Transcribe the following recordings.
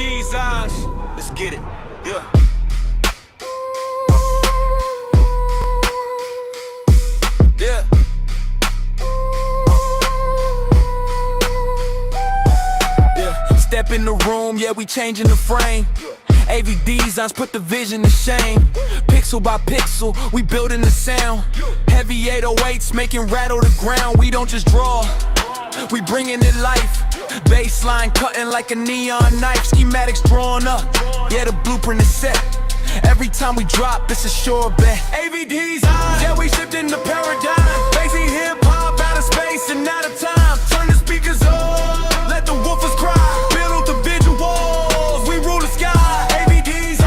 designs. Let's get it. Yeah. Yeah. Yeah. Step in the room, yeah, we changing the frame. AV designs put the vision to shame. Pixel by pixel, we building the sound. Heavy 808s making rattle the ground. We don't just draw, we bringing it life. Baseline cutting like a neon knife. Schematics drawn up, yeah, the blueprint is set. Every time we drop, it's a sure bet. AV designs, yeah, we shifting the paradigm. Basic hip-hop, out of space and out of time. Turn the speakers on, let the woofers cry. Build the visuals, we rule the sky. AV designs,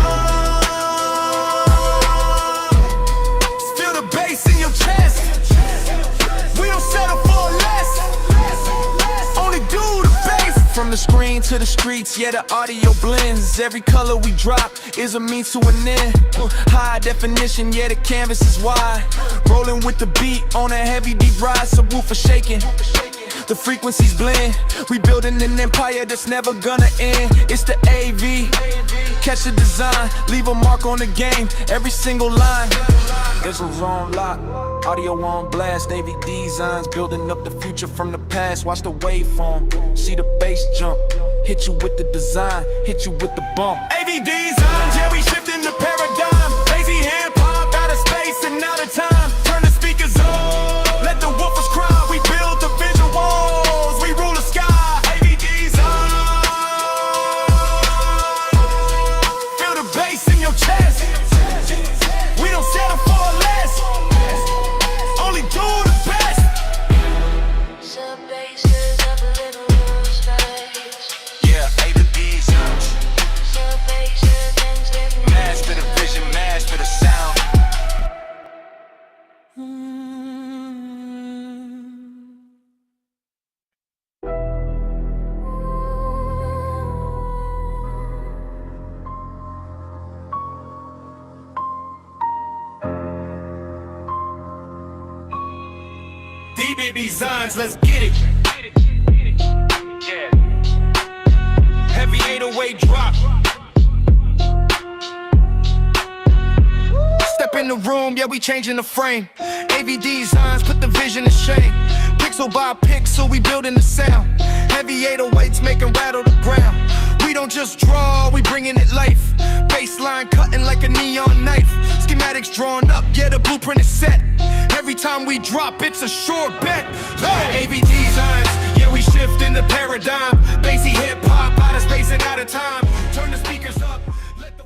feel the bass in your chest. We don't settle for less, only do the bass. From the screen to the streets, yeah, the audio blends. Every color we drop is a means to an end. High definition, yeah, the canvas is wide. Rolling with the beat on a heavy deep ride, subwoofer shaking. The frequencies blend. We building an empire that's never gonna end. It's the AV. Catch the design, leave a mark on the game. Every single line. Visuals on lock, audio on blast. AV designs building up the future from the past. Watch the waveform, see the bass jump. Hit you with the design, hit you with the bump. AV designs, yeah, we shifting the paradigm. Lazy hip-hop, out of space and out of time. Turn the speakers on, let the woofers cry. We build the visuals, we rule the sky. AV design, feel the bass in your chest. We don't settle for less, only do the best. Some bases of a little space. Yeah, AV designs. Some bases things that Master the vision, master the sound. DB designs, let's get it. Yeah. Heavy 808 drop. Step in the room, yeah, we changing the frame. AV designs put the vision to shame. Pixel by pixel, we building the sound. Heavy 808s making rattle the ground. We don't just draw, we bringing it life. Baseline cutting like a neon knife. Schematics drawn up, yeah, the blueprint is set. Every time we drop, it's a sure bet. Hey! AV designs, yeah, we shift in the paradigm. Bassy hip-hop, out of space and out of time. Turn the speakers up, let the...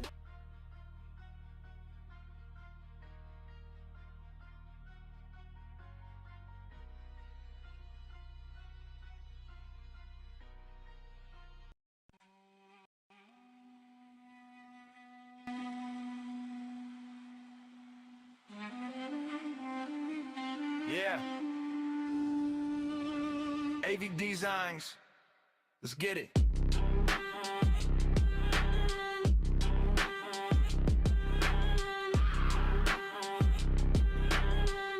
Yeah. AV designs. Let's get it.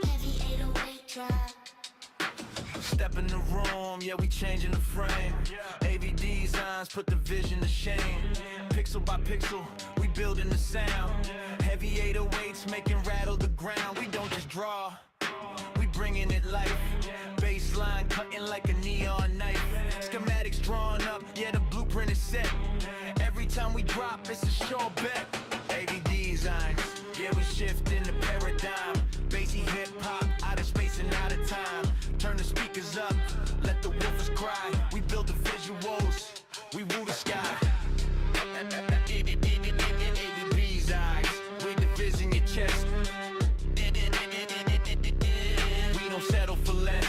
heavy 808 drop. Step in the room, yeah, we changing the frame. AV designs put the vision to shame. Pixel by pixel, we building the sound. Heavy 808s making rattle the ground. We don't just draw, we bringing it life. Baseline cutting like a neon knife. Schematics drawn up, yeah, the blueprint is set. Every time we drop, it's a sure bet. AV designs, yeah, we shifting the paradigm. Bassy hip-hop, out of space and out of time. Turn the speakers up, let the woofers cry. We build the visuals, we rule the sky. AV designs, we the viz in your chest. We don't settle for less,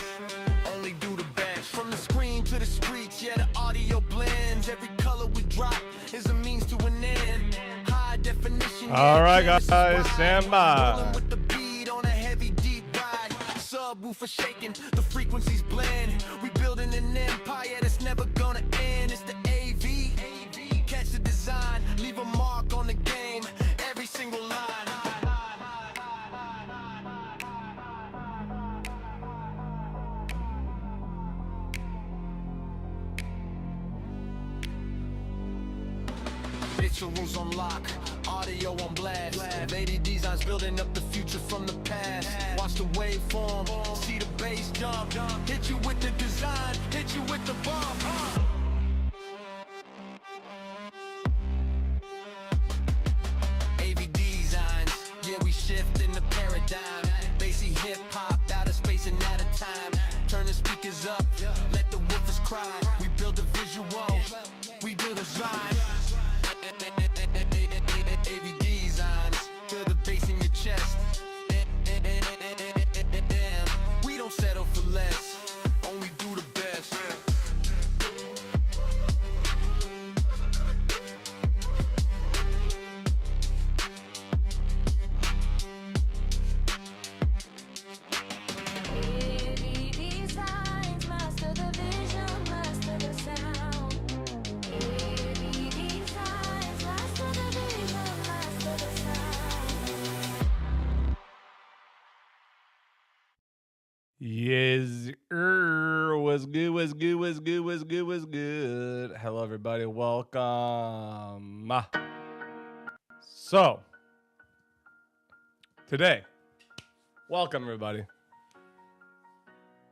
only do the best. From the screen to the streets, yeah, the audio blends. Every color we drop is a means to an end. High definition. All right, guys, stand by. Rolling with the beat on a heavy deep ride. Subwoofer shaking, the frequencies blend. We building an empire that's never gonna end. It's the AV. Catch the design, leave a mark on the game. Every single line. Picture rooms on lock, audio on blast. Lady designs building up the future from the past. Watch the waveform, see the bass jump. Hit you with the design, hit you with the bump. AV designs, yeah, we shifting the paradigm. Bassy hip hop, out of space and out of time. Turn the speakers up, let the woofers cry. We build a visual, we do the design. AV designs, feel the bass in your chest. We don't settle for less, only do the best. AV designs, master the vision, master the sound. AV designs, master the vision, master the sound. Yes, what's good, what's good, what's good, what's good, what's good. Hello, everybody. Welcome. So, today, welcome, everybody.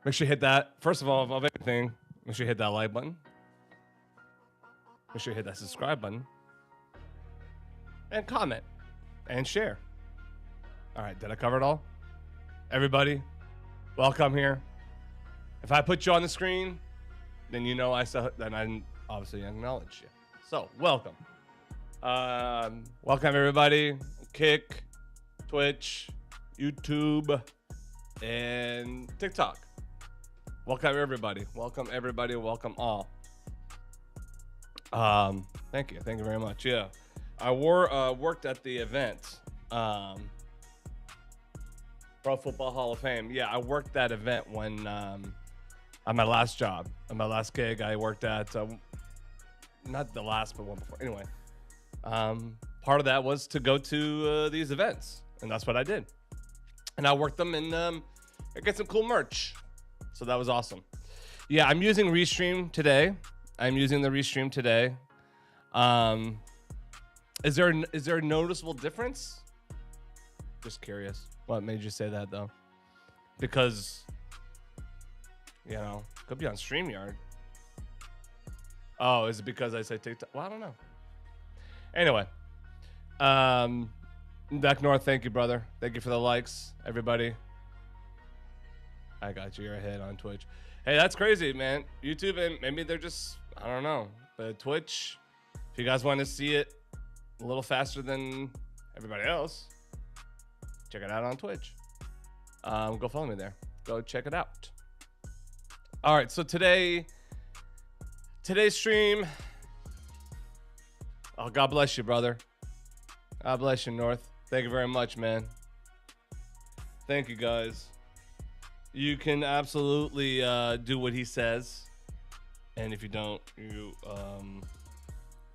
Make sure you hit that. First of all, of anything, make sure you hit that like button. Make sure you hit that subscribe button. And comment. And share. All right, did I cover it all? Everybody, welcome here. If I put you on the screen, then you know I obviously acknowledge you. So, welcome. Welcome, everybody. Kick, Twitch, YouTube, and TikTok. Welcome, everybody. Welcome, everybody. Welcome all. Thank you. Thank you very much. Yeah. I worked at the event. Pro Football Hall of Fame. Yeah, I worked that event when on my last job, on my last gig. I worked at not the last, but one before. Anyway, part of that was to go to these events, and that's what I did. And I worked them and I get some cool merch. So that was awesome. Yeah, I'm using Restream today. I'm using the Restream today. Is there a noticeable difference? Just curious. What made you say that though? Because, you know, could be on StreamYard. Oh, is it because I say TikTok? Well, I don't know. Anyway, Back North, thank you, brother. Thank you for the likes, everybody. I got you. You're ahead on Twitch. Hey, that's crazy, man. YouTube, and maybe they're just, I don't know. But Twitch, if you guys want to see it a little faster than everybody else, check it out on Twitch. Go follow me there. Go check it out. All right, so today's stream. Oh, God bless you, brother. God bless you, North. Thank you very much, man. Thank you, guys. You can absolutely do what he says, and if you don't, you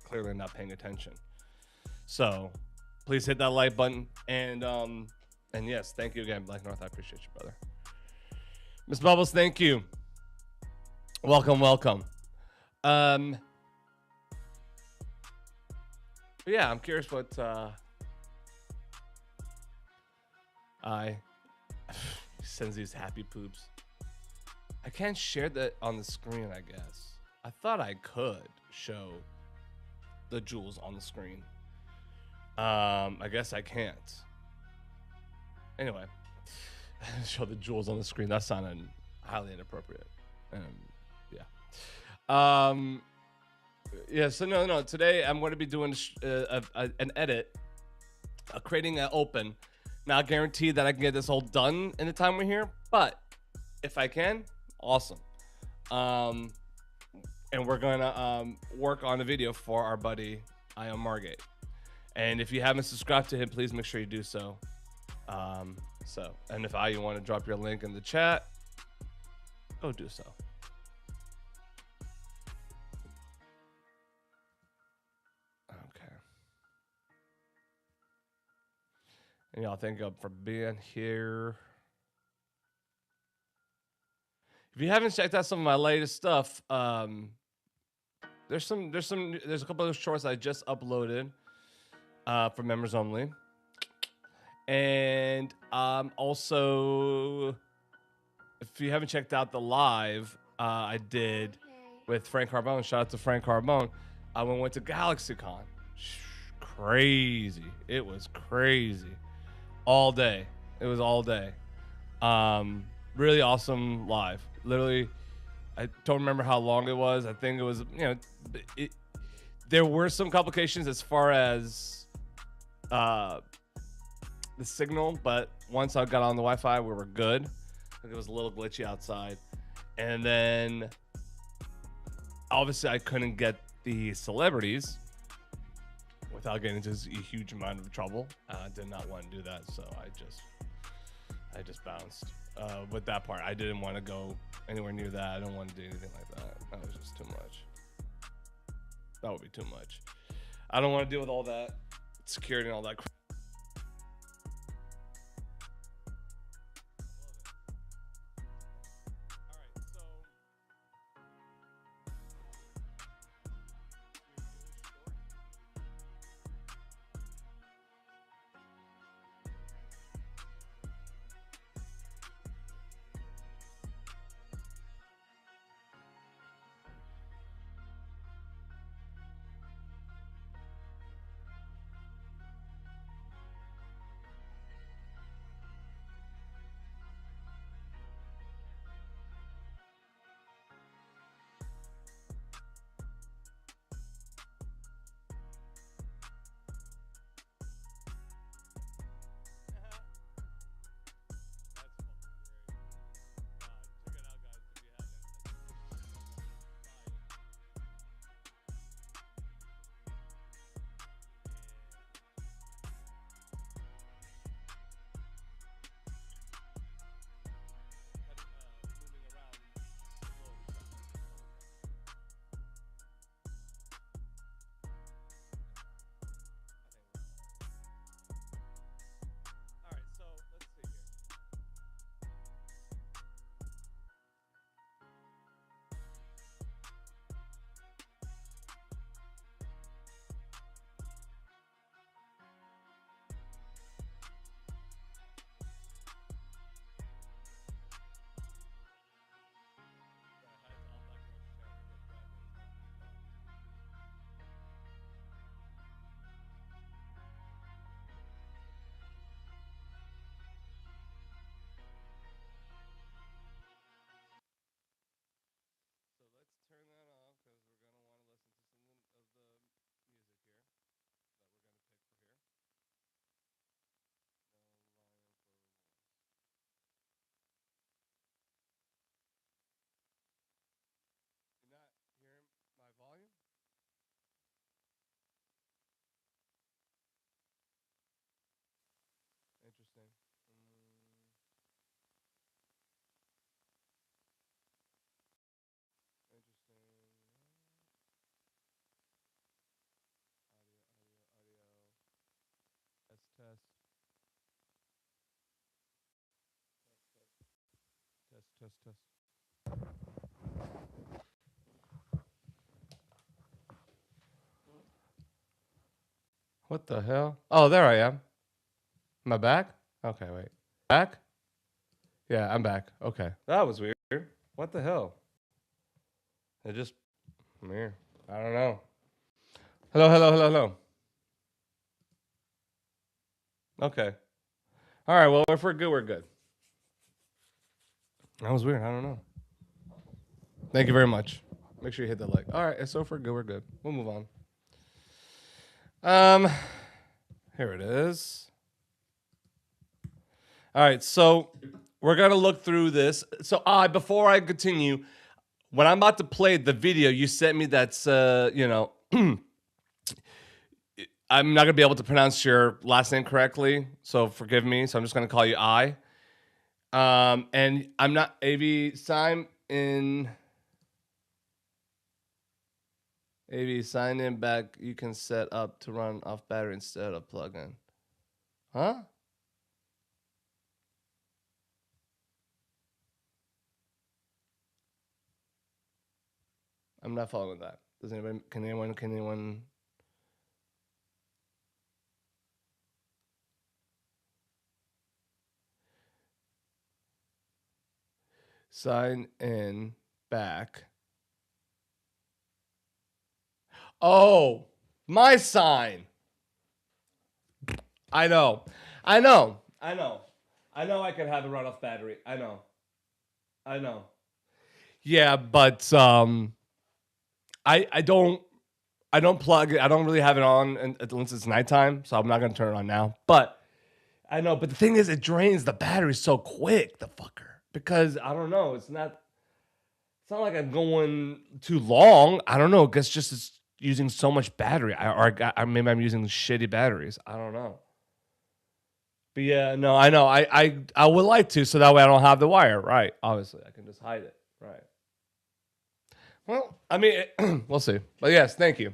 clearly are not paying attention. So please hit that like button, and yes, thank you again, Black North. I appreciate you, brother. Miss Bubbles, thank you. Welcome, welcome. Yeah, I'm curious what I sends these happy poops. I can't share that on the screen, I guess. I thought I could show the jewels on the screen. I guess I can't. Anyway, show the jewels on the screen. That sounded highly inappropriate. Yeah. Yeah, so no. Today I'm going to be doing an edit, creating an open. Not guaranteed that I can get this all done in the time we're here, but if I can, awesome. And we're gonna work on a video for our buddy Ion Margate. And if you haven't subscribed to him, please make sure you do so. And if you want to drop your link in the chat, go do so. And y'all, thank you for being here. If you haven't checked out some of my latest stuff, there's a couple of shorts I just uploaded for members only. And also, if you haven't checked out the live I did with Frank Carbone, shout out to Frank Carbone. I went to GalaxyCon. Crazy. It was crazy. All day. It was all day. Really awesome live. Literally, I don't remember how long it was. I think it was, there were some complications as far as the signal, but once I got on the Wi-Fi, we were good. I think it was a little glitchy outside. And then obviously I couldn't get the celebrities without getting into a huge amount of trouble. I did not want to do that, so I just bounced with that part. I didn't want to go anywhere near that. I don't want to do anything like that. That was just too much. That would be too much. I don't want to deal with all that security and all that crap. Interesting. Interesting. Audio. Test. What the hell? Oh, there I am. Am I back? Okay, wait. Back? Yeah, I'm back. Okay. That was weird. What the hell? It just weird. I don't know. Hello. Okay. All right, well, if we're good, we're good. That was weird. I don't know. Thank you very much. Make sure you hit that like. All right, so if we're good, we're good. We'll move on. Here it is. All right, so we're gonna look through this. So, before I continue, when I'm about to play the video, you sent me that's, I'm not gonna be able to pronounce your last name correctly, so forgive me. So I'm just gonna call you I. And I'm not sign in back. You can set up to run off battery instead of plug-in. Huh? I'm not following that. Does anybody? Can anyone? Can anyone? Sign in back. Oh, my sign. I know. I know. I know. I know I can have a run off battery. I know. I know. Yeah, but I don't plug it. I don't really have it on unless it's nighttime, so I'm not gonna turn it on now. But I know. But the thing is, it drains the battery so quick, the fucker. Because I don't know. It's not like I'm going too long. I don't know. I guess just it's using so much battery. Or maybe I'm using shitty batteries. I don't know. But yeah, no, I know. I would like to, so that way I don't have the wire. Right. Obviously, I can just hide it. Right. Well, I mean, we'll see. But yes, thank you.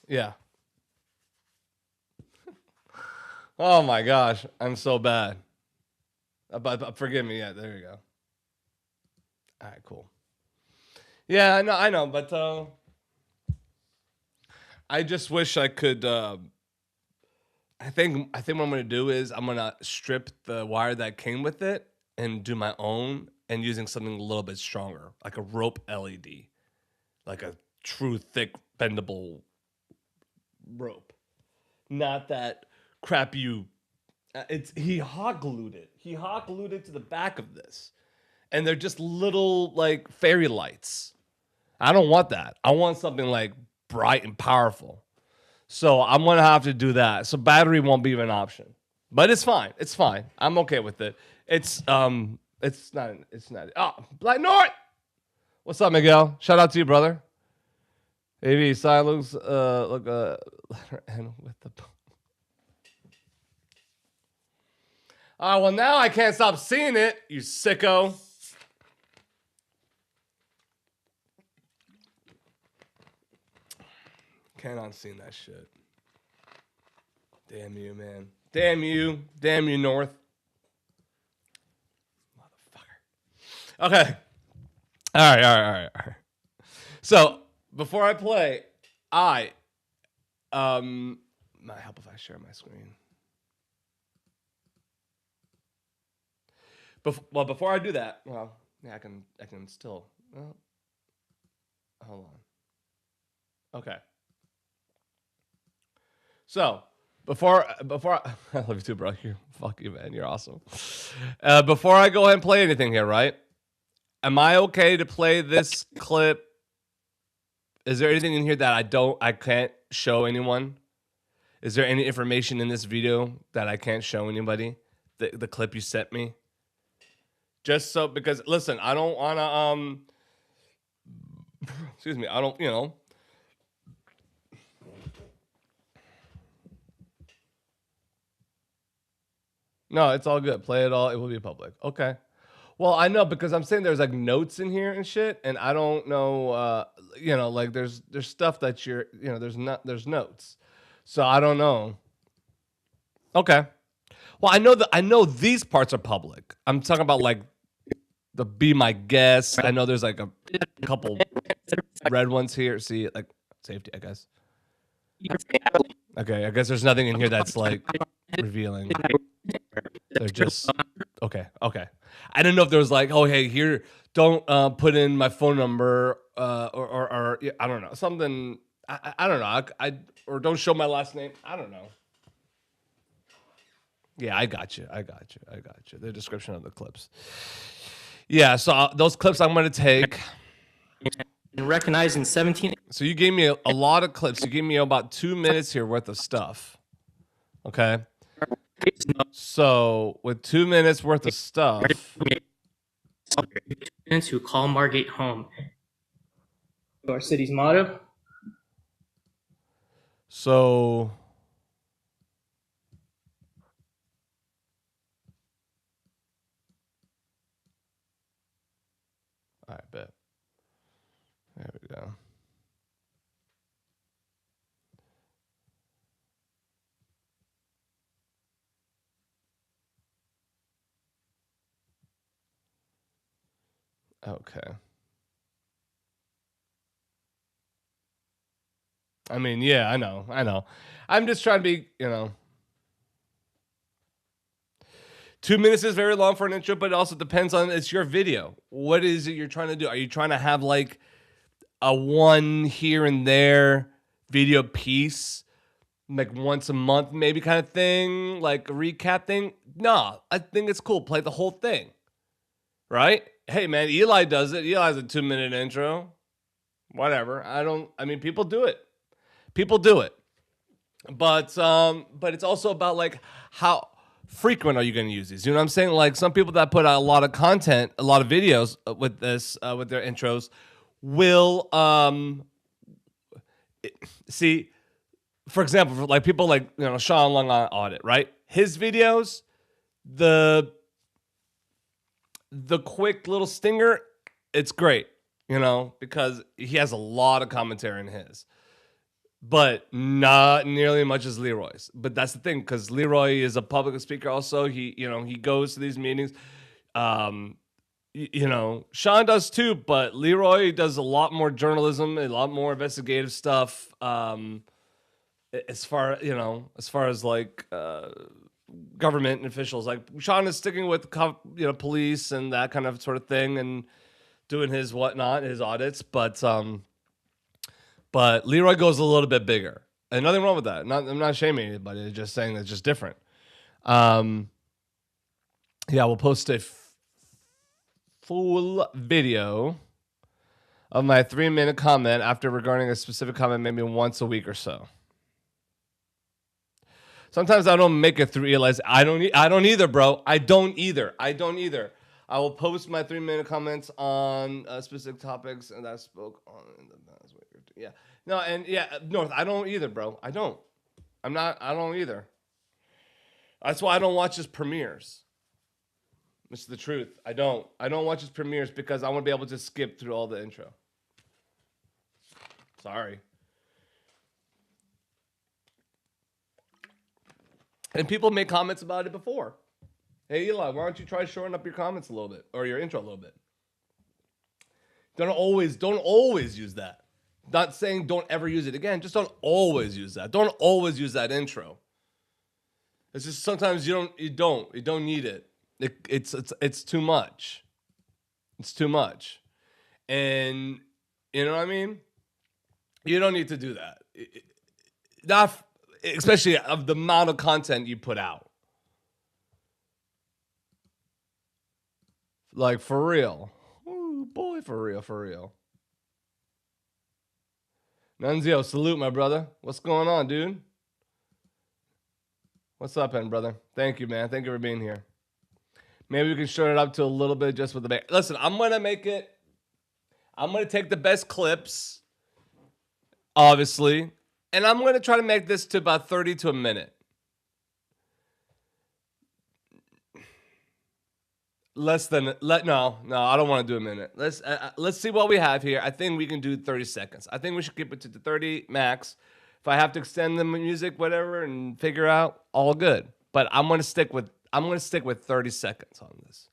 Yeah. Oh my gosh, I'm so bad. But forgive me. Yeah, there you go. All right, cool. Yeah, I know, but I just wish I could. I think what I'm gonna do is I'm gonna strip the wire that came with it and do my own and using something a little bit stronger, like a rope LED, like a true thick bendable rope, not that crap you. It's he hot glued it. He hot glued it to the back of this, and they're just little like fairy lights. I don't want that. I want something like bright and powerful. So I'm gonna have to do that. So battery won't be an option, but it's fine. It's fine. I'm okay with it. It's not. It's not. Oh, Black North. What's up, Miguel? Shout out to you, brother. AV silence. Look. Letter N with the. Well now I can't stop seeing it. You sicko. Can't unseen that shit. Damn you, man. Damn you. Damn you, North. Motherfucker. Okay. All right. So before I play, might help if I share my screen. Before I do that, yeah, I can still. Well, hold on. Okay. So before I love you too, bro. Fuck you, man. You're awesome. Before I go ahead and play anything here, right? Am I okay to play this clip? Is there anything in here that I can't show anyone? Is there any information in this video that I can't show anybody? The clip you sent me? Just so, because listen, I don't want to excuse me, I don't, No, it's all good. Play it all. It will be public. Okay. Well, I know because I'm saying there's like notes in here and shit, and I don't know. Like there's stuff that there's notes, so I don't know. Okay. Well, I know these parts are public. I'm talking about like the be my guest. I know there's like a couple red ones here. See, like safety, I guess. Okay, I guess there's nothing in here that's like revealing. They're just okay. I didn't know if there was like, oh hey, here, don't put in my phone number, or yeah, I don't know, something. I don't know. I or don't show my last name. I don't know. Yeah, I got you. The description of the clips. Yeah, so those clips I'm gonna take. And recognized in 17. So you gave me a lot of clips. You gave me about 2 minutes here worth of stuff. Okay. So with 2 minutes worth of stuff, Students who call Margate home. Our city's motto. so I bet. There we go. Okay. I mean, yeah, I know. I'm just trying to be, 2 minutes is very long for an intro, but it also depends on it's your video. What is it you're trying to do? Are you trying to have like a one here and there video piece, like once a month, maybe kind of thing, like a recap thing? No, I think it's cool. Play the whole thing, right? Hey, man, Eli does it. Eli has a 2-minute intro. Whatever. I mean, people do it. People do it. But it's also about like how frequent are you going to use these? You know what I'm saying? Like some people that put out a lot of content, a lot of videos with this, with their intros, will see. For example, like people like Sean Long on Audit, right? His videos, the quick little stinger, it's great, because he has a lot of commentary in his. But not nearly as much as Leroy's. But that's the thing, because Leroy is a public speaker. Also, he goes to these meetings. Sean does too, but Leroy does a lot more journalism, a lot more investigative stuff. As far as like government and officials, like Sean is sticking with police and that kind of sort of thing, and doing his whatnot, his audits, But Leroy goes a little bit bigger. And nothing wrong with that. I'm not shaming anybody. I'm just saying it's just different. Yeah, we'll post a full video of my 3-minute comment after regarding a specific comment maybe once a week or so. Sometimes I don't make it through Eli's. I don't either, bro. I don't either. I will post my 3-minute comments on specific topics, and I spoke on in the past week. Yeah. No, and yeah, North, I don't either, bro. I don't either. That's why I don't watch his premieres. This is the truth. I don't watch his premieres because I want to be able to skip through all the intro. Sorry. And people make comments about it before. Hey, Eli, why don't you try shortening up your comments a little bit, or your intro a little bit? Don't always use that. Not saying don't ever use it again. Just don't always use that. Don't always use that intro. It's just sometimes you don't need it. It's too much. It's too much. And you know what I mean? You don't need to do that. Not especially of the amount of content you put out. Like for real. Ooh, boy, for real. Nunzio, salute, my brother. What's going on, dude? What's up, brother? Thank you, man. Thank you for being here. Maybe we can shorten it up to a little bit just with the back. Listen, I'm going to take the best clips, obviously, and I'm going to try to make this to about 30 to a minute. No, I don't want to do a minute. Let's see what we have here. I think we can do 30 seconds. I think we should keep it to the 30 max. If I have to extend the music, whatever, and figure out, all good. But I'm gonna stick with 30 seconds on this.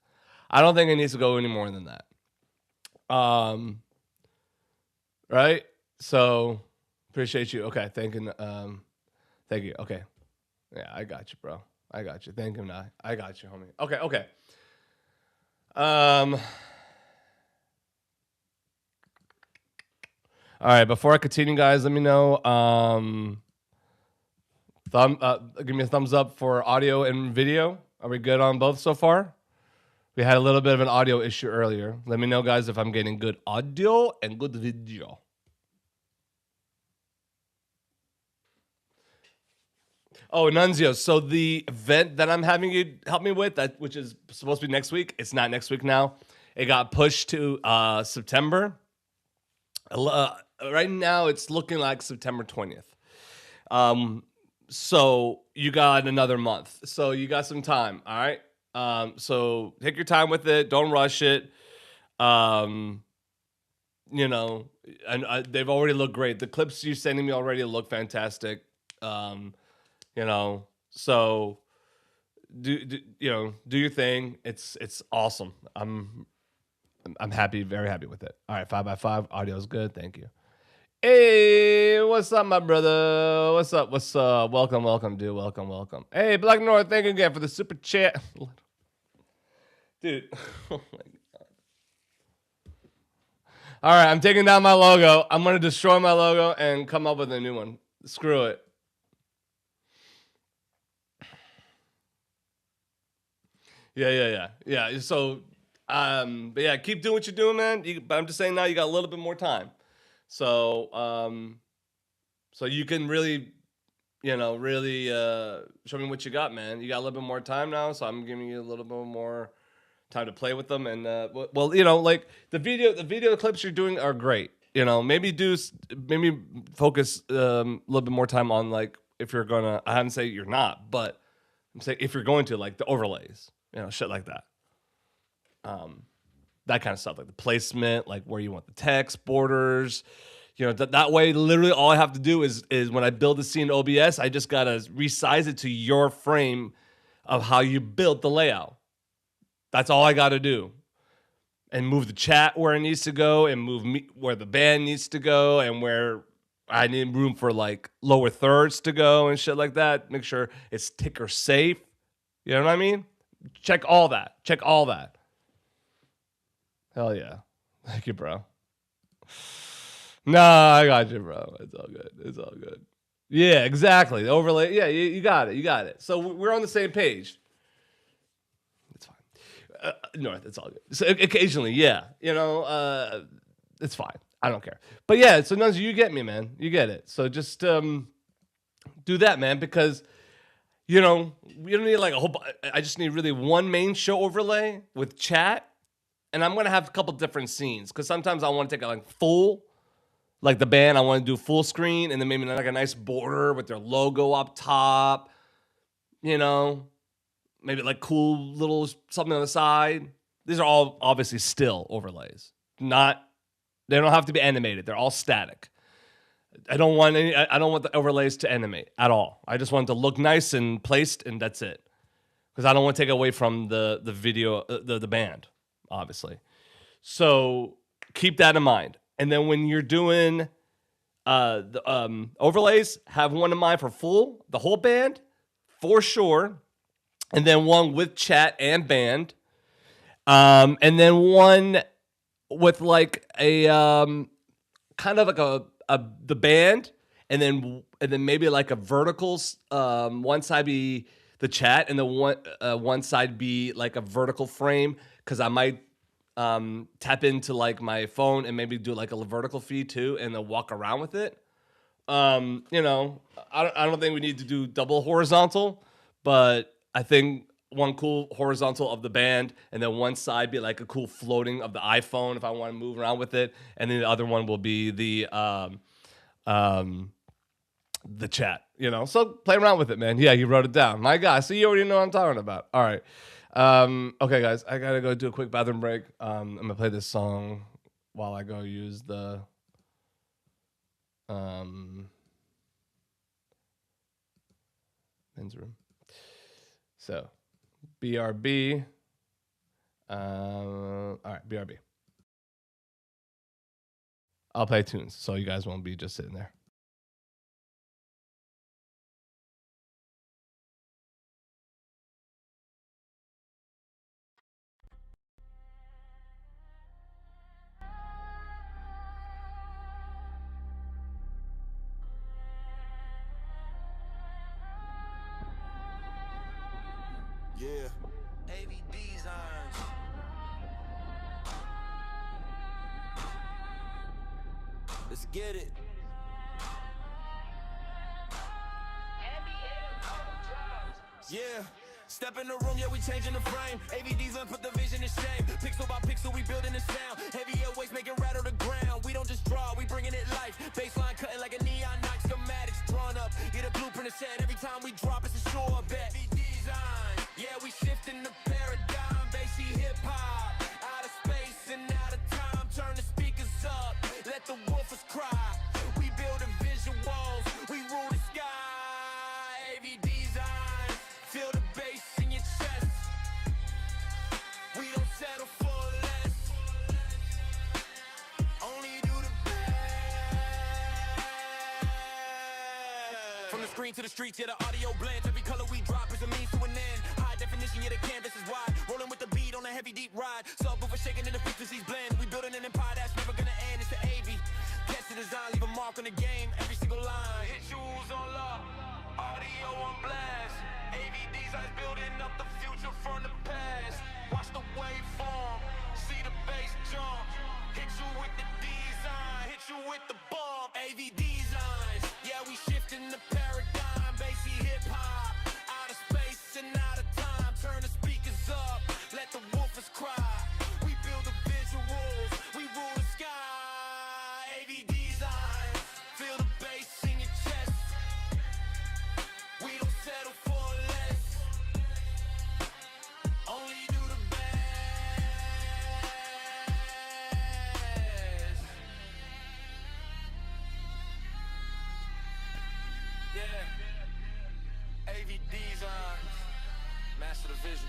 I don't think it needs to go any more than that. Right? So appreciate you. Okay, thank you. Okay. Yeah, I got you, bro. I got you. Thank you, Nye. I got you, homie. Okay. All right, before I continue, guys, let me know. Give me a thumbs up for audio and video. Are we good on both so far? We had a little bit of an audio issue earlier. Let me know, guys, if I'm getting good audio and good video. Oh, Nunzio. So the event that I'm having you help me with, which is supposed to be next week, it's not next week now. It got pushed to September. Right now, it's looking like September 20th. So you got another month. So you got some time, all right? So take your time with it. Don't rush it. And they've already looked great. The clips you're sending me already look fantastic. So do your thing. It's awesome. I'm happy, very happy with it. All right, 5x5 audio is good. Thank you. Hey, what's up, my brother? What's up? What's up? Welcome, dude. Welcome. Hey, Black North, thank you again for the super chat. Dude. Oh my God. All right, I'm taking down my logo. I'm going to destroy my logo and come up with a new one. Screw it. Yeah. So, but yeah, keep doing what you're doing, man. But I'm just saying now you got a little bit more time. So, so you can really, really show me what you got, man. You got a little bit more time now, so I'm giving you a little bit more time to play with them. And well, like the video clips you're doing are great. Maybe focus a little bit more time on, like, if you're gonna. I haven't say you're not, but I'm saying if you're going to, like, the overlays, shit like that. That kind of stuff, like the placement, like where you want the text, borders. That way, literally all I have to do is when I build the scene in OBS, I just gotta resize it to your frame of how you built the layout. That's all I gotta do. And move the chat where it needs to go, and move me where the band needs to go, and where I need room for, like, lower thirds to go and shit like that. Make sure it's ticker safe. You know what I mean? Check all that. Hell yeah. Thank you, bro. Nah, I got you, bro. It's all good. Yeah, exactly. The overlay. Yeah, you got it. So we're on the same page. It's fine. North, it's all good. So occasionally, yeah. It's fine. I don't care. But yeah, so Nunz, you get me, man. You get it. So just do that, man, because we don't need like a whole. I just need really one main show overlay with chat, and I'm gonna have a couple different scenes because sometimes I want to take it like full. Like the band, I want to do full screen, and then maybe like a nice border with their logo up top. Maybe like cool little something on the side. These are all obviously still overlays. They don't have to be animated. They're all static. I don't want the overlays to animate at all. I just want it to look nice and placed, and that's it. Because I don't want to take away from the video, the band, obviously. So keep that in mind. And then when you're doing the overlays, have one in mind for the whole band, for sure. And then one with chat and band. And then one with like a kind of like the band, and then maybe like a verticals. One side be the chat, and then one side be like a vertical frame, because I might tap into like my phone and maybe do like a vertical feed too, and then walk around with it. I don't think we need to do double horizontal, but I think one cool horizontal of the band, and then one side be like a cool floating of the iPhone if I want to move around with it, and then the other one will be the chat. So play around with it, man. Yeah, you wrote it down. My God, so you already know what I'm talking about. All right. Okay, guys, I gotta go do a quick bathroom break. I'm gonna play this song while I go use the men's room. So, BRB. All right, BRB. I'll play tunes, so you guys won't be just sitting there. Yeah. Avdesigns. Let's get it. Yeah. Step in the room, yeah, we changing the frame. AVDs put the vision to shame. Pixel by pixel, we building the sound. Heavy airways making rattle the ground. We don't just draw, we bringing it life. Baseline cutting like a neon night. Schematics drawn up. Get a blueprint to set. Every time we drop, it's a sure bet. AVDsigns. Yeah, we shifting the paradigm. Bassy hip hop. Out of space and out of time. Turn the speakers up. Let the woofers cry. We build visuals. We rule the sky. AVDsigns. Feel the bass in your chest. We don't settle for less. Only do the best. From the screen to the streets, yeah, the audio blends. Every color we drop is a means to an end. High definition, yeah, the canvas is wide. Rolling with the beat on a heavy, deep ride. Subwoofer shaking and the frequencies blend. We building an empire that's never gonna end. It's the AV. Catch the design, leave a mark on the game. Every single line. Hit shoes on lock, audio on blast. AV designs building up the future from the past. Watch the waveform, see the bass jump. Hit you with the design, hit you with the bomb. AV designs, yeah, we shifting the paradigm. Bassy hip hop, out of space and out of time. Turn the speakers up, let the woofers cry. We build the visuals, we rule the sky. AV designs, feel the bass in your chest. We don't settle for less. Only do the best. Yeah. AV designs. Master the vision.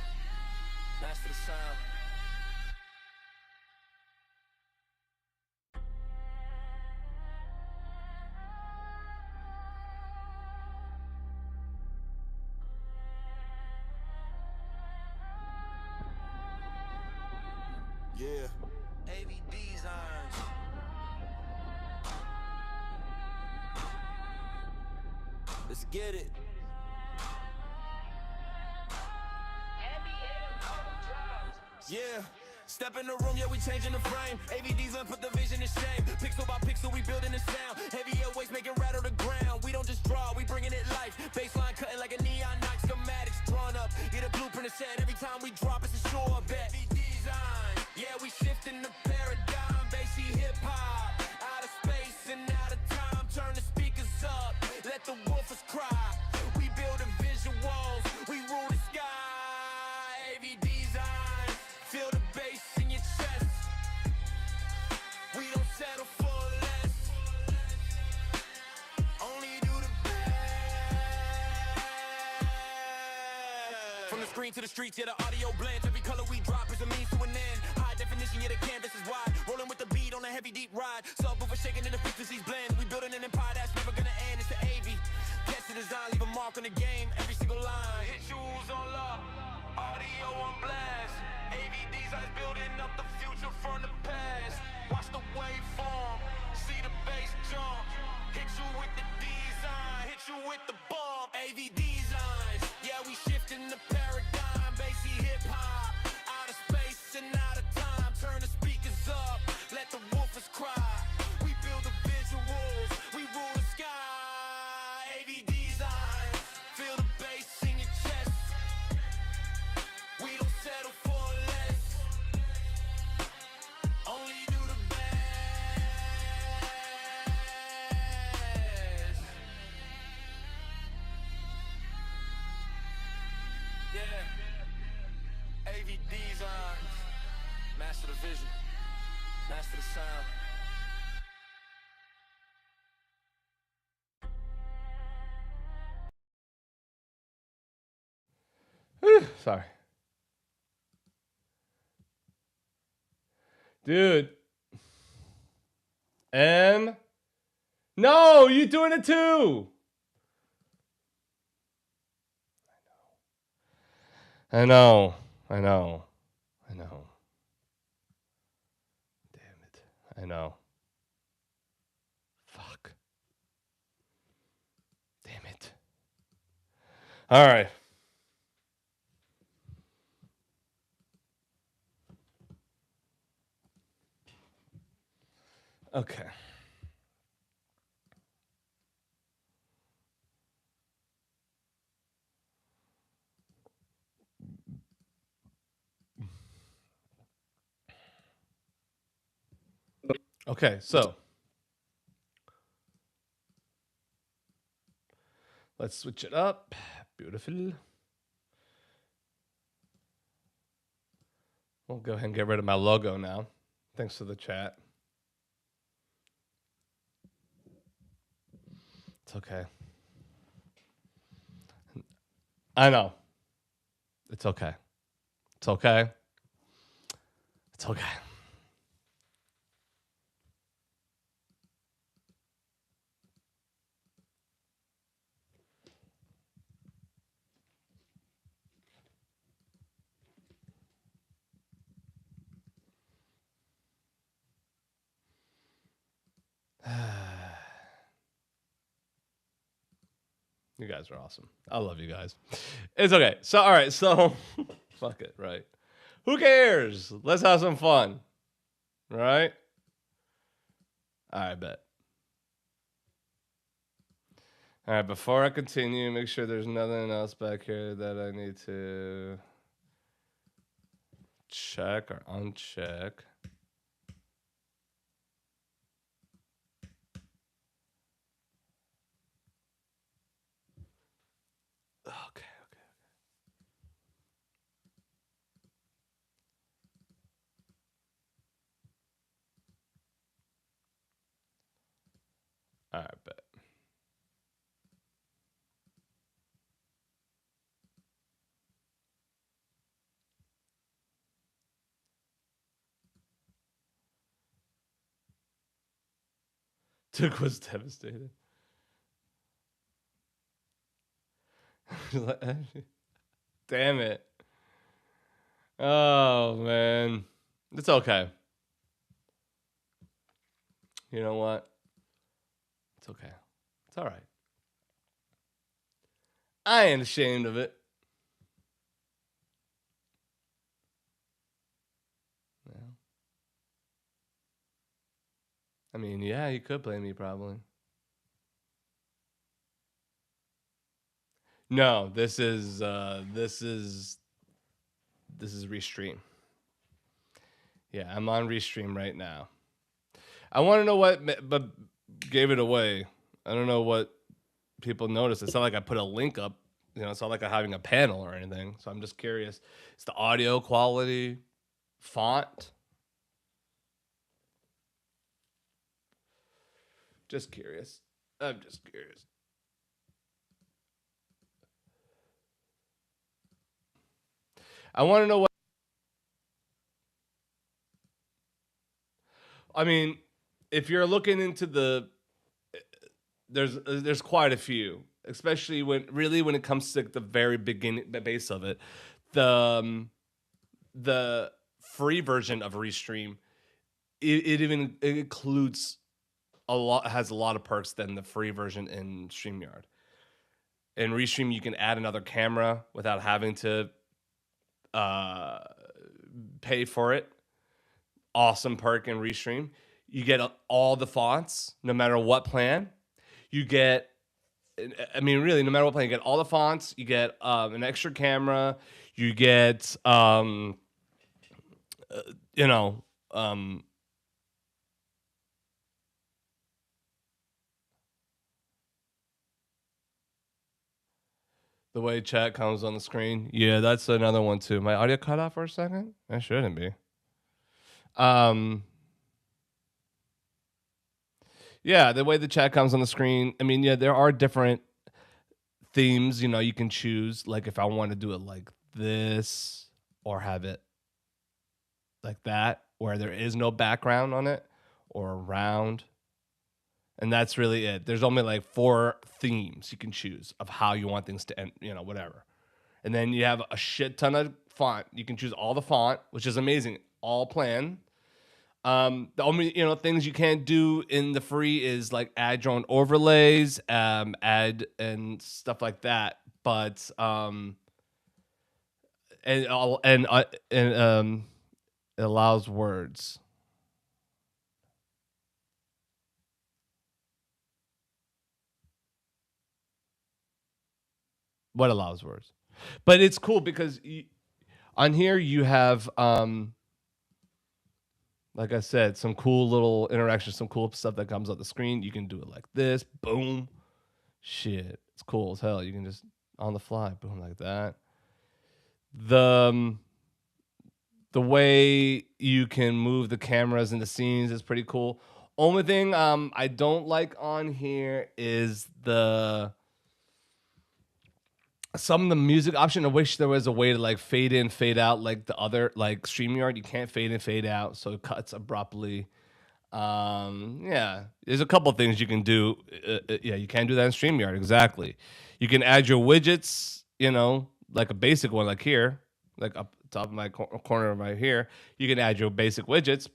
Master the sound. Yeah. AV designs. Let's get it. Yeah. Step in the room, yeah, we changing the frame. AV design put the vision in shame. Pixel by pixel, we building the sound. Heavy airways making rattle the ground. We don't just draw, we bringing it life. Baseline cutting like a neon night. Schematics drawn up. Yeah, the blueprint is set. Every time we drop, it's a sure bet. AV design, yeah, we shifting the paradigm. Bassy hip hop, out of space and out of time. Turn the speakers up, let the woofers cry. We build the visuals, we rule the sky. AV design, feel the bass in your chest. We don't settle for less. Only do the best. From the screen to the streets, yeah, the audio blends. Every color we drop is a means to an end. High definition, yeah, the canvas is wide. Rolling with the beat on a heavy, deep ride. Subwoofer shaking and the frequencies blend. We building an empire that's never gonna end. It's the AV. Catch the design, leave a mark on the game. Every single line. Hit shoes on lock, audio on blast. AV designs building up the future from the past. Watch the waveform, see the bass jump. Hit you with the design, hit you with the bomb. AV designs, yeah, we shifting the paradigm. Bassy hip hop, out of space and out of time. Turn the speakers up, let the woofers cry. We build the visuals, we rule the sky. AV designs, feel the bass in your chest. We don't settle for less. Only do the best. Yeah. AV designs. Master the vision. Master the sound. Sorry. Dude. No, you doing it too. I know. Damn it. I know. Fuck. Damn it. All right. Okay. Okay, so let's switch it up. Beautiful. We'll go ahead and get rid of my logo now. Thanks for the chat. It's okay. I know. It's okay. It's okay. It's okay. You guys are awesome. I love you guys. It's okay. So, all right. So, fuck it, right? Who cares? Let's have some fun. Right? All right, bet. All right, before I continue, make sure there's nothing else back here that I need to check or uncheck. Okay. All right, bet. Duke was devastated. Damn it. Oh, man. It's okay. You know what? It's okay. It's all right. I ain't ashamed of it. Yeah. I mean, yeah, you could blame me probably. No, this is Restream. Yeah, I'm on Restream right now. I want to know what but gave it away. I don't know what people noticed. It's not like I put a link up. You know, it's not like I'm having a panel or anything. So I'm just curious. It's the audio quality, font. Just curious. I'm just curious. I want to know what. I mean, if you're looking into there's quite a few, especially when it comes to the very beginning, the base of it, the free version of Restream, it even it includes has a lot of perks than the free version in StreamYard. In Restream, you can add another camera without having to pay for it. Awesome perk in Restream. You get all the fonts, no matter what plan. You get, I mean, really, no matter what plan, you get all the fonts. You get an extra camera. You get, you know, the way chat comes on the screen. Yeah, that's another one too. My audio cut off for a second? It shouldn't be. Yeah, the way the chat comes on the screen. I mean, yeah, there are different themes, you know, you can choose. Like if I want to do it like this or have it like that, where there is no background on it, or around. And that's really it. There's only like 4 themes you can choose of how you want things to end, you know, whatever. And then you have a shit ton of font. You can choose all the font, which is amazing. All plan. The only things you can't do in the free is like add your own overlays, add and stuff like that. But it allows words. What allows words? But it's cool because on here you have like I said, some cool little interactions, some cool stuff that comes up the screen. You can do it like this, boom. Shit, it's cool as hell. You can just on the fly, boom, like that. The way you can move the cameras and the scenes is pretty cool. Only thing I don't like on here is some of the music option. I wish there was a way to like fade in, fade out like the other like StreamYard. You can't fade in, fade out, so it cuts abruptly. Yeah, there's a couple things you can do. Yeah, you can do that in StreamYard. Exactly. You can add your widgets, you know, like a basic one, like here, like up top of my corner right here. You can add your basic widgets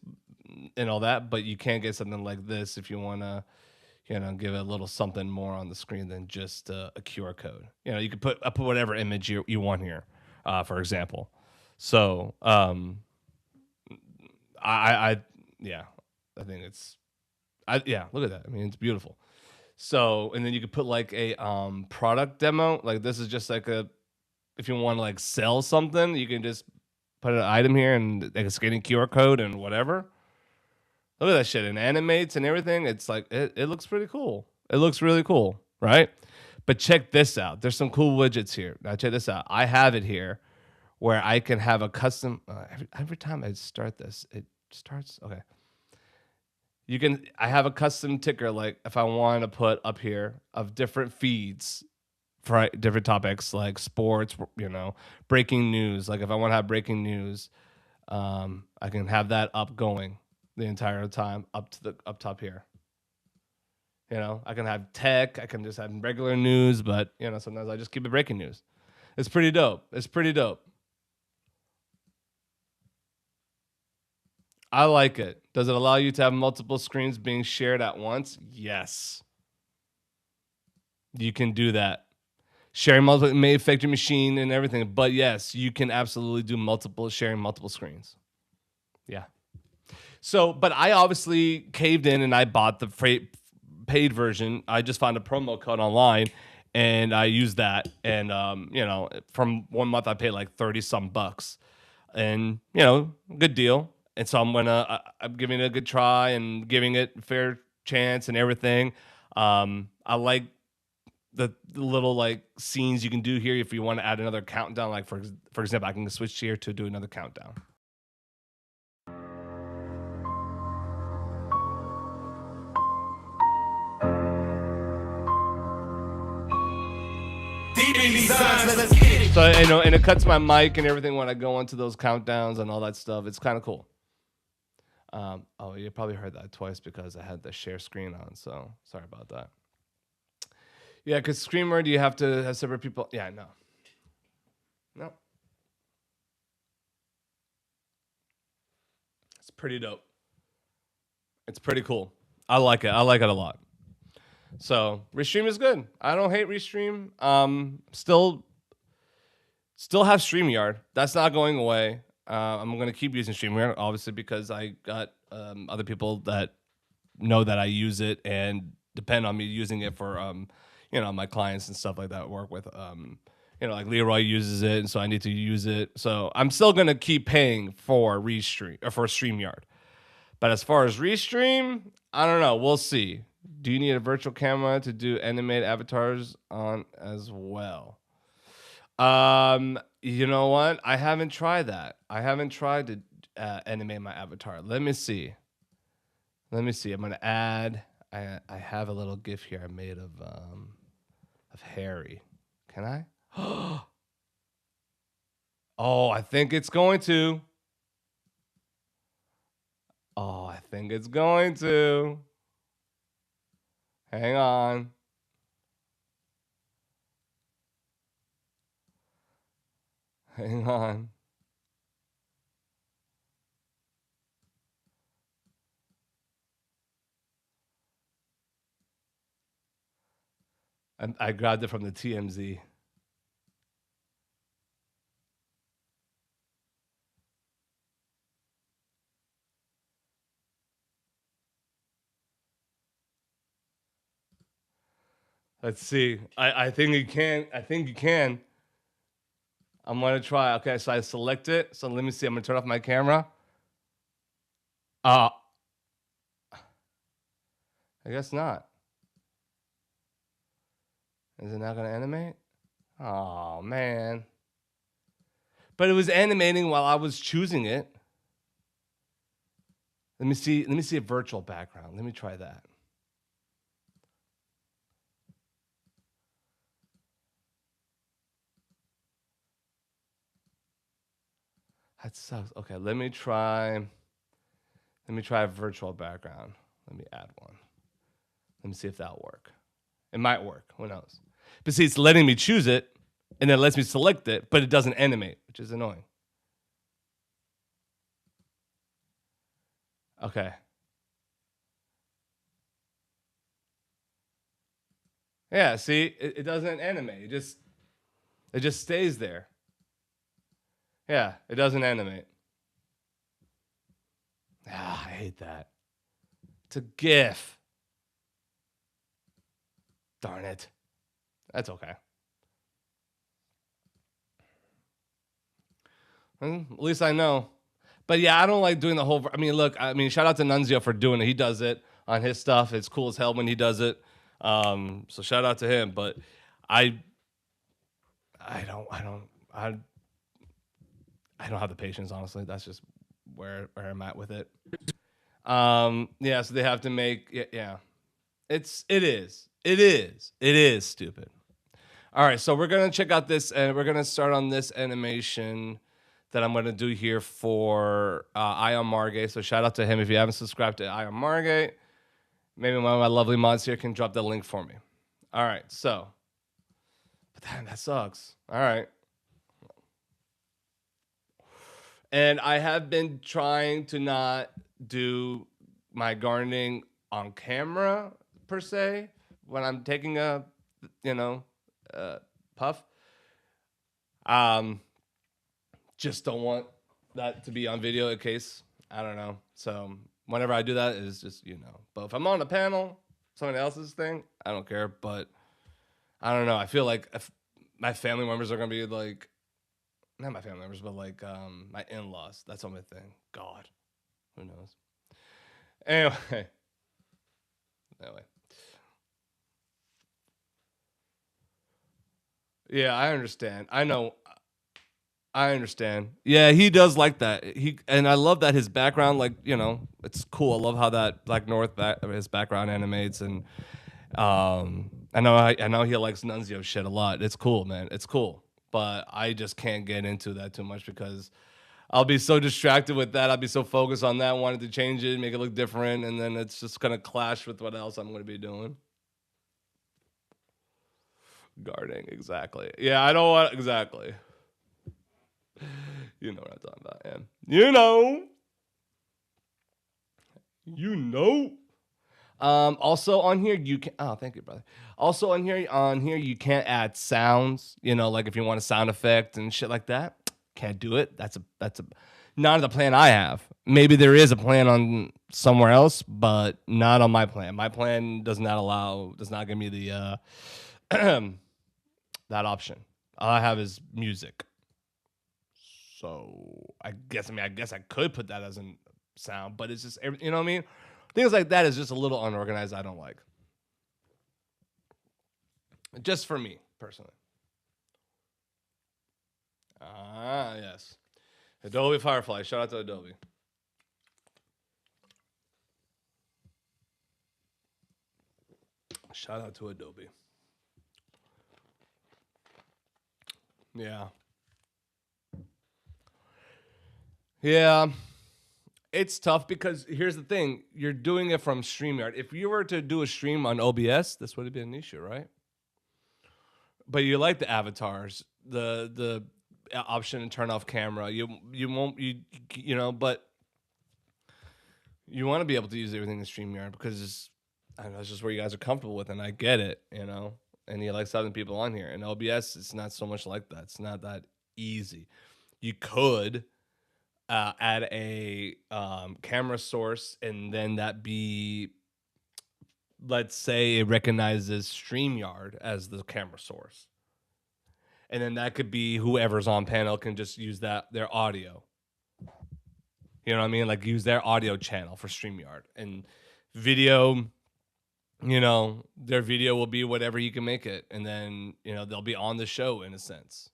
and all that, but you can't get something like this if you want to, give it a little something more on the screen than just a QR code. You could put whatever image you want here, for example. So I yeah, I think look at that. I mean, it's beautiful. So, and then you could put like a product demo. Like this is just like if you want to like sell something, you can just put an item here and like a scanning QR code and whatever. Look at that shit. And animates and everything. It's like it looks pretty cool. It looks really cool, right? But check this out. There's some cool widgets here. Now check this out. I have it here where I can have a custom every time I start this, it starts okay. I have a custom ticker, like if I want to put up here of different feeds for different topics like sports, breaking news. Like if I want to have breaking news, I can have that up going the entire time up top here. I can have tech, I can just have regular news, but sometimes I just keep it breaking news. It's pretty dope. I like it. Does it allow you to have multiple screens being shared at once? Yes. You can do that. Sharing multiple may affect your machine and everything, but yes, you can absolutely do sharing multiple screens. Yeah. So, but I obviously caved in and I bought the paid version. I just found a promo code online and I used that. And, from 1 month I paid like 30 some bucks and, good deal. And so I'm giving it a good try and giving it a fair chance and everything. I like the little like scenes you can do here if you want to add another countdown. Like for example, I can switch here to do another countdown. So and it cuts my mic and everything when I go into those countdowns and all that stuff. It's kind of cool. You probably heard that twice because I had the share screen on. So sorry about that. Yeah, because screen mode, you have to have separate people. Yeah, no. It's pretty dope. It's pretty cool. I like it. I like it a lot. So Restream is good. I don't hate Restream. Still have StreamYard. That's not going away. I'm going to keep using StreamYard, obviously, because I got other people that know that I use it and depend on me using it for, my clients and stuff like that I work with. Like Leroy uses it, and so I need to use it. So I'm still going to keep paying for StreamYard. But as far as Restream, I don't know. We'll see. Do you need a virtual camera to do animate avatars on as well? You know what? I haven't tried that. I haven't tried to animate my avatar. Let me see. I'm gonna add. I have a little GIF here I made of Harry. Can I? Oh, I think it's going to. Hang on. I grabbed it from the TMZ. Let's see. I think you can. I'm gonna try. Okay, so I select it. So let me see. I'm gonna turn off my camera. I guess not. Is it not gonna animate? Oh man. But it was animating while I was choosing it. Let me see a virtual background. Let me try that. That sucks. Okay, let me try a virtual background. Let me add one. Let me see if that'll work. It might work. Who knows? But see, it's letting me choose it, and then it lets me select it, but it doesn't animate, which is annoying. Okay. Yeah, see, it doesn't animate. It just stays there. Yeah, it doesn't animate. Ah, I hate that. It's a GIF. Darn it. That's okay. Well, at least I know. But yeah, I don't like doing the whole. I mean, look, shout out to Nunzio for doing it. He does it on his stuff. It's cool as hell when he does it. So shout out to him. But I don't have the patience, honestly. That's just where I'm at with it. Yeah, so they have to make yeah. It is stupid. All right, so we're gonna check out this, and we're gonna start on this animation that I'm gonna do here for Ion Margate. So shout out to him if you haven't subscribed to Ion Margate. Maybe one of my lovely mods here can drop the link for me. All right, so, but damn, that sucks. All right. And I have been trying to not do my gardening on camera per se when I'm taking a, puff. Just don't want that to be on video in case, I don't know. So whenever I do that is just, but if I'm on a panel, somebody else's thing, I don't care. But I don't know. I feel like if my family members are going to be like, not my family members, but like my in-laws. That's the only thing. God, who knows? Anyway. Yeah, I understand. I understand. Yeah, he does like that. And I love that his background, like, it's cool. I love how that Black North his background animates, and I know he likes Nunzio shit a lot. It's cool, man. It's cool. But I just can't get into that too much because I'll be so distracted with that. I'll be so focused on that, wanting to change it, make it look different, and then it's just gonna clash with what else I'm gonna be doing. Guarding, exactly. Yeah, I don't want exactly. You know what I'm talking about, man. You know. Also on here you can. Oh, thank you, brother. Also on here you can't add sounds. Like if you want a sound effect and shit like that, can't do it. That's a not the plan I have. Maybe there is a plan on somewhere else, but not on my plan. My plan does not give me the that option. All I have is music. So I guess I could put that as a sound, but it's just, you know what I mean? Things like that is just a little unorganized. I don't like. Just for me personally. Ah, yes. Adobe Firefly. Shout out to Adobe. Shout out to Adobe. Yeah. Yeah. It's tough because here's the thing. You're doing it from StreamYard. If you were to do a stream on OBS, this would have been an issue, right? But you like the avatars, the option to turn off camera. You won't, but you want to be able to use everything in StreamYard because I don't know, it's just where you guys are comfortable with, and I get it, and you like 7 people on here. And OBS, it's not so much like that. It's not that easy. You could add a camera source, and then that be, let's say it recognizes StreamYard as the camera source. And then that could be whoever's on panel can just use their audio. You know what I mean? Like use their audio channel for StreamYard. And video, their video will be whatever you can make it. And then, they'll be on the show in a sense.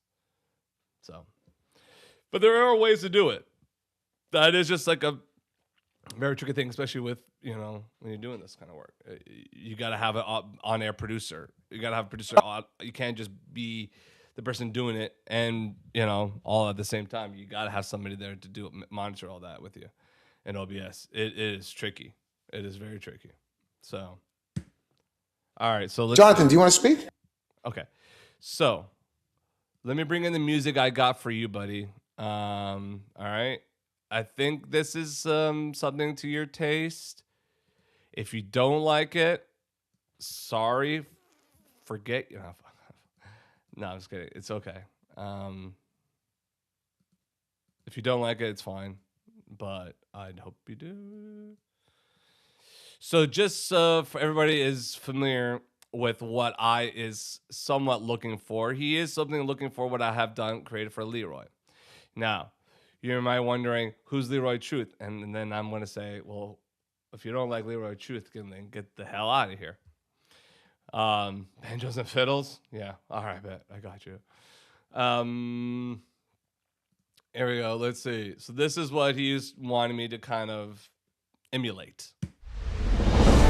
So, but there are ways to do it. That is just like a very tricky thing, especially with, when you're doing this kind of work. You got to have an on-air producer. You got to have a producer. You can't just be the person doing it and, all at the same time. You got to have somebody there to do it, monitor all that with you. And OBS, it is tricky. It is very tricky. So, all right. So Jonathan, do you want to speak? Okay. So, let me bring in the music I got for you, buddy. All right. I think this is something to your taste. If you don't like it, sorry forget, you know, no, I'm just kidding. It's okay. If you don't like it, it's fine, but I'd hope you do. So just for everybody is familiar with what I is somewhat looking for, he is something looking for what I have done created for Leroy. Now, you might wondering who's Leroy Truth, and then I'm going to say, well, if you don't like Leroy Truth, then get the hell out of here. Banjos and fiddles, yeah. All right, bet I got you. Here we go. Let's see. So this is what he's wanting me to kind of emulate.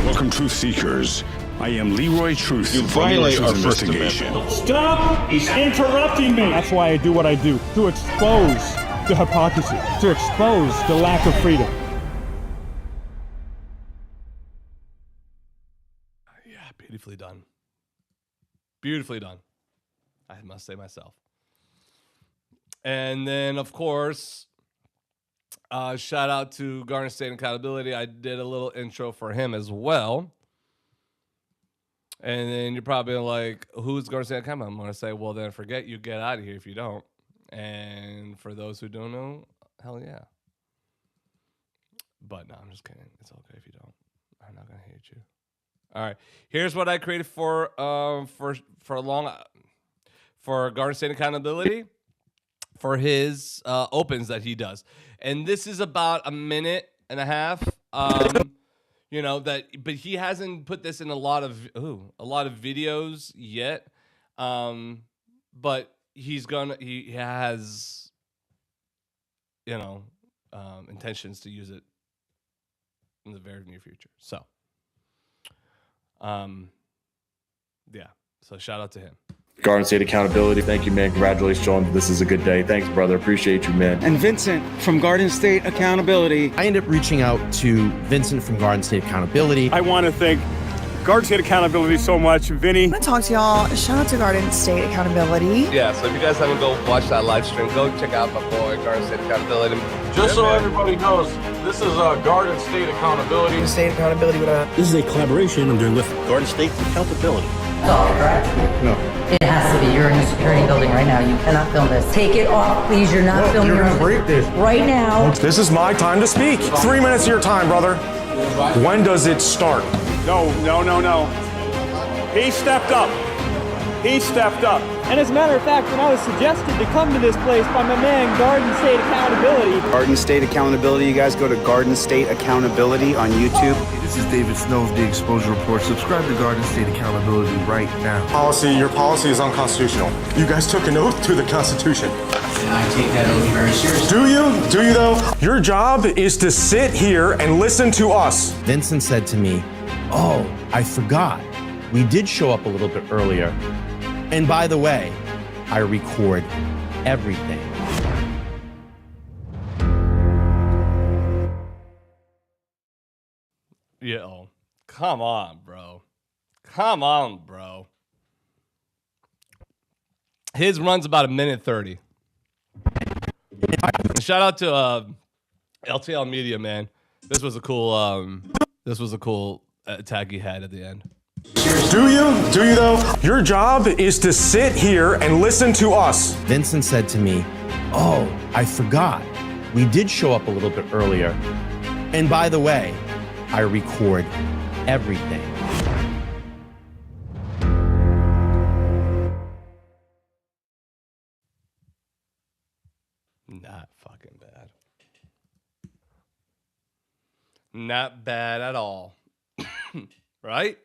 Welcome, Truth Seekers. I am Leroy Truth. You violate our First investigation. Stop! He's interrupting me! That's why I do what I do. To expose the hypocrisy. To expose the lack of freedom. Yeah, beautifully done. Beautifully done. I must say myself. And then, of course, shout out to Garden State Accountability. I did a little intro for him as well. And then you're probably like, who's Garden State Accountability? I'm going to say, well, then forget you, get out of here if you don't. And for those who don't know, hell yeah. But no, I'm just kidding. It's okay if you don't. I'm not going to hate you. All right. Here's what I created for Garden State Accountability. For his opens that he does, and this is about a minute and a half. You know that, but he hasn't put this in a lot of videos yet. But he has, you know, intentions to use it in the very near future. So, yeah. So shout out to him. Garden State Accountability. Thank you, man. Congratulations, John. This is a good day. Thanks, brother. Appreciate you, man. And Vincent from Garden State Accountability. I ended up reaching out to Vincent from Garden State Accountability. I want to thank Garden State Accountability so much. Vinny. I want to talk to y'all. Shout out to Garden State Accountability. Yeah, so if you guys haven't go watch that live stream, go check out my boy, Garden State Accountability. Just so everybody knows, this is Garden State Accountability. Garden State Accountability. This is a collaboration I'm doing with Garden State Accountability. It's off, correct? No. It has to be. You're in a security building right now. You cannot film this. Take it off, please. You're not filming. You're gonna break this. Right now. This is my time to speak. 3 minutes of your time, brother. When does it start? No. He stepped up. And as a matter of fact, when I was suggested to come to this place by my man, Garden State Accountability. Garden State Accountability. You guys go to Garden State Accountability on YouTube. This is David Snow of The Exposure Report. Subscribe to Garden State Accountability right now. Your policy is unconstitutional. You guys took an oath to the Constitution. And I take that oath very seriously. Do you though? Your job is to sit here and listen to us. Vincent said to me, "Oh, I forgot. We did show up a little bit earlier. And by the way, I record everything." Yo, come on, bro. His run's about 1:30. Shout out to LTL Media, man. This was a cool tag he had at the end. Do you though? Your job is to sit here and listen to us. Vincent said to me, "Oh, I forgot. We did show up a little bit earlier. And by the way, I record everything." Not fucking bad. Not bad at all. Right?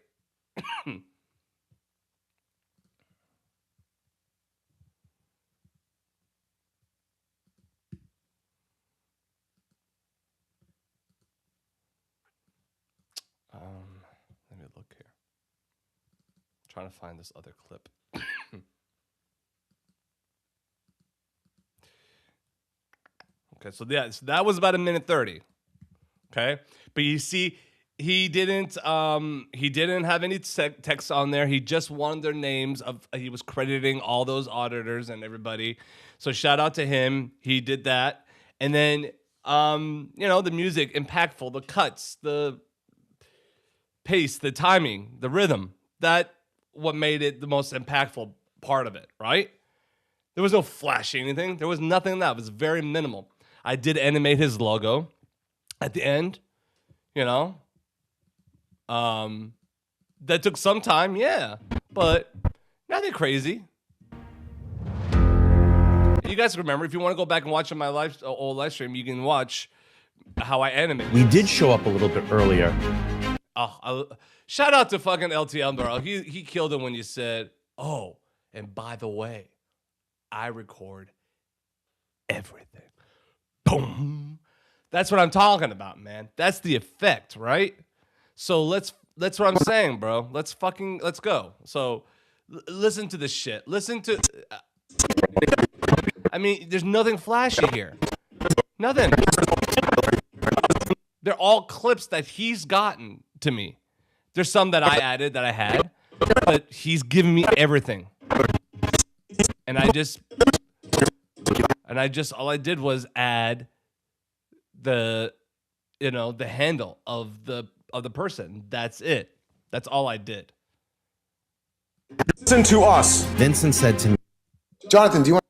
Let me look here. Trying to find this other clip. Okay, so yeah, so that was about 1:30. Okay, but you see, he didn't have any text on there. He just wanted their names he was crediting all those auditors and everybody. So shout out to him. He did that. And then, the music, impactful, the cuts, the pace, the timing, the rhythm, that what made it the most impactful part of it, right? There was no flashy anything. There was nothing in that. It was very minimal. I did animate his logo at the end, you know. That took some time, yeah, but nothing crazy. You guys remember, if you want to go back and watch on my old live stream, you can watch how I animated. We did show up a little bit earlier. Shout out to fucking LTM, bro. He killed it when you said, oh, and by the way, I record everything. Boom. That's what I'm talking about, man. That's the effect, right? So that's what I'm saying, bro. Let's go. So listen to this shit. Listen to, I mean, there's nothing flashy here. Nothing. They're all clips that he's gotten to me. There's some that I added that I had, but he's given me everything. And all I did was add the handle of the person. That's it. That's all I did. Listen to us. Vincent said to me, Jonathan, do you want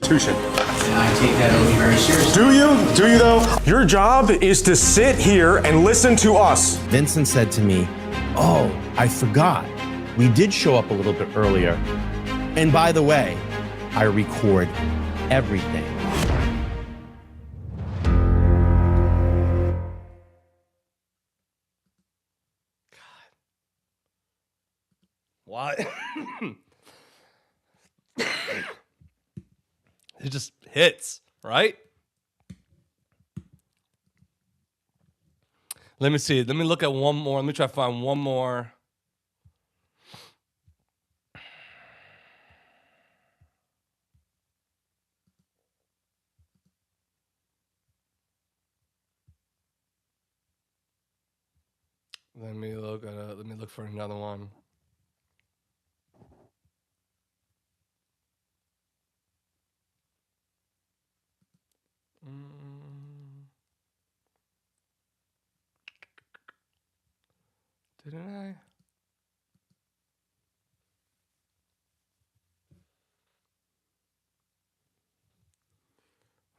Tuition. I take that OB very seriously. Do you? Do you though? Your job is to sit here and listen to us. Vincent said to me, oh, I forgot. We did show up a little bit earlier. And by the way, I record everything. Why? It just hits, right? Let me see. Let me look at one more. Let me try to find one more. Let me look for another one. Didn't I?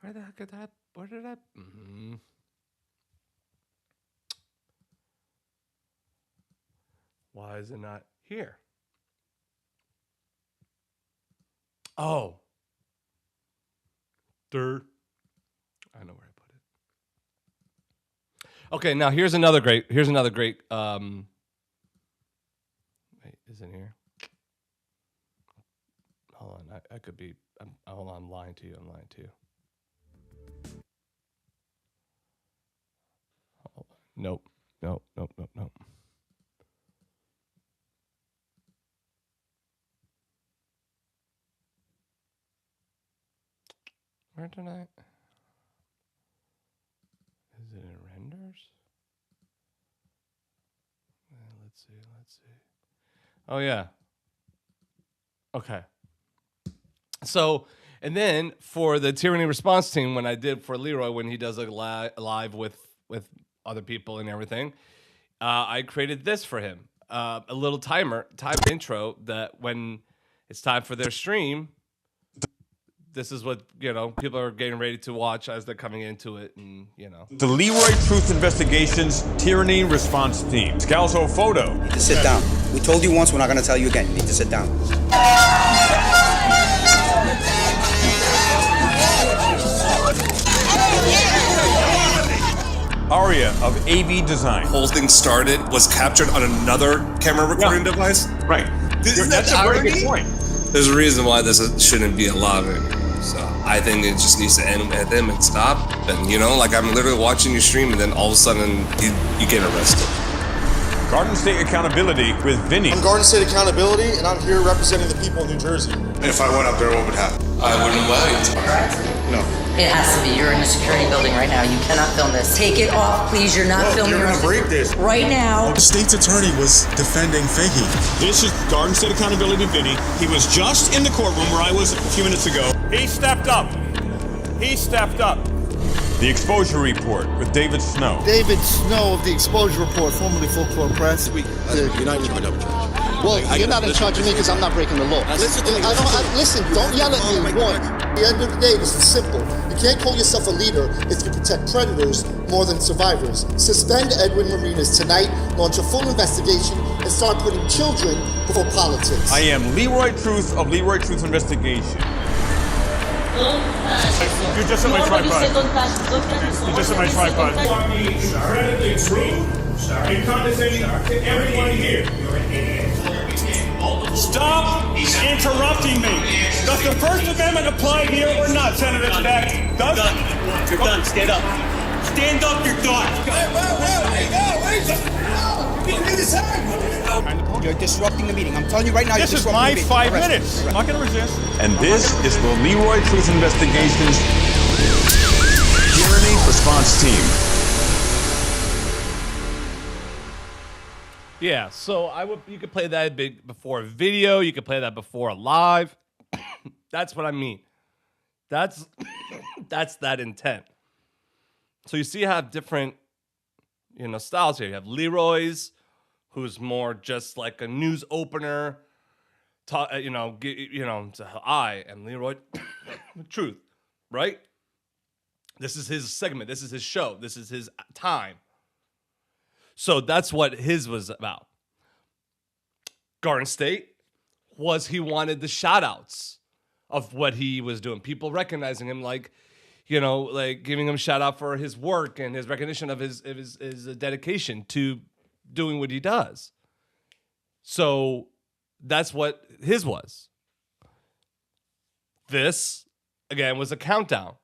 Where the heck did that? Where did I? Why is it not here? Oh. Dirt. I know where I put it. Okay, now here's another great. Wait, is it here? Hold on, I could be. Hold on, I'm lying to you. Nope. Where did I? Is it in renders? Let's see. Oh yeah. Okay. So, and then for the Tyranny response team, when I did for Leroy, when he does a live with other people and everything, I created this for him, a little time intro that when it's time for their stream, this is what, people are getting ready to watch as they're coming into it, and, The Leroy Truth Investigations Tyranny Response Team. Scalzo photo. You need to sit down. We told you once, we're not going to tell you again. You need to sit down. Aria of AV Design. Whole thing started, was captured on another camera recording device. Right. That's a very good point. There's a reason why this shouldn't be allowed anymore. So I think it just needs to end at them and stop. And I'm literally watching your stream, and then all of a sudden you get arrested. Garden State Accountability with Vinny. I'm Garden State Accountability, and I'm here representing the people of New Jersey. If I went up there, what would happen? I wouldn't allow you to. No. It has to be. You're in a security building right now. You cannot film this. Take it off, please. You're not filming. You're gonna break this. Right now. The state's attorney was defending Fahey. This is Garden State Accountability Vinny. He was just in the courtroom where I was a few minutes ago. He stepped up. The Exposure Report with David Snow. David Snow of the Exposure Report, formerly Folklore Press. You're not in charge of it. Well, you're not in charge of me because I'm not breaking the law. Listen, don't yell at me. One, at the end of the day, this is simple. You can't call yourself a leader if you protect predators more than survivors. Suspend Edwin Marinas tonight, launch a full investigation, and start putting children before politics. I am Leroy Truth of Leroy Truth Investigation. You're just on my tripod. You're just on my tripod. Incredibly true and condescending to everyone here. Stop interrupting me. Does the First Amendment apply here or not, Senator Stack? Does it? You're done. Stand up. Stand up. You're done. You're disrupting the meeting. I'm telling you right now, This you're is disrupting my the meeting. 5 Arrest me. minutes. I'm not going to resist. And this is the Leroy Truth Investigations Tyranny Response Team. Yeah, so you could play that before a video, you could play that before a live. That's what I mean. That's that intent. So you see you have different, styles here. You have Leroy's, who's more just like a news opener. So I am Leroy Truth, right? This is his segment. This is his show. This is his time. So that's what his was about. Garden State he wanted the shout outs of what he was doing. People recognizing him, like giving him shout out for his work and his recognition of his dedication to doing what he does. So that's what his was. This, again, was a countdown.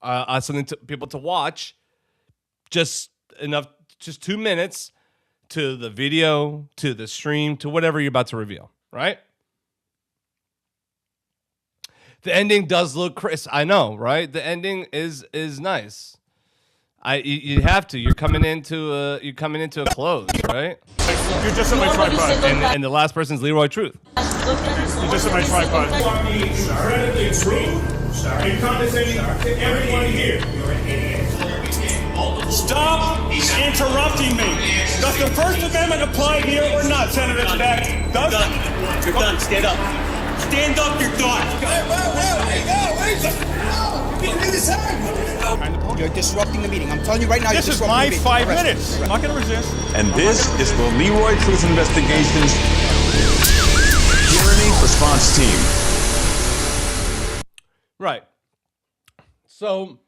Something to people to watch. Just 2 minutes to the video, to the stream, to whatever you're about to reveal, right? The ending does look crisp. I know, right? The ending is nice. You have to. You're coming into a close, right? You're just on my tripod. And the last person's Leroy Truth. You're just on my tripod. Incredibly true and condescending to everyone here. Stop interrupting me. Does the First Amendment apply here or not, Senator Stack? Does it? You're done. Stand up. Stand up. You're done. You're disrupting the meeting. I'm telling you right now, This you're is disrupting my the meeting. 5 Arrest me. minutes. I'm not going to resist. And this is the Leroy Truth Investigations Tyranny Response Team. Right. So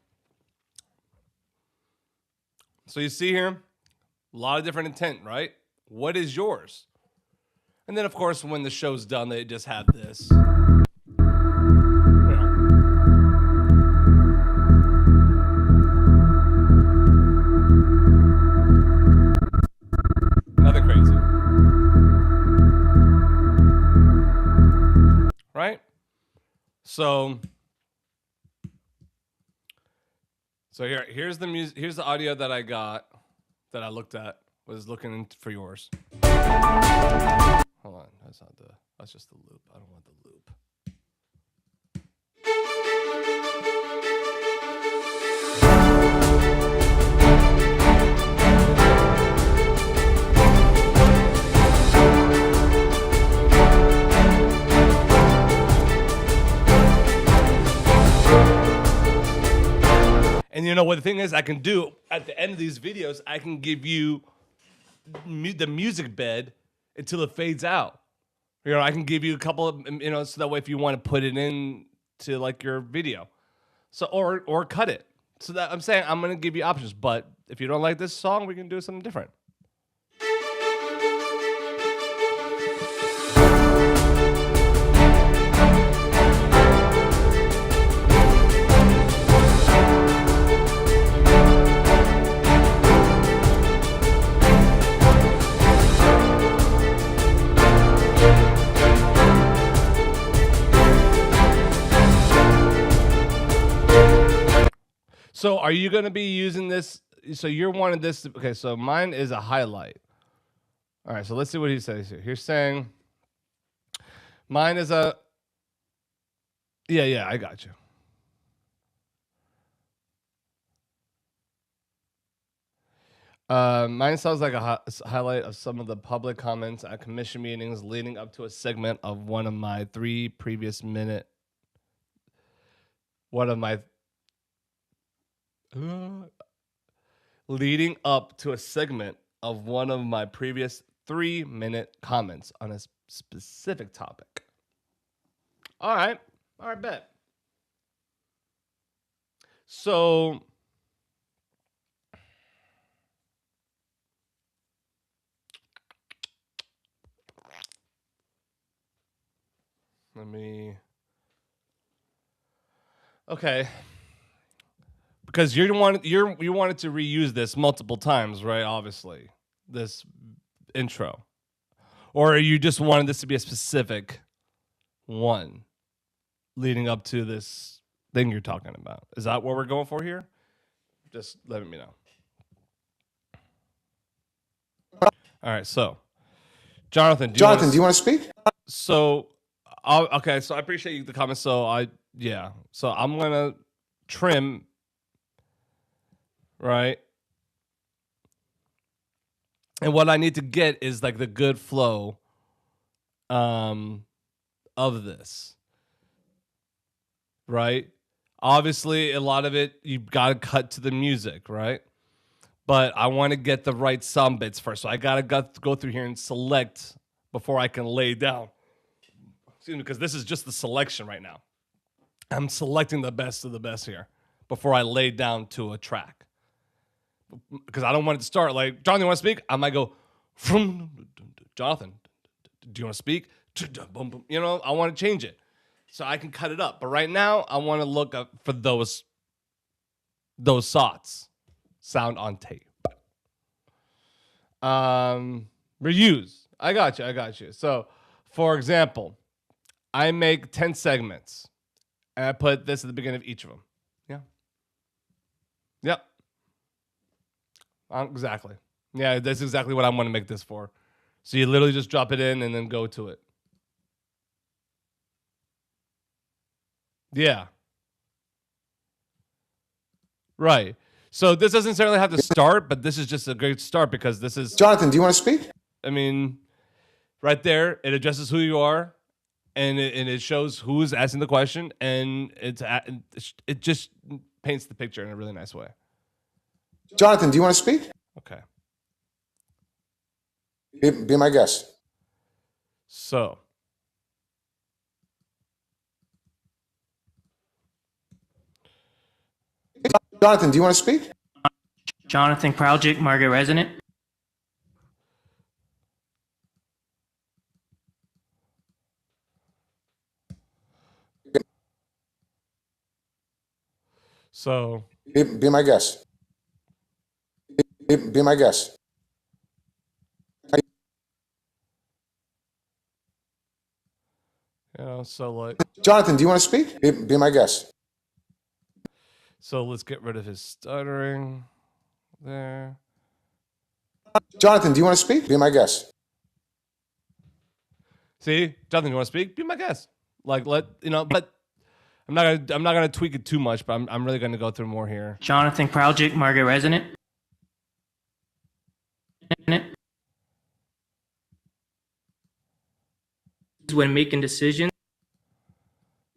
you see here, a lot of different intent, right? What is yours? And then, of course, when the show's done, they just have this. Nothing crazy. Right? So here's the music. Here's the audio that I got, that I looked at. Was looking for yours. Hold on, that's just the loop. I don't want the loop. And you know what the thing is, I can do at the end of these videos, I can give you the music bed until it fades out. I can give you a couple of, so that way if you want to put it in to like your video, so or cut it. So that I'm saying I'm gonna give you options, but if you don't like this song, we can do something different. So are you going to be using this? So you're wanting this. Okay, so mine is a highlight. All right, so let's see what he says here. He's saying mine is a. Yeah, I got you. Mine sounds like a highlight of some of the public comments at commission meetings leading up to a segment of one of my previous minute comments on a specific topic. All right, bet. So okay, because you wanted to reuse this multiple times, right? Obviously, this intro, or you just wanted this to be a specific one leading up to this thing you're talking about. Is that what we're going for here? Just let me know. All right, so Jonathan, do you want to speak? So, okay, so I appreciate the comments. So so I'm gonna trim, right? And what I need to get is like the good flow, of this, right? Obviously, a lot of it you've got to cut to the music, right? But I want to get the right sound bits first, so I gotta go through here and select before I can lay down. Excuse me, because this is just the selection right now. I'm selecting the best of the best here before I lay down to a track. Because I don't want it to start like, Jonathan, you want to speak? I might go, Jonathan, do you want to speak? You know, I want to change it so I can cut it up. But right now, I want to look up for those thoughts. Sound on tape. Reuse. I got you. So, for example, I make 10 segments, and I put this at the beginning of each of them. Yeah. Yep. Exactly. Yeah, that's exactly what I want to make this for. So you literally just drop it in and then go to it. Yeah. Right. So this doesn't necessarily have to start, but this is just a great start because this is... Jonathan, do you want to speak? I mean, right there, it addresses who you are, and it shows who's asking the question, and it just paints the picture in a really nice way. Jonathan, do you want to speak? Okay. Be my guest. So... Jonathan, do you want to speak? Jonathan Kraljic, Margaret resident. So... Be my guest. Be my guest. You know, so like... Jonathan, do you want to speak? Be my guest. So let's get rid of his stuttering there. Jonathan, do you want to speak? Be my guest. See, Jonathan, you want to speak? Be my guest. Like, but I'm not gonna tweak it too much, but I'm really gonna go through more here. Jonathan Kraljic, Margaret resident. When making decisions.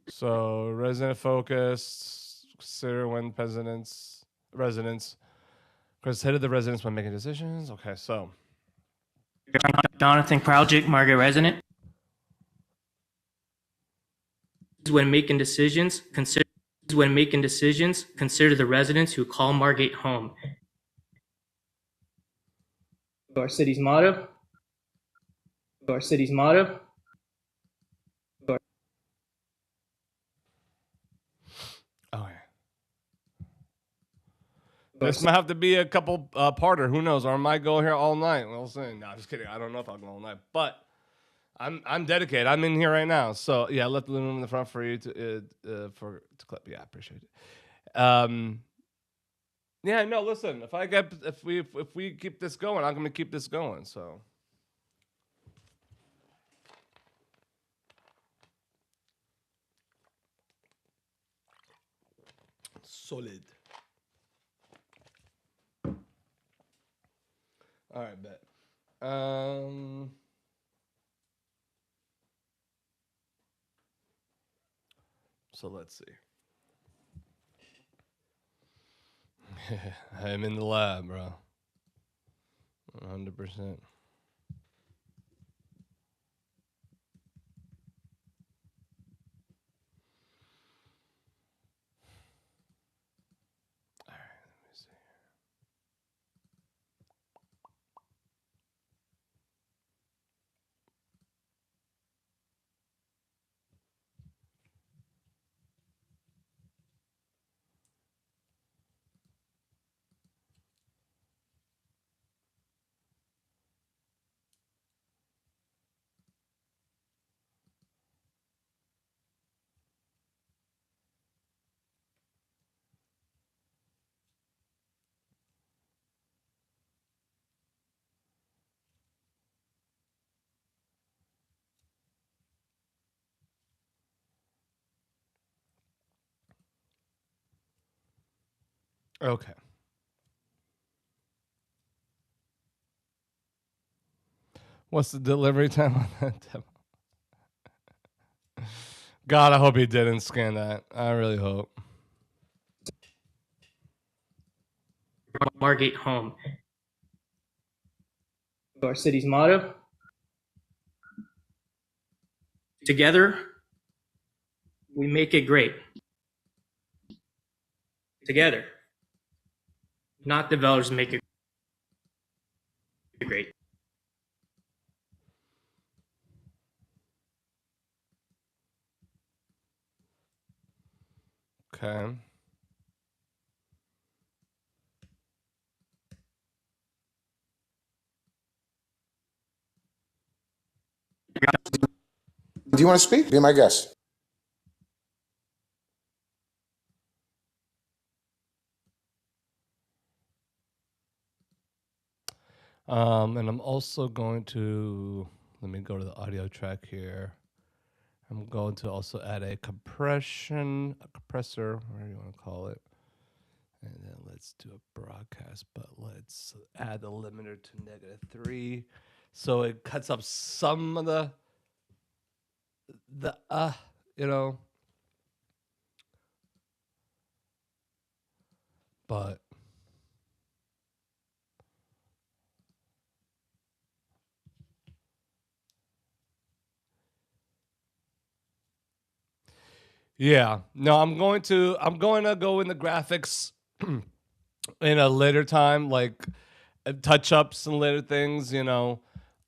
So resident focused. Consider when residents, consider the residents when making decisions. Okay, so Jonathan Kraljic, Margaret resident. When making decisions, consider the residents who call Margate home. Our city's motto. This might have to be a couple parter. Who knows? Or I might go here all night. We'll see. No, I'm just kidding. I don't know if I'll go all night, but I'm dedicated. I'm in here right now. So yeah, I left the room in the front for you to clip. Yeah, I appreciate it. Yeah, no. Listen, if we keep this going, I'm gonna keep this going. So. Solid. All right, bet. So let's see. I'm in the lab, bro. 100%. Okay. What's the delivery time on that demo? God, I hope he didn't scan that. I really hope. Margate home. Our city's motto. Together, we make it great. Together, not developers make it great. Okay. Do you want to speak? Be my guest. And I'm also going to, let me go to the audio track here. I'm going to also add a compressor, whatever you want to call it. And then let's do a broadcast, but let's add the limiter to -3. So it cuts up some of the you know, but yeah, no, I'm going to go in the graphics in a later time, like touch ups and later things, you know.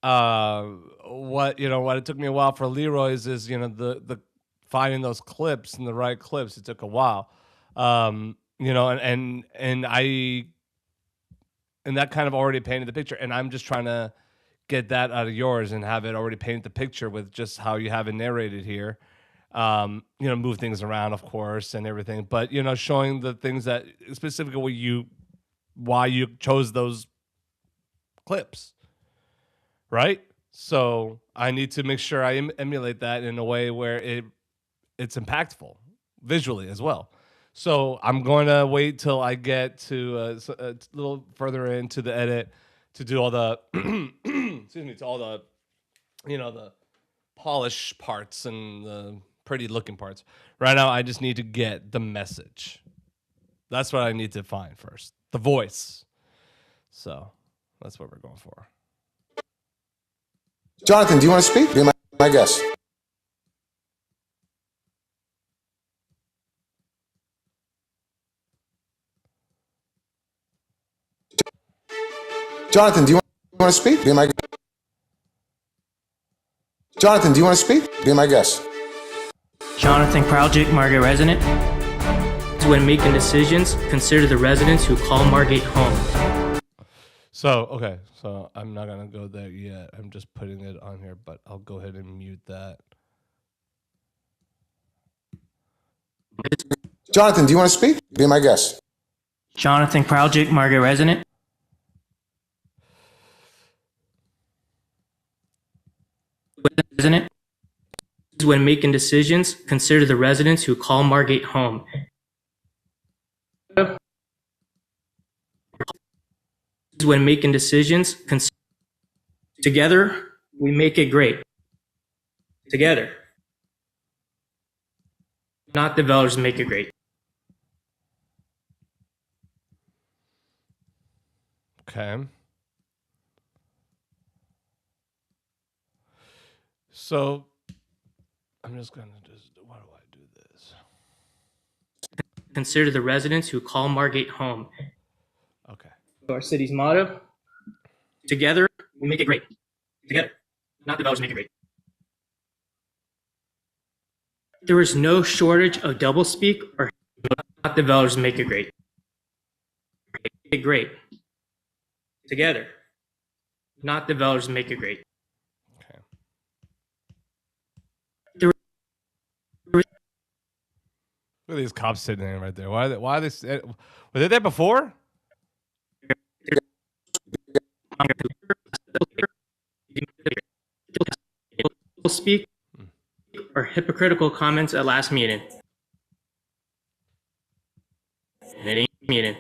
What it took me a while for Leroy's is, you know, the finding those clips and the right clips. It took a while. You know, and that kind of already painted the picture, and I'm just trying to get that out of yours and have it already paint the picture with just how you have it narrated here. You know, move things around, of course, and everything, but, you know, showing the things that specifically why you chose those clips, right? So I need to make sure I emulate that in a way where it's impactful visually as well. So I'm going to wait till I get to a little further into the edit to do all the excuse me, to all the, you know, the polish parts and the pretty looking parts. Right now, I just need to get the message. That's what I need to find first. The voice. So that's what we're going for. Jonathan, do you want to speak? Be my guest. Jonathan, do you want to speak? Be my Jonathan, do you want to speak? Be my guest. Jonathan Kraljic, Margate resident. When making decisions, consider the residents who call Margate home. So, okay. So I'm not going to go there yet. I'm just putting it on here, but I'll go ahead and mute that. Jonathan, do you want to speak? Be my guest. Jonathan Kraljic, Margate resident. Resident. When making decisions, consider the residents who call Margate home. when making decisions. Together, we make it great. Together. Not developers make it great. Okay. So I'm just gonna why do I do this? Consider the residents who call Margate home. Okay. Our city's motto. Together, we make it great. Together. Not developers make it great. There is no shortage of doublespeak or not developers make it great. Make it great. Together. Not developers make it great. Okay. Look at these cops sitting there right there. Why are they? Were they there before? Speak or hypocritical comments at last meeting. It ain't meeting.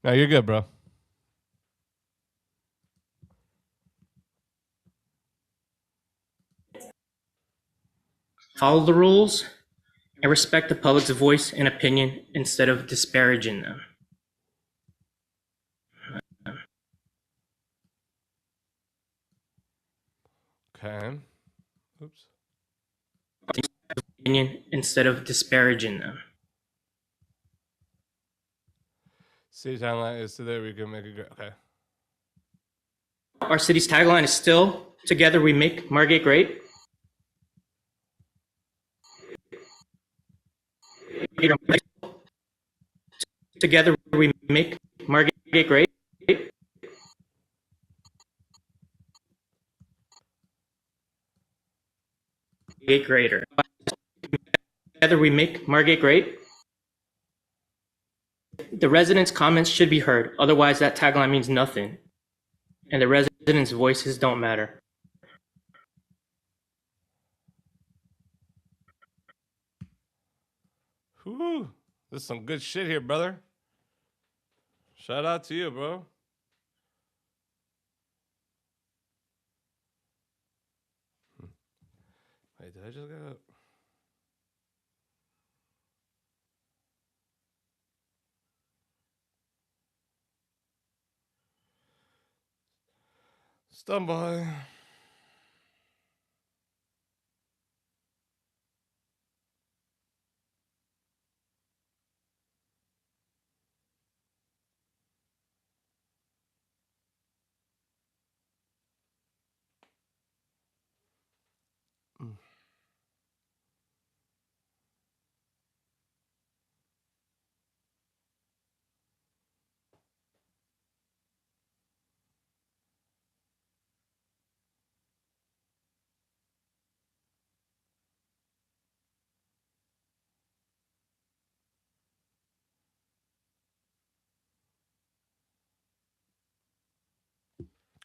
No, you're good, bro. Follow the rules and respect the public's voice and opinion instead of disparaging them. Okay. Oops. Opinion instead of disparaging them. City timeline is so that we can make it great. Okay. Our city's tagline is still together we make Margate great. Together we make Margate great. Greater. Together we make Margate great. The residents' comments should be heard. Otherwise, that tagline means nothing. And the residents' voices don't matter. Whew. This is some good shit here, brother. Shout out to you, bro. Wait, did I just go? Stumble.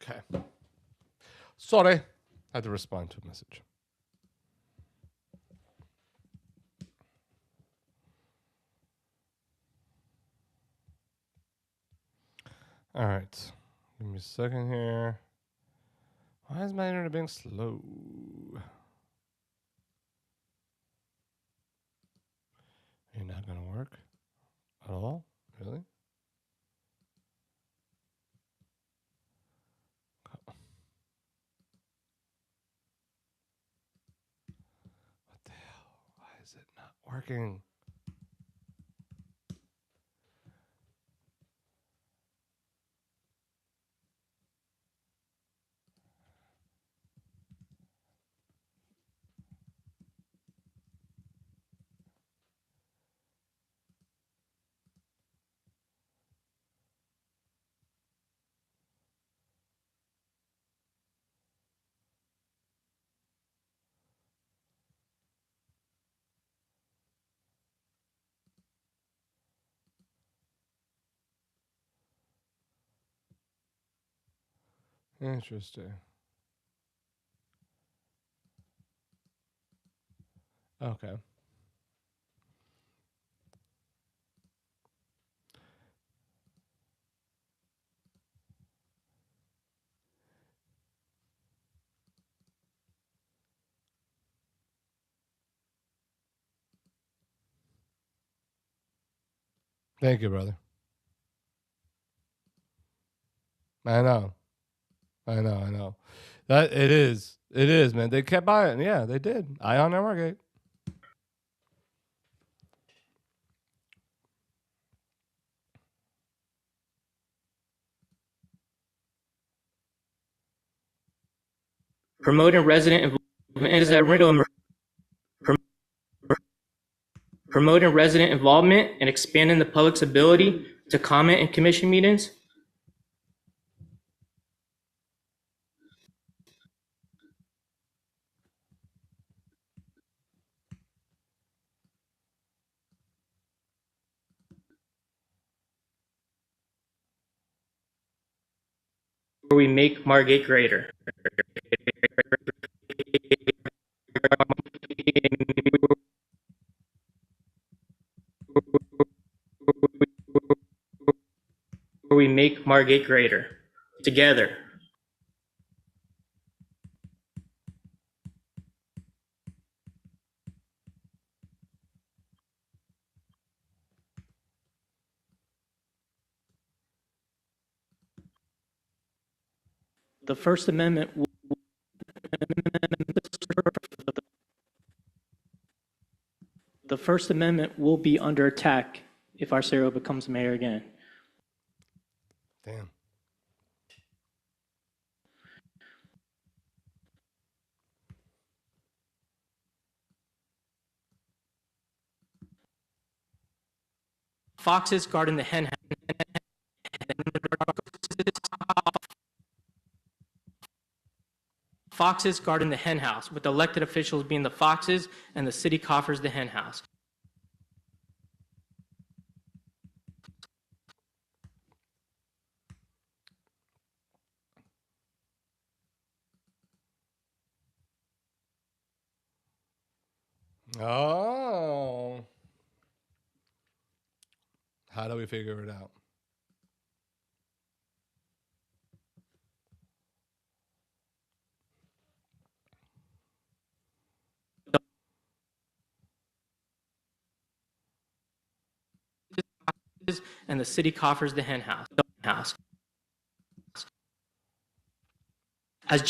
Okay. Sorry. I had to respond to a message. All right. Give me a second here. Why is my internet being slow? You're not going to work at all? Really? What the hell? Why is it not working? Interesting. Okay. Thank you, brother. I know. That it is, man. They kept buying. Yeah, they did. Ion Network. Promoting resident involvement. Is that riddle? Promoting resident involvement and expanding the public's ability to comment in commission meetings. Where we make Margate greater. Where we make Margate greater. Together. The First Amendment will be under attack if Arcero becomes mayor again. Damn. Foxes guarding the hen house. Foxes guarding the hen house, with elected officials being the foxes and the city coffers the hen house. Oh. How do we figure it out? And the city coffers the hen house. As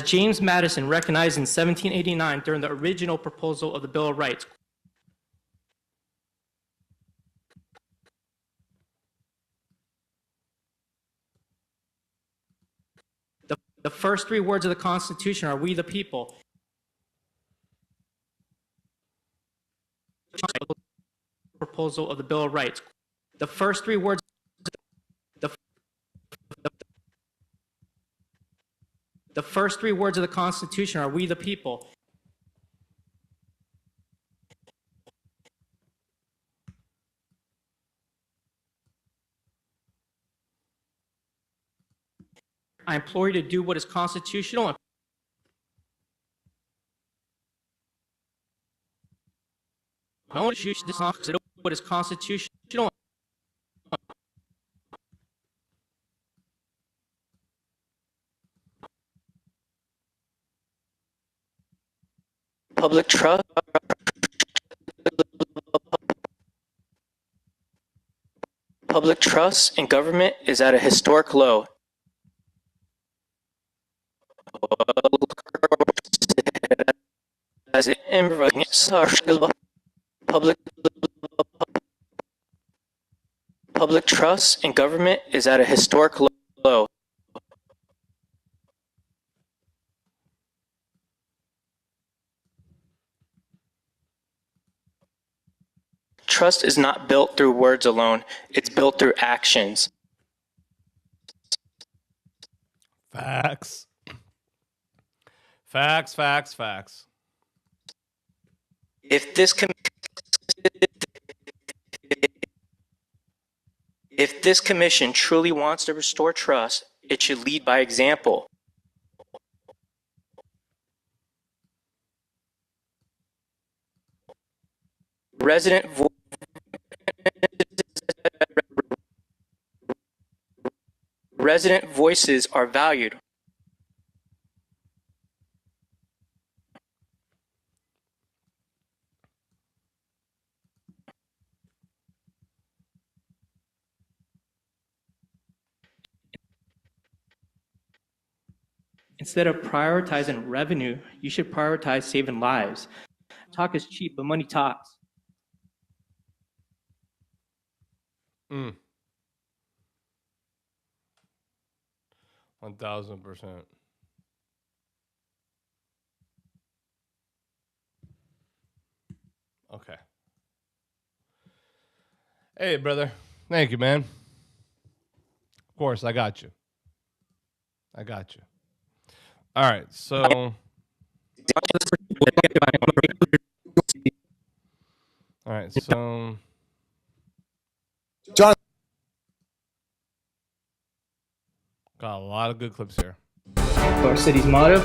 James Madison recognized in 1789 during the original proposal of the Bill of Rights, the first three words of the Constitution are "We the people." Proposal of the Bill of Rights. The first three words. The first three words of the Constitution are "We the people." I implore you to do what is constitutional and what is constitutional. Public trust. Public trust in government is at a historic low. As it public trust in government is at a historic low. Trust is not built through words alone, it's built through actions. Facts. If this commission truly wants to restore trust, it should lead by example. Resident voices are valued. Instead of prioritizing revenue, you should prioritize saving lives. Talk is cheap, but money talks. 1000%. Okay. Hey, brother. Thank you, man. Of course, I got you. I got you. All right, so. All right, so. John. Got a lot of good clips here. Our city's motto.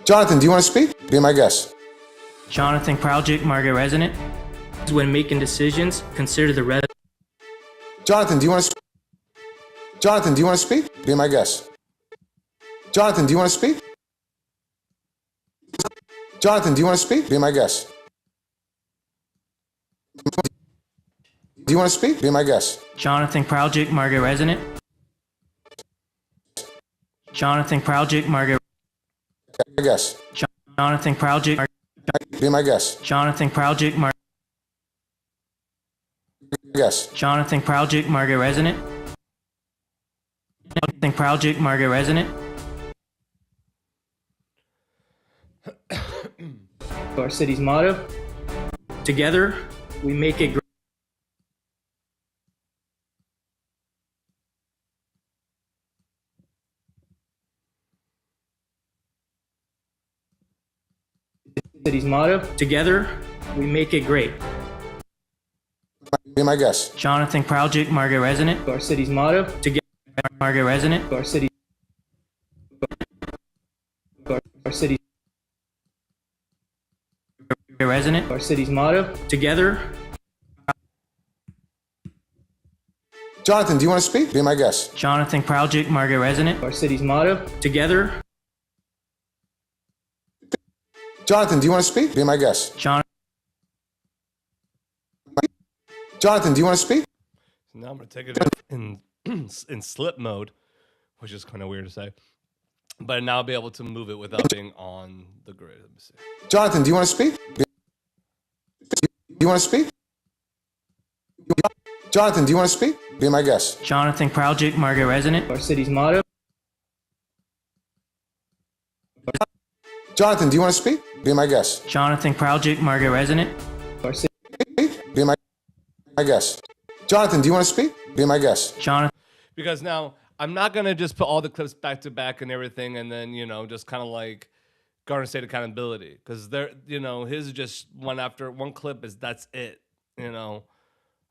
Jonathan, do you want to speak? Be my guest. Jonathan Project, Margaret Resident. When making decisions, consider the res. Jonathan, do you want to speak? Jonathan, do you want to speak? Be my guest. Jonathan, do you want to speak? Jonathan, do you want to speak? Be my guest. Do you want to speak? Be my guest. Jonathan Project, Margaret Resident. Jonathan Project, Margaret. Be my guest. Jonathan Project. Be my guest. Jonathan Project, Margaret. Yes. Jonathan Project, Margaret Resident. Jonathan Project, Margaret Resident. Our city's motto. Together, we make it great. City's motto. Together, we make it great. Be my guest. Jonathan Project, Margaret Resident. Our city's motto. Together, Margaret Resident. Our city. Our city. Resident. Our city's motto. Together. Jonathan, do you want to speak? Be my guest. Jonathan Project, Margaret Resident. Our city's motto. Together. Jonathan, do you want to speak? Be my guest. Jonathan, do you want to speak? So now I'm going to take it in slip mode, which is kind of weird to say. But now I'll be able to move it without being on the grid. Let me see. Jonathan, do you want to speak? Do you want to speak? Jonathan, do you want to speak? Be my guest. Jonathan Project, Margaret Resident. Our city's motto. Jonathan, do you want to speak? Be my guest. Jonathan Project, Margaret Resident. Our city. Be my guest. Jonathan, do you want to speak? Be my guest. Jonathan. Because now I'm not going to just put all the clips back to back and everything and then, just kind of like Garden State accountability. Because they're, his is just one clip that's it, and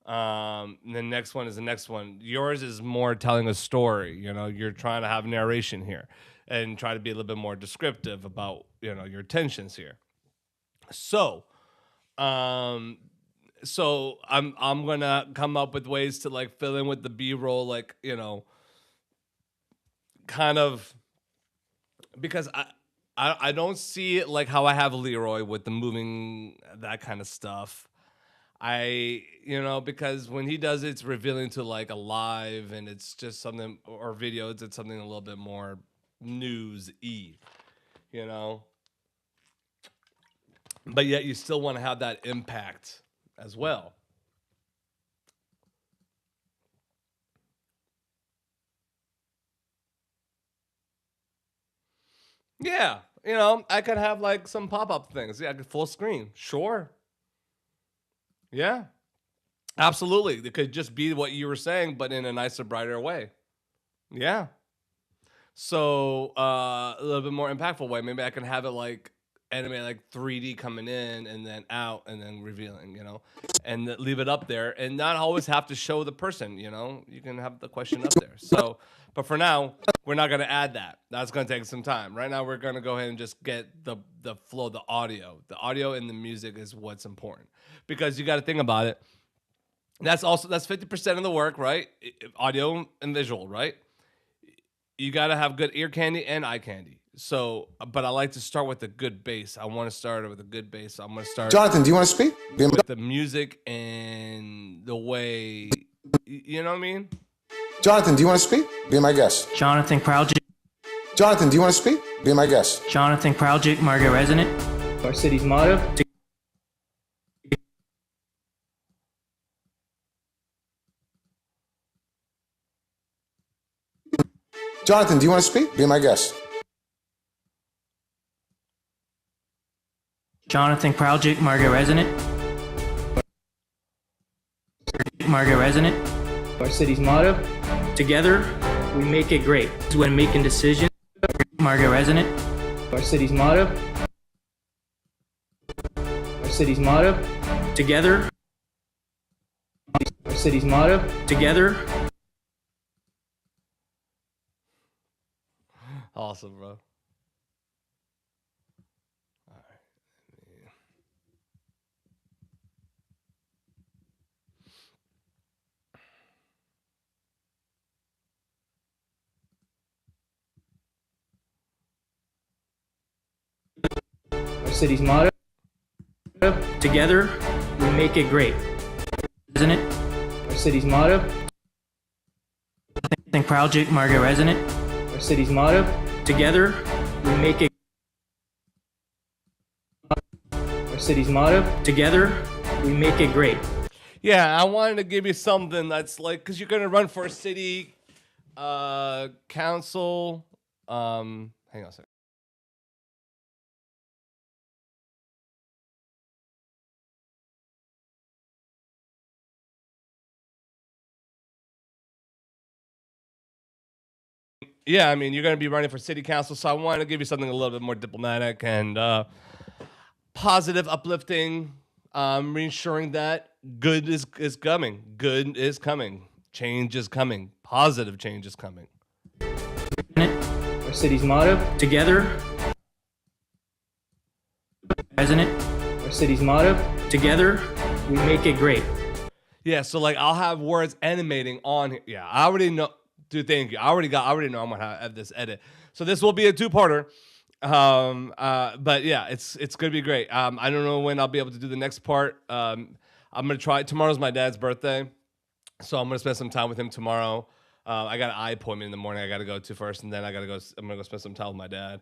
the next one is the next one. Yours is more telling a story, you're trying to have narration here and try to be a little bit more descriptive about, your tensions here. So I'm gonna come up with ways to like fill in with the B-roll, like, kind of, because I don't see it like how I have Leroy with the moving, that kind of stuff. Because when he does it, it's revealing to like a live and it's just something, or video, it's something a little bit more news-y, But yet you still want to have that impact as well. Yeah, I could have like some pop-up things. Yeah, I could full screen. Sure. Yeah, absolutely. It could just be what you were saying, but in a nicer, brighter way. Yeah. So a little bit more impactful way. Maybe I can have it like animate like 3D coming in and then out and then revealing, and leave it up there and not always have to show the person, you can have the question up there. So, but for now, we're not going to add that. That's going to take some time. Right now, we're going to go ahead and just get the flow, the audio and the music is what's important, because you got to think about it. That's 50% of the work, right? Audio and visual, right? You got to have good ear candy and eye candy. So, but I like to start with a good bass. I want to start with a good bass. I'm going to start. Jonathan, do you want to speak? With the music and the way You know what I mean? Jonathan, do you want to speak? Be my guest. Jonathan Kraljic. Jonathan, do you want to speak? Be my guest. Jonathan Kraljic, Margaret resident. Our city's motto. Jonathan, do you want to speak? Be my guest. Jonathan Kraljic, Margaret resident. Margaret resident. Our city's motto. Together, we make it great. When making decisions. Margaret resident. Our city's motto. Our city's motto. Together. Our city's motto. Together. Awesome, bro. Our city's motto. Together, we make it great. Isn't it? Our city's motto. Jonathan Kraljic, Margaret resident. Our city's motto. Together, we make it. Our city's motto. Together, we make it great. Yeah, I wanted to give you something that's like, because you're going to run for a city council. Hang on a second. Yeah, I mean, you're going to be running for city council, so I wanted to give you something a little bit more diplomatic and positive, uplifting, reassuring that good is coming. Good is coming. Change is coming. Positive change is coming. Our city's motto. Together. Isn't it? Our city's motto. Together, we make it great. Yeah, so like I'll have words animating on here. Yeah, I already know. Dude, thank you. I already know I'm gonna have this edit. So this will be a two-parter. But yeah, it's gonna be great. I don't know when I'll be able to do the next part. I'm gonna try. Tomorrow's my dad's birthday, so I'm gonna spend some time with him tomorrow. I got an eye appointment in the morning I gotta go to first, and then I'm gonna go spend some time with my dad.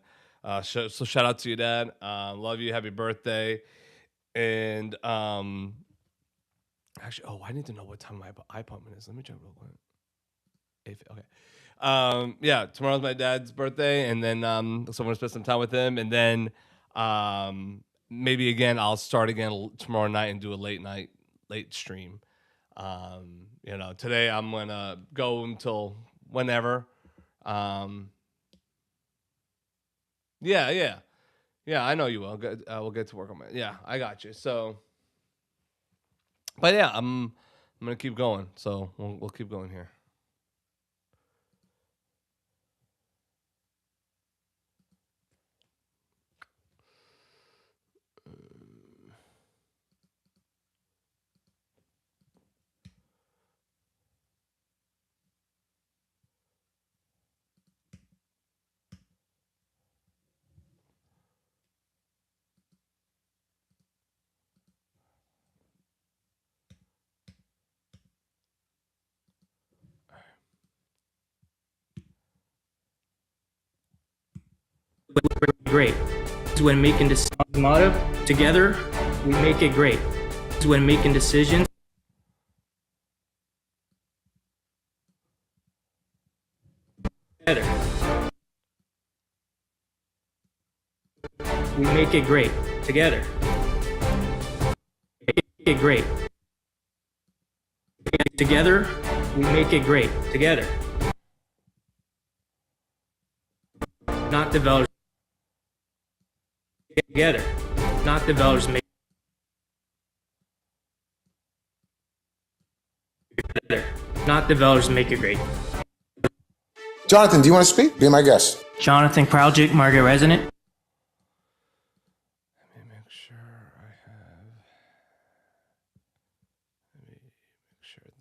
So shout out to you, Dad. Love you. Happy birthday. And actually, I need to know what time my eye appointment is. Let me check real quick. Okay. Yeah, tomorrow's my dad's birthday, and then so I'm gonna spend some time with him, and then maybe again I'll start again tomorrow night and do a late stream. Today I'm gonna go until whenever. Yeah, I know you will. We'll get to work on it. Yeah, I got you. So, but yeah, I'm gonna keep going. So we'll keep going here. Great. When making decisions. Motto. Together, we make it great. When making decisions. Together. We make it great. Together. Make it great. Together, we make it great. Together. Not developers. Together. Not developers make it better. Not developers make it great. Jonathan, do you want to speak? Be my guest. Jonathan Kraljic, Margaret resident. Let me make sure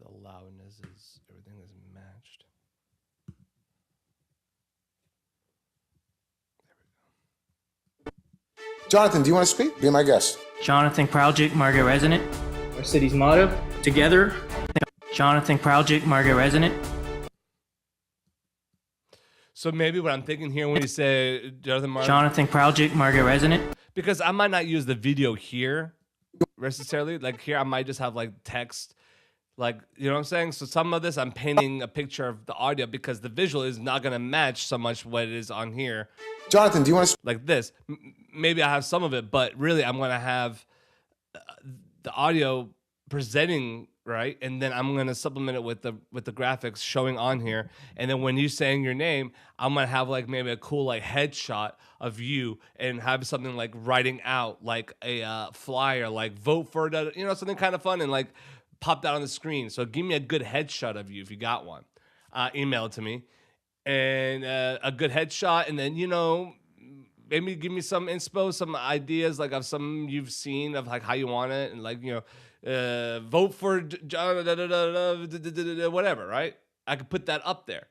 the loudness is everything is matched. Jonathan, do you want to speak? Be my guest. Jonathan Kraljic, Margaret resident. Our city's motto. Together. Jonathan Kraljic, Margate resident. So maybe what I'm thinking here when you say Jonathan Kraljic, Margate resident. because I might not use the video here necessarily. Like here, I might just have like text, like, you know what I'm saying? So some of this, I'm painting a picture of the audio because the visual is not going to match so much what it is on here. Jonathan, do you want to... Like this. Maybe I have some of it, but really I'm going to have the audio presenting, right? And then I'm going to supplement it with the graphics showing on here. And then when you saying your name, I'm going to have like maybe a cool like headshot of you and have something like writing out like a flyer, like vote for, you know, something kind of fun and like pop that on the screen. So give me a good headshot of you if you got one. Email it to me. And a good headshot, and then, you know, maybe give me some inspo, some ideas like of some you've seen of like how you want it, and like, you know, vote for John, whatever, right? I could put that up there,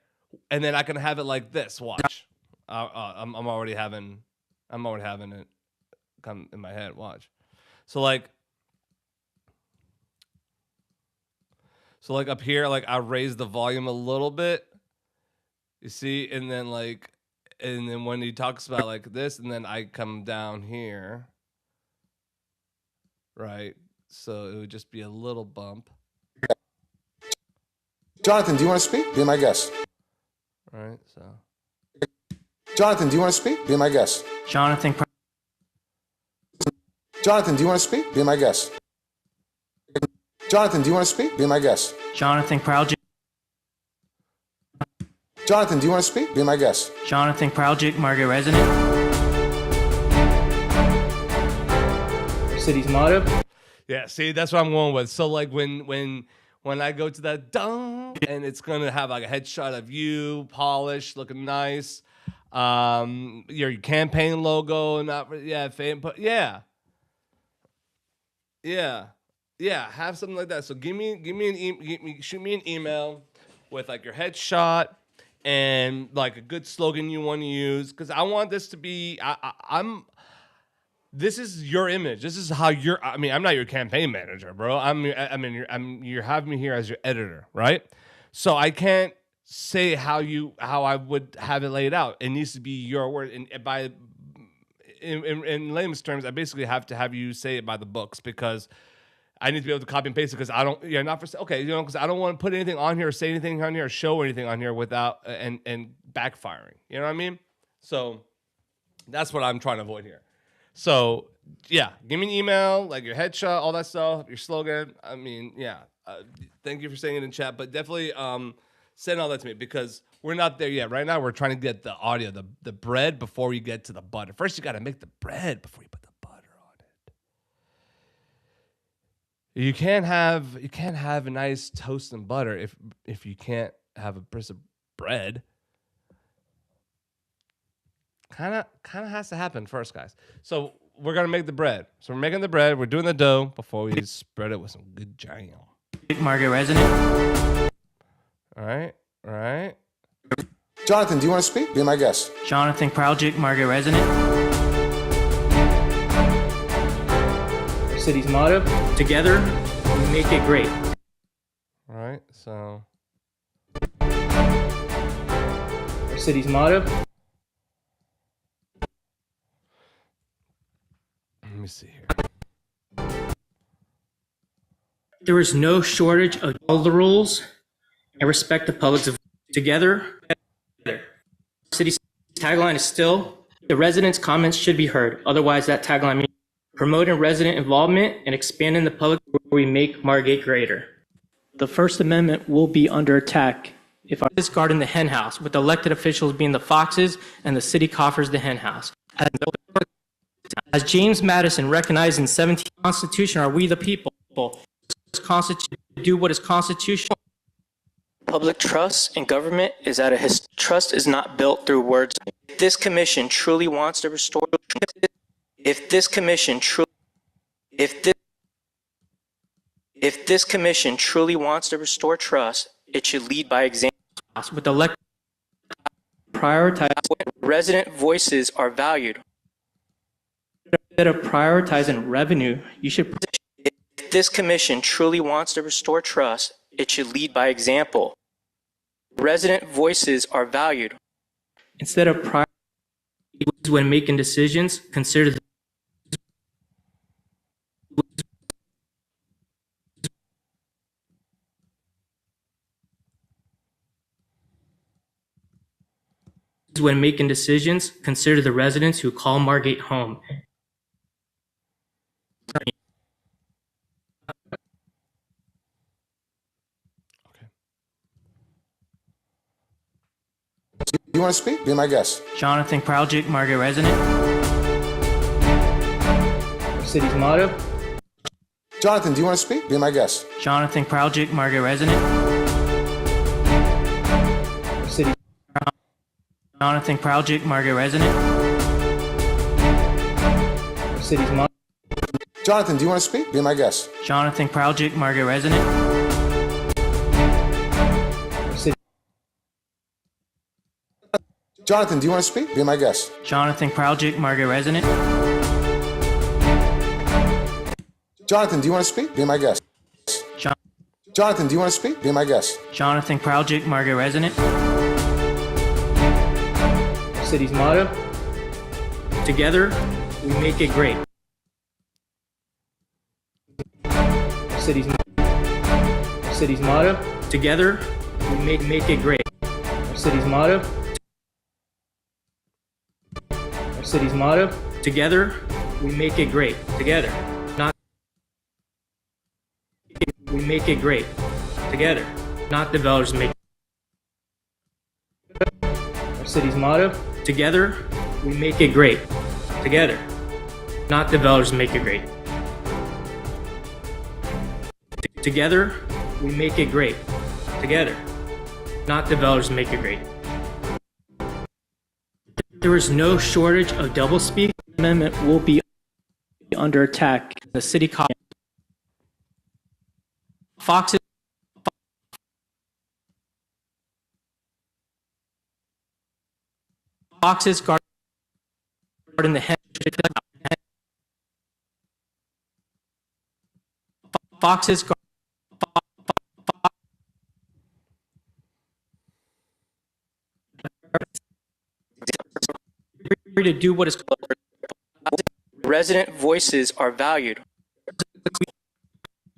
and then I can have it like this. Watch, I'm already having it come in my head. Watch, so like up here, like I raise the volume a little bit. You see, and then when he talks about like this, and then I come down here, right? So it would just be a little bump. Jonathan, do you want to speak? Be my guest. Right, so. Jonathan, do you want to speak? Be my guest. Jonathan, do you want to speak? Be my guest. Jonathan, do you want to speak? Be my guest. Jonathan Kraljic. Jonathan, do you want to speak? Be my guest. Jonathan Kraljic, Margate resident. City's motto. Yeah, see, that's what I'm going with. So like when I go to that dong, and it's gonna have like a headshot of you, polished, looking nice. Your campaign logo, but have something like that. So shoot me an email with like your headshot and like a good slogan you want to use, because I want this to be this is your image. This is how I'm not your campaign manager, bro. You have me here as your editor, right? So I can't say how I would have it laid out. It needs to be your word. And in layman's terms, I basically have to have you say it by the books, because I need to be able to copy and paste it, because I don't, because I don't want to put anything on here or say anything on here or show anything on here without and backfiring. You know what I mean? So that's what I'm trying to avoid here. So yeah, give me an email, like your headshot, all that stuff, your slogan. Thank you for saying it in chat, but definitely send all that to me, because we're not there yet. Right now, we're trying to get the audio, the bread before we get to the butter. First, you got to make the bread before you put the butter on it. You can't have a nice toast and butter if you can't have a piece of bread. Kind of has to happen first, guys. So we're gonna make the bread. So we're making the bread. We're doing the dough before we spread it with some good jam. Margate resident. All right. Jonathan, do you want to speak? Be my guest. Jonathan Kraljic, Margate resident. City's motto: together, we make it great. All right. So. City's motto. Let me see here. There is no shortage of all the rules and respect the public's together. City's tagline is still, the residents' comments should be heard. Otherwise, that tagline means promoting resident involvement and expanding the public where we make Margate greater. The First Amendment will be under attack if this guarding the hen house, with elected officials being the foxes and the city coffers the hen house. As James Madison recognized in the 17th Constitution, are we the people? Do what is constitutional. Public trust in government is at a trust is not built through words. If this commission truly wants to restore, if this commission truly wants to restore trust, it should lead by example. With elected, prioritize resident voices are valued. Instead of prioritizing revenue, you should. If this commission truly wants to restore trust, It should lead by example. Resident voices are valued. Instead of prior, when making decisions, consider when making decisions, consider the residents who call Margate home. You want to speak? Be my guest. Jonathan Kraljic, Margate resident. Our city's motto. Jonathan, do you want to speak? Be my guest. Jonathan Kraljic, Margate resident. Our city. Jonathan Kraljic, Margate resident. Our city's motto. Jonathan, do you want to speak? Be my guest. Jonathan Kraljic, Margate resident. Our city. Jonathan, do you want to speak? Be my guest. Jonathan Kraljic, Margate resident. Jonathan, do you want to speak? Be my guest. Jonathan, do you want to speak? Be my guest. Jonathan Kraljic, Margate resident. Our city's motto. Together, we make it great. Our city's motto. Together, we make it great. Our city's motto. Our city's motto. Together, we make it great. Together, not. We make it great. Together, not developers make. Our city's motto. Together, we make it great. Together, not developers make it great. Together, we make it great. Together, not developers make it great. There is no shortage of doublespeak. Amendment will be under attack. The city college. Fox's guarding the head. Fox's guard. To do what is resident voices are valued.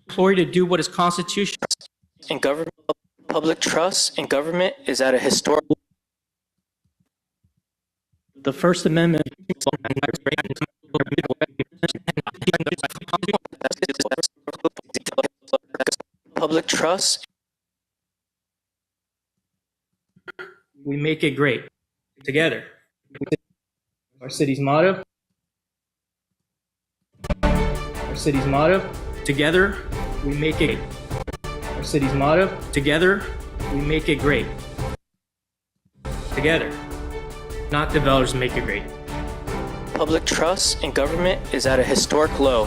Employee to do what is constitutional and government. Public trust in government is at a historic. The First Amendment. Public trust. We make it great. Together. Our city's motto. Our city's motto. Together, we make it. Our city's motto. Together, we make it great. Together, not developers make it great. Public trust in government is at a historic low.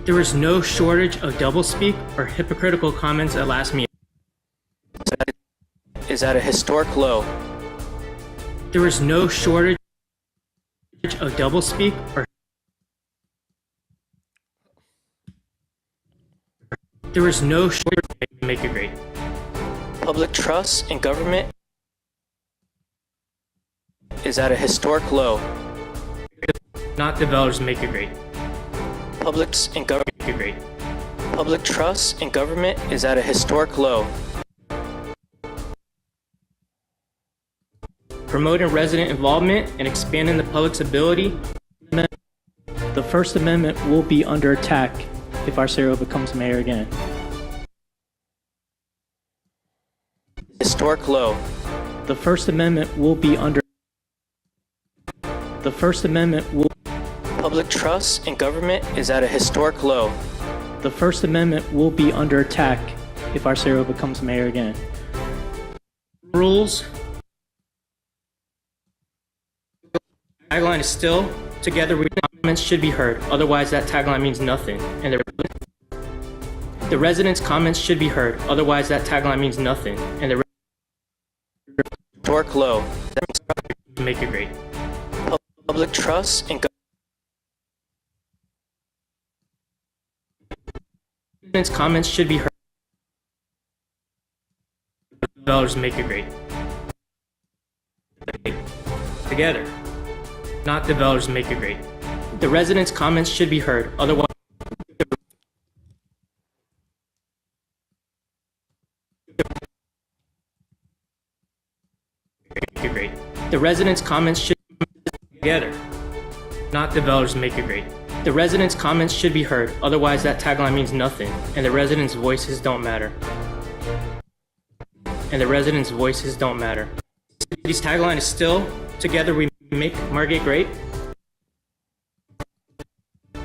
There is no shortage of doublespeak or hypocritical comments at last meeting. Is at a historic low. There is no shortage of doublespeak or there is no shortage of make it great. Public trust in government is at a historic low. Not developers make it great. Public in government make it great. Public trust in government is at a historic low. Promoting resident involvement and expanding the public's ability. The First Amendment will be under attack if Arcero becomes mayor again. Historic low. The First Amendment will be under. The First Amendment will. Public trust in government is at a historic low. The First Amendment will be under attack if Arcero becomes mayor again. Rules. Tagline is still together. Comments should be heard. Otherwise, that tagline means nothing. And the residents' comments should be heard. Otherwise, that tagline means nothing. And the historic low. Make it great. Public trust in residents' comments should be heard. Developers make it great. Together, not developers make it great. The residents' comments should be heard. Otherwise, make it great. The residents' comments should be together, not developers make it great. The residents' comments should be heard. Otherwise, that tagline means nothing, and the residents' voices don't matter. And the residents' voices don't matter. City's tagline is still, together we make Margate great.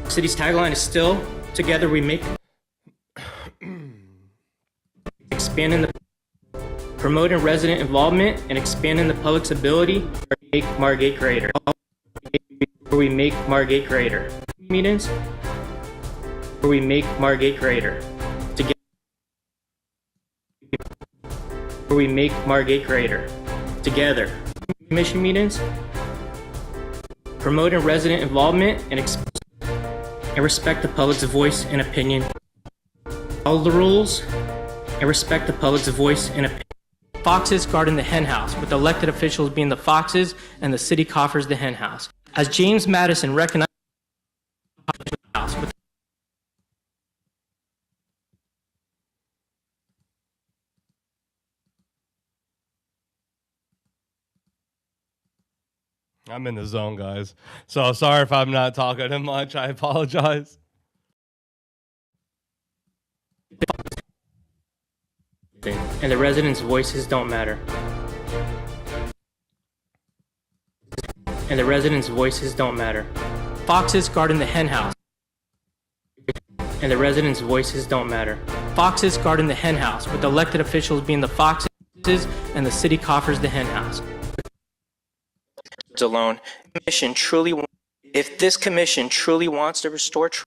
City's tagline is still, together we make, expanding the, promoting resident involvement and expanding the public's ability to make Margate greater. Where we make Margate greater. Meetings where we make Margate greater. Together, where we make Margate greater. Together. Commission meetings, promoting resident involvement and respect the public's voice and opinion. Follow the rules and respect the public's voice and opinion. Foxes guarding the hen house, with elected officials being the foxes and the city coffers the hen house. As James Madison recognized, I'm in the zone, guys. So sorry if I'm not talking too much. I apologize. And the residents' voices don't matter. And the residents' voices don't matter. Foxes guarding the hen house. And the residents' voices don't matter. Foxes guarding the hen house, with elected officials being the foxes and the city coffers the hen house. Alone, if this commission truly wants to restore trust,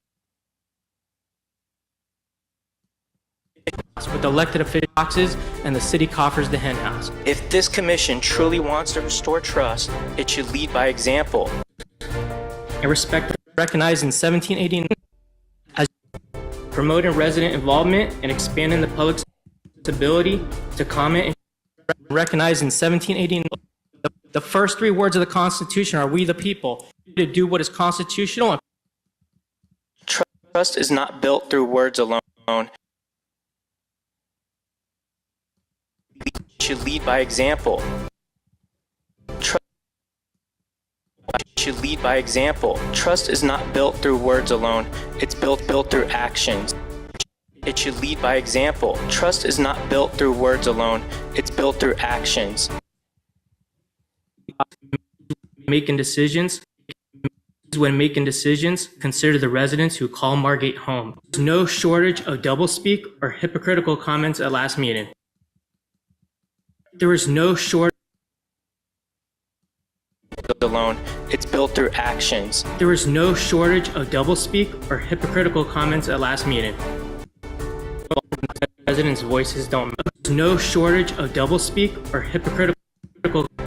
with elected officials and the city coffers the hen house. If this commission truly wants to restore trust, it should lead by example. And respect recognized in 1789 as promoting resident involvement and expanding the public's ability to comment, and recognized in 1789. The first three words of the Constitution are "we the people," to do what is constitutional. And trust is not built through words alone. It should lead by example. Trust should lead by example. Trust is not built through words alone. It's built through actions. It should lead by example. Trust is not built through words alone. It's built through actions. Making decisions, consider the residents who call Margate home. There's no shortage of doublespeak or hypocritical comments at last meeting. There is no shortage alone. It's built through actions. There is no shortage of doublespeak or hypocritical comments at last meeting. Residents' voices don't matter. There's no shortage of doublespeak or hypocritical.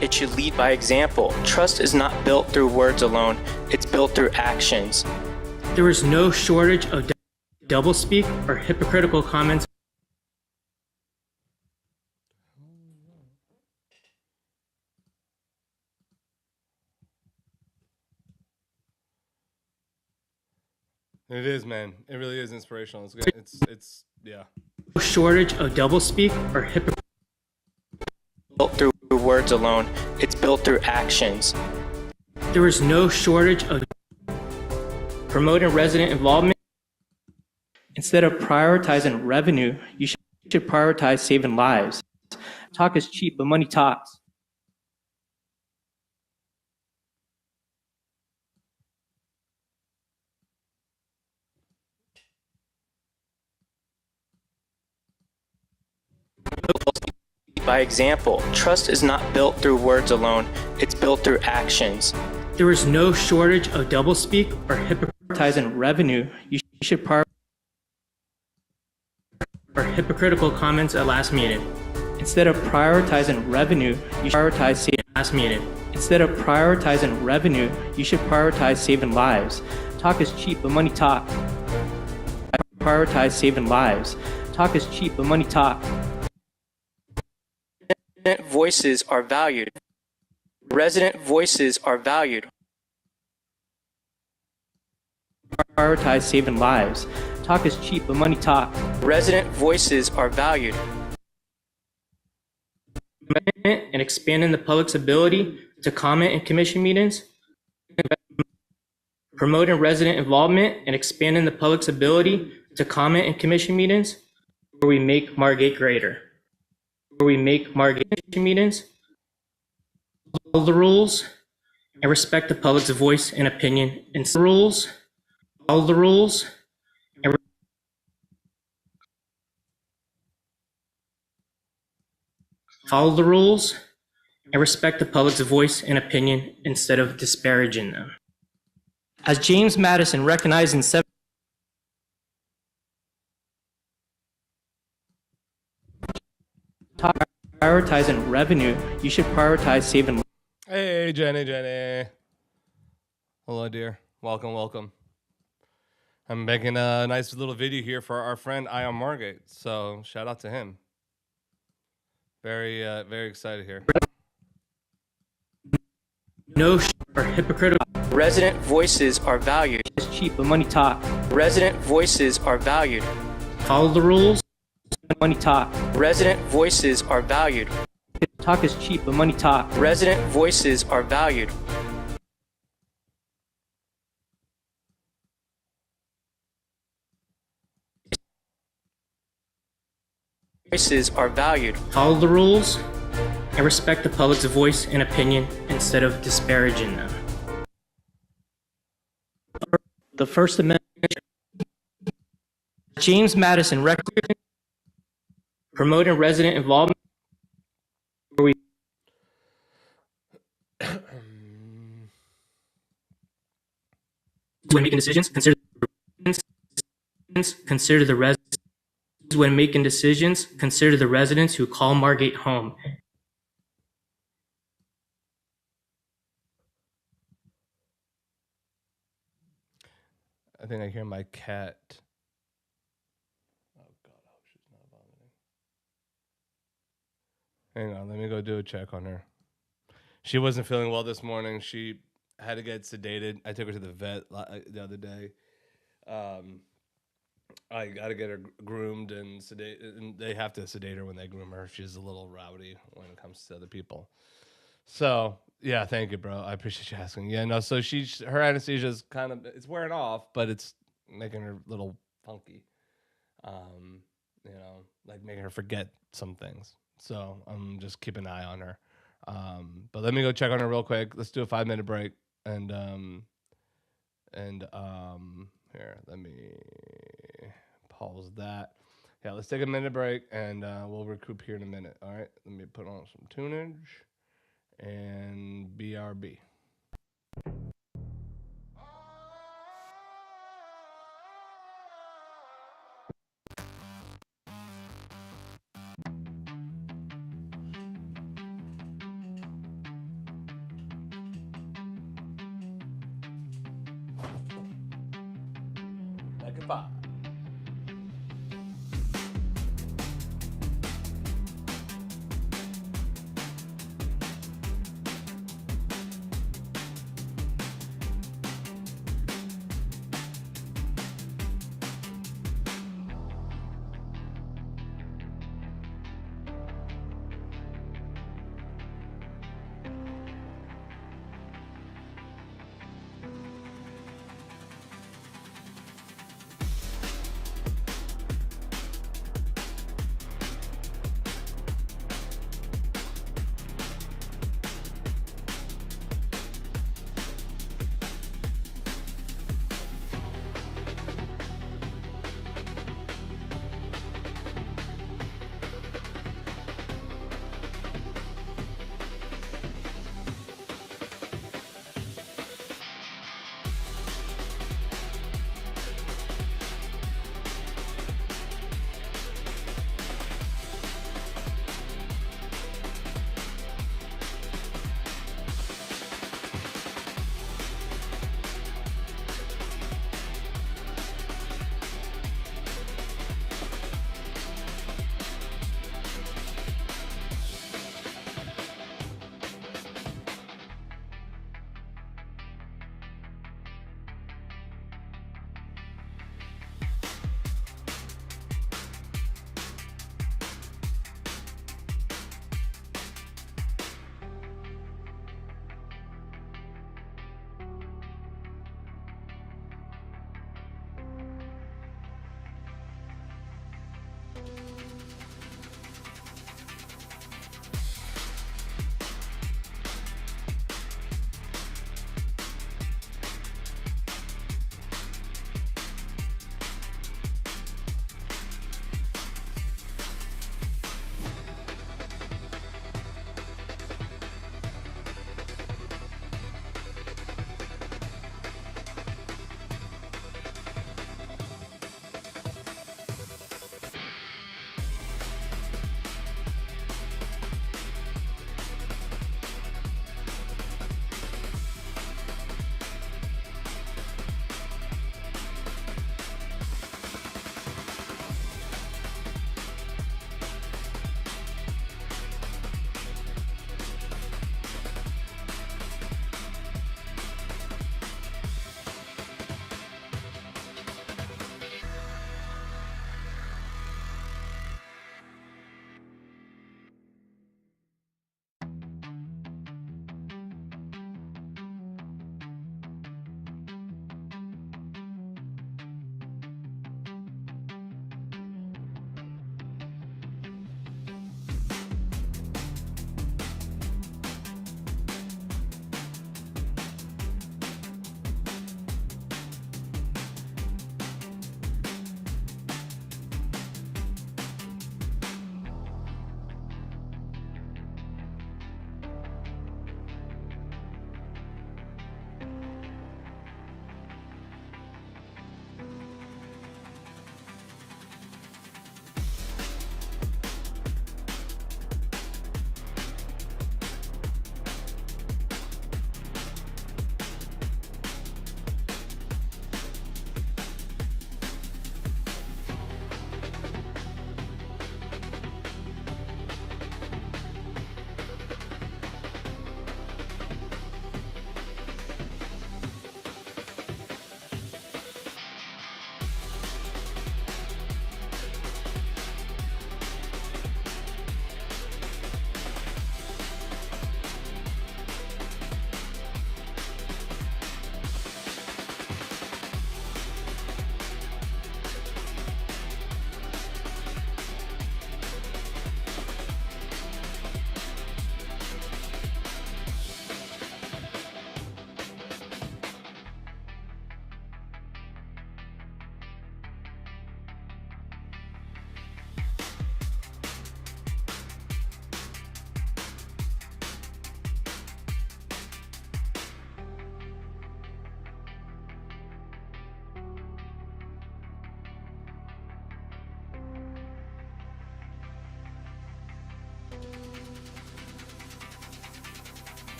It should lead by example. Trust is not built through words alone. It's built through actions. There is no shortage of doublespeak or hypocritical comments. It is, man. It really is inspirational. It's good. It's yeah. No shortage of doublespeak or hypocritical. Built through words alone. It's built through actions. There is no shortage of promoting resident involvement. Instead of prioritizing revenue, you should prioritize saving lives. Talk is cheap, but money talks. By example, trust is not built through words alone. It's built through actions. There is no shortage of doublespeak or hypocrisizing revenue. You should prioritize or hypocritical comments at last meeting. Instead of prioritizing revenue, you should prioritize saving last meeting. Instead of prioritizing revenue, you should prioritize saving lives. Talk is cheap, but money talks. Prioritize saving lives. Talk is cheap, but money talk. Resident voices are valued. Resident voices are valued. Prioritize saving lives. Talk is cheap, but money talk. Resident voices are valued. And expanding the public's ability to comment in commission meetings. Promoting resident involvement and expanding the public's ability to comment in commission meetings. Where we make Margate greater. Where we make Margate meetings. Follow the rules and respect the public's voice and opinion. And rules. Follow the rules. Follow the rules and respect the public's voice and opinion instead of disparaging them. As James Madison recognized in prioritizing revenue, you should prioritize saving. Hey, Jenny. Hello, dear. Welcome. I'm making a nice little video here for our friend Ion Margate, so shout out to him. Very excited here. No or hypocritical. Resident voices are valued. It's cheap, but money talk. Resident voices are valued. Follow the rules. Money talk. Resident voices are valued. Talk is cheap, but money talk. Resident voices are valued. Voices are valued. Follow the rules and respect the public's voice and opinion instead of disparaging them. The First Amendment. James Madison recognized promoting resident involvement. When making decisions, consider the residents. When making decisions, consider the residents who call Margate home. I think I hear my cat. Oh God, I hope she's not vomiting. Hang on, let me go do a check on her. She wasn't feeling well this morning. She had to get sedated. I took her to the vet the other day. I got to get her groomed and sedated, and they have to sedate her when they groom her. She's a little rowdy when it comes to other people. So, yeah, thank you, bro. I appreciate you asking. Yeah, no, so her anesthesia is it's wearing off, but it's making her a little funky. Like making her forget some things. So I'm just keeping an eye on her. But let me go check on her real quick. Let's do a 5-minute break. And here, let me pause that. Yeah, let's take a minute break and we'll recoup here in a minute. All right, let me put on some tunage and BRB. Goodbye.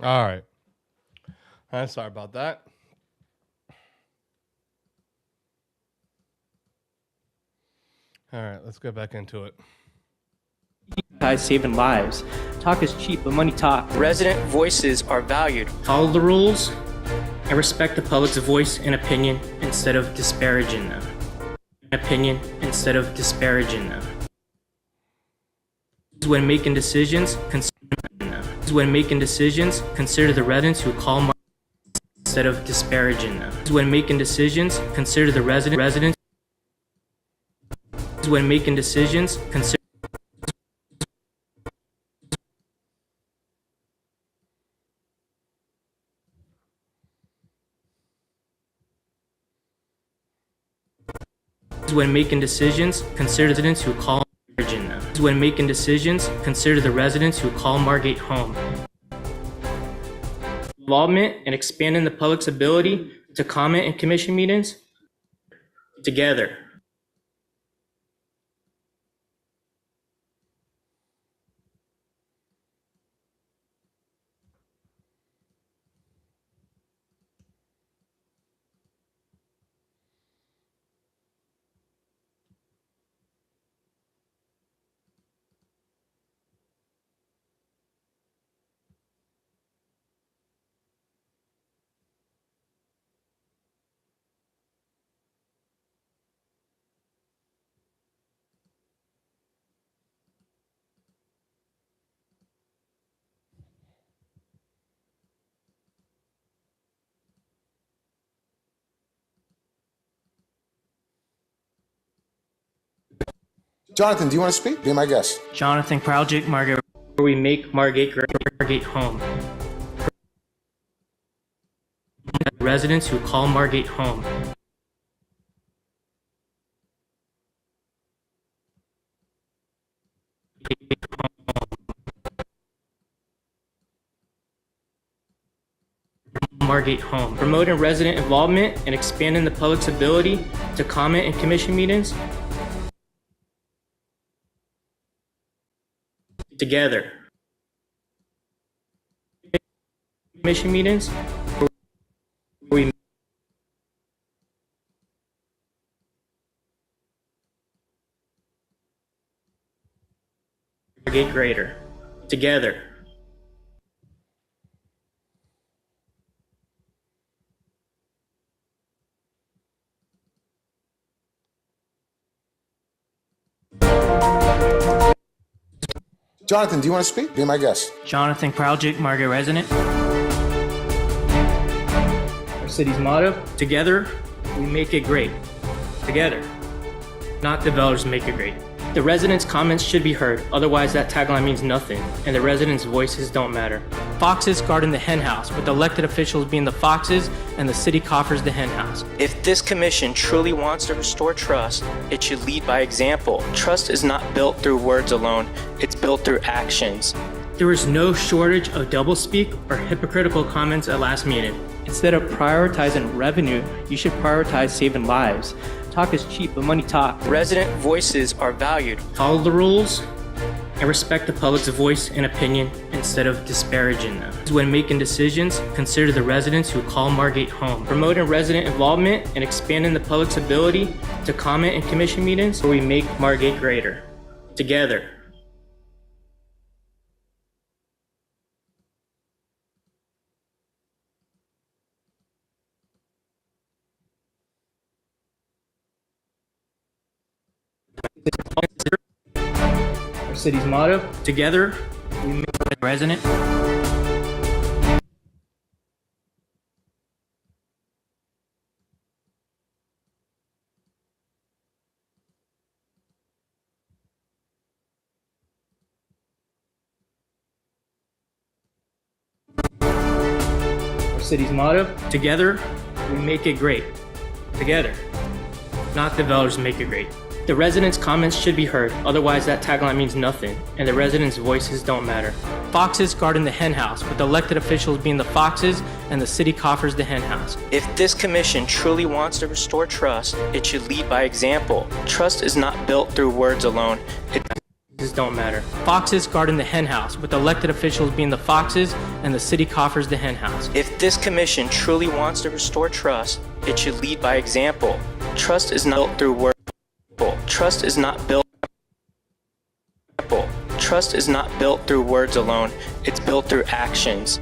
All right. I'm sorry about that. All right, let's get back into it. Guys saving lives. Talk is cheap, but money talk. Resident voices are valued. Follow the rules and respect the public's voice and opinion instead of disparaging them. When making decisions, consider the residents who call instead of disparaging them. When making decisions, consider the residents. When making decisions, consider When making decisions, consider the residents who call When making decisions, consider the residents who call Margate home. Involvement and expanding the public's ability to comment in commission meetings together. Jonathan, do you want to speak? Be my guest. Jonathan Project Margate, where we make Margate home. Residents who call Margate home. Margate home. Promoting resident involvement and expanding the public's ability to comment in commission meetings together. Commission meetings where we Margate greater together. Jonathan, do you want to speak? Be my guest. Jonathan Project Margate resident. Our city's motto, together we make it great. Together, not developers make it great. The residents' comments should be heard, otherwise that tagline means nothing, and the residents' voices don't matter. Foxes guarding the hen house, with elected officials being the foxes and the city coffers the hen house. If this commission truly wants to restore trust, it should lead by example. Trust is not built through words alone, it's built through actions. There is no shortage of doublespeak or hypocritical comments at last meeting. Instead of prioritizing revenue, you should prioritize saving lives. Talk is cheap, but money talk. Resident voices are valued. Follow the rules and respect the public's voice and opinion instead of disparaging them. When making decisions, consider the residents who call Margate home. Promoting resident involvement and expanding the public's ability to comment in commission meetings where we make Margate greater. Together. Our city's motto, together we make a resident. Our city's motto, together we make it great. Together, not developers make it great. The residents' comments should be heard, otherwise that tagline means nothing, and the residents' voices don't matter. Foxes guarding the hen house, with elected officials being the foxes and the city coffers the hen house. If this commission truly wants to restore trust, it should lead by example. Trust is not built through words alone, it's don't matter. Foxes guarding the hen house, with elected officials being the foxes and the city coffers the hen house. If this commission truly wants to restore trust, it should lead by example. Trust is not built through words. Trust is not built. Trust is not built through words alone. It's built through actions.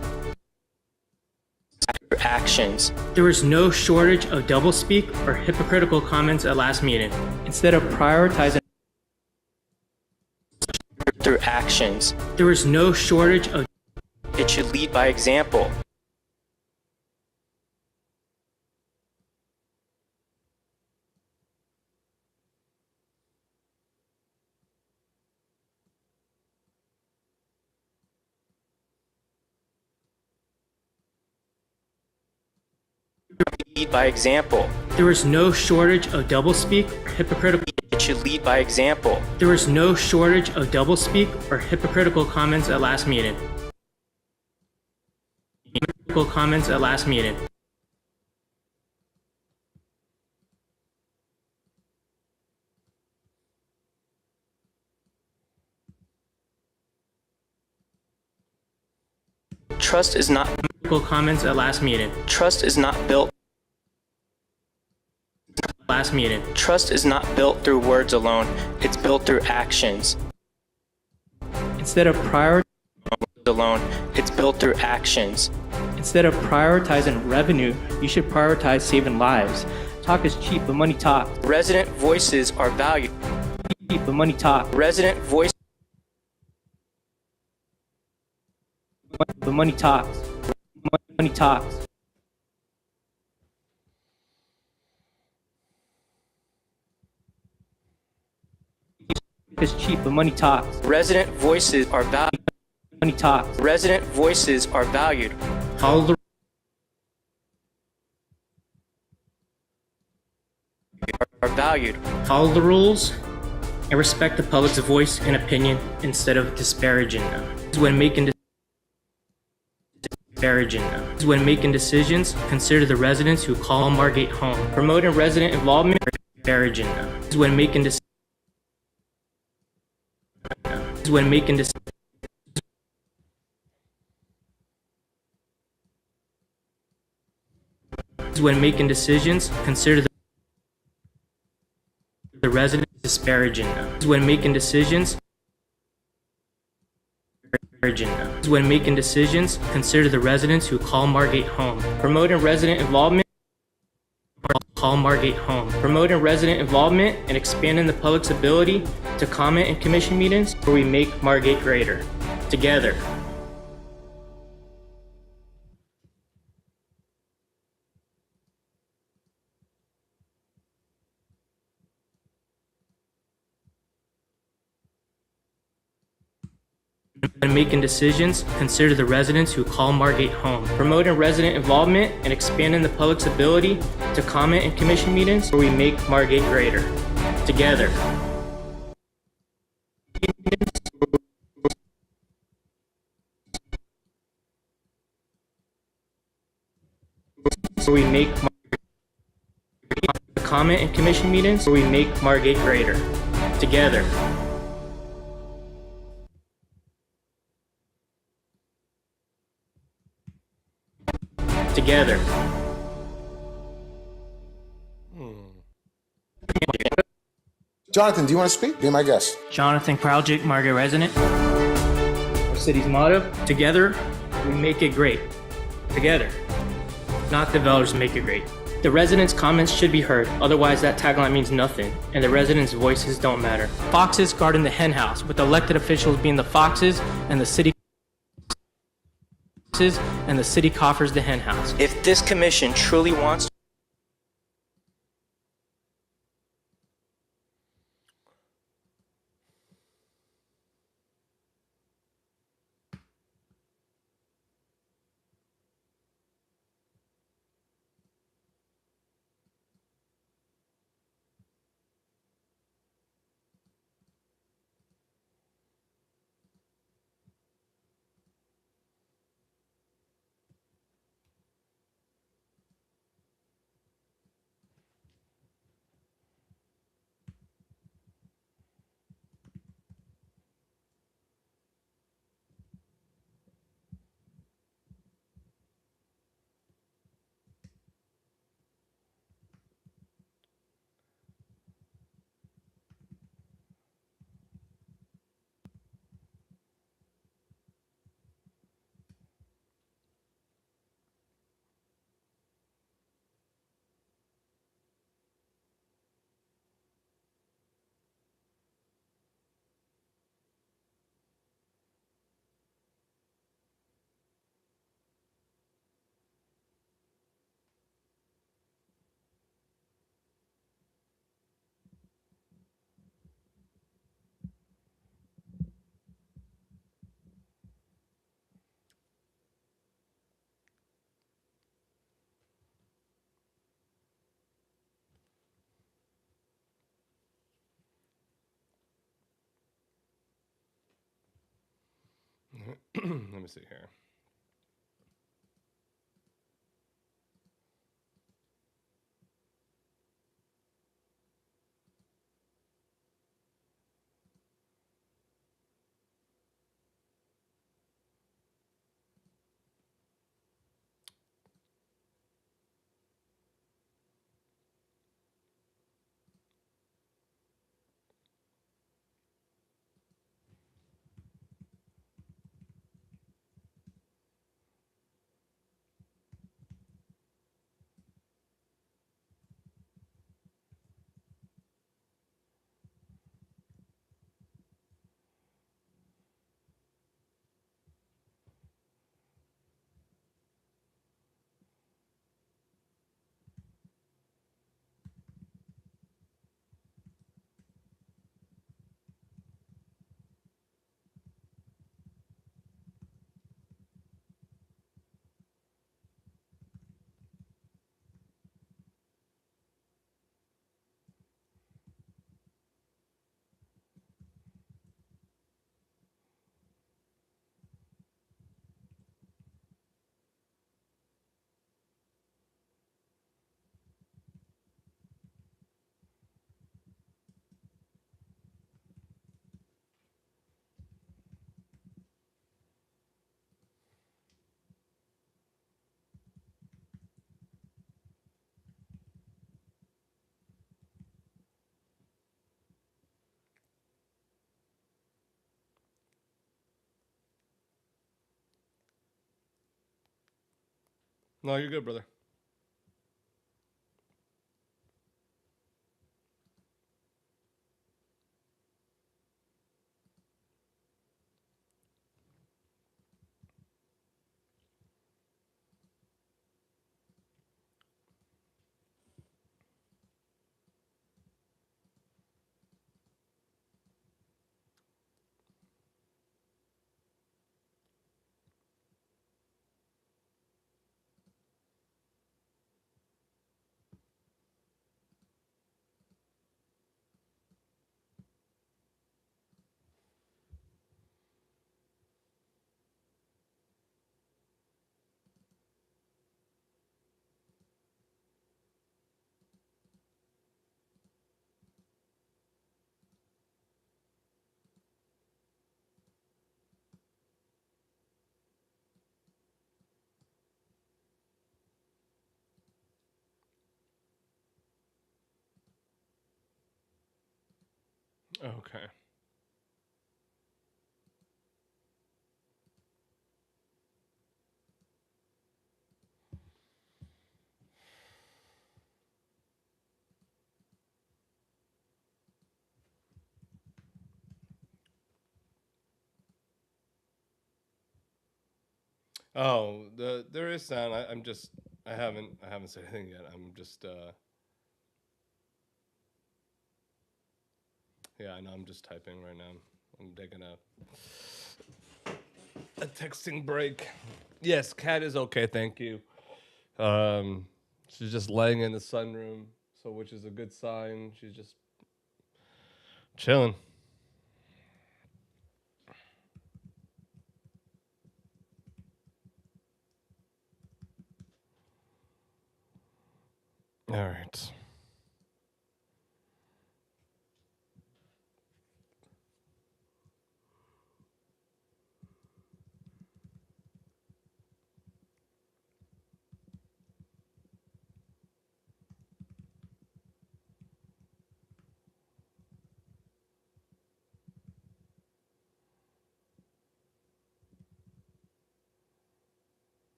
There was no shortage of doublespeak or hypocritical comments at last meeting. Instead of prioritizing through actions, there was no shortage of. It should lead by example. Lead by example. There was no shortage of doublespeak or hypocritical. It should lead by example. There was no shortage of doublespeak or hypocritical comments at last meeting. Hypocritical comments at last meeting. Trust is not. Hypocritical comments at last meeting. Trust is not built. Last meeting. Trust is not built through words alone. It's built through actions. Instead of prioritizing alone, it's built through actions. Instead of prioritizing revenue, you should prioritize saving lives. Talk is cheap, but money talks. Resident voices are valued. Cheap, but money talks. Resident voice. But money talks. Money talks. Is cheap, but money talks. Resident voices are valued. Money talks. Resident voices are valued. Follow the are valued. Follow the rules and respect the public's voice and opinion instead of disparaging them. When making decisions, consider the residents who call Margate home. Promoting resident involvement, disparaging them. When making decisions. When making decisions. When making decisions, consider the residents disparaging them. When making decisions. When making decisions, consider the residents who call Margate home. Promoting resident involvement. Call Margate home. Promoting resident involvement and expanding the public's ability to comment in commission meetings where we make Margate greater. Together. When making decisions, consider the residents who call Margate home. Promoting resident involvement and expanding the public's ability to comment in commission meetings where we make Margate greater. Together. Where we make comment in commission meetings where we make Margate greater. Together. Together. Jonathan, do you want to speak? Be my guest. Jonathan Kraljic, Margate resident. Our city's motto, together, we make it great. Together. Not developers make it great. The residents' comments should be heard, otherwise that tagline means nothing, and the residents' voices don't matter. Foxes guarding the hen house, with elected officials being the foxes and the city coffers the hen house. If this commission truly wants Let me see here. No, you're good, brother. Okay. Oh, there is sound. I haven't said anything yet. I'm just yeah, I know. I'm just typing right now. I'm taking a texting break. Yes, cat is okay. Thank you. She's just laying in the sunroom, so which is a good sign. She's just chilling. All right.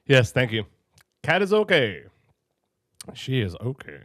Yes, thank you. Cat is okay. She is okay.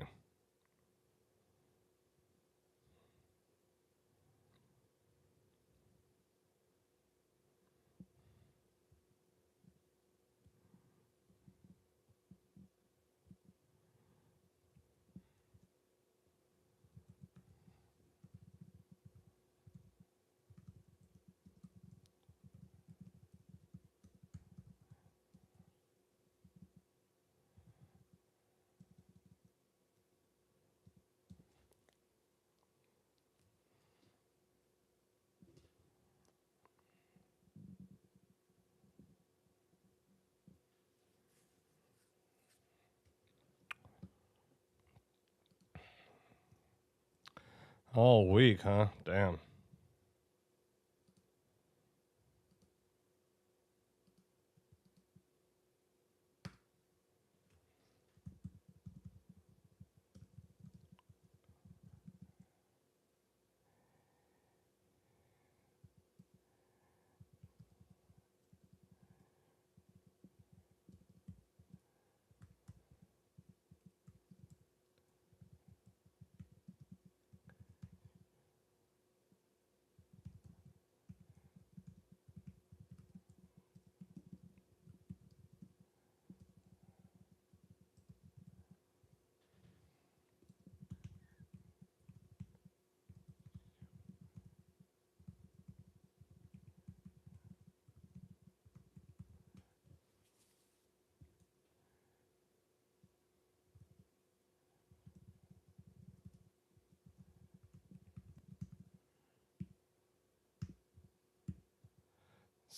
All week, huh? Damn.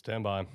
Stand by.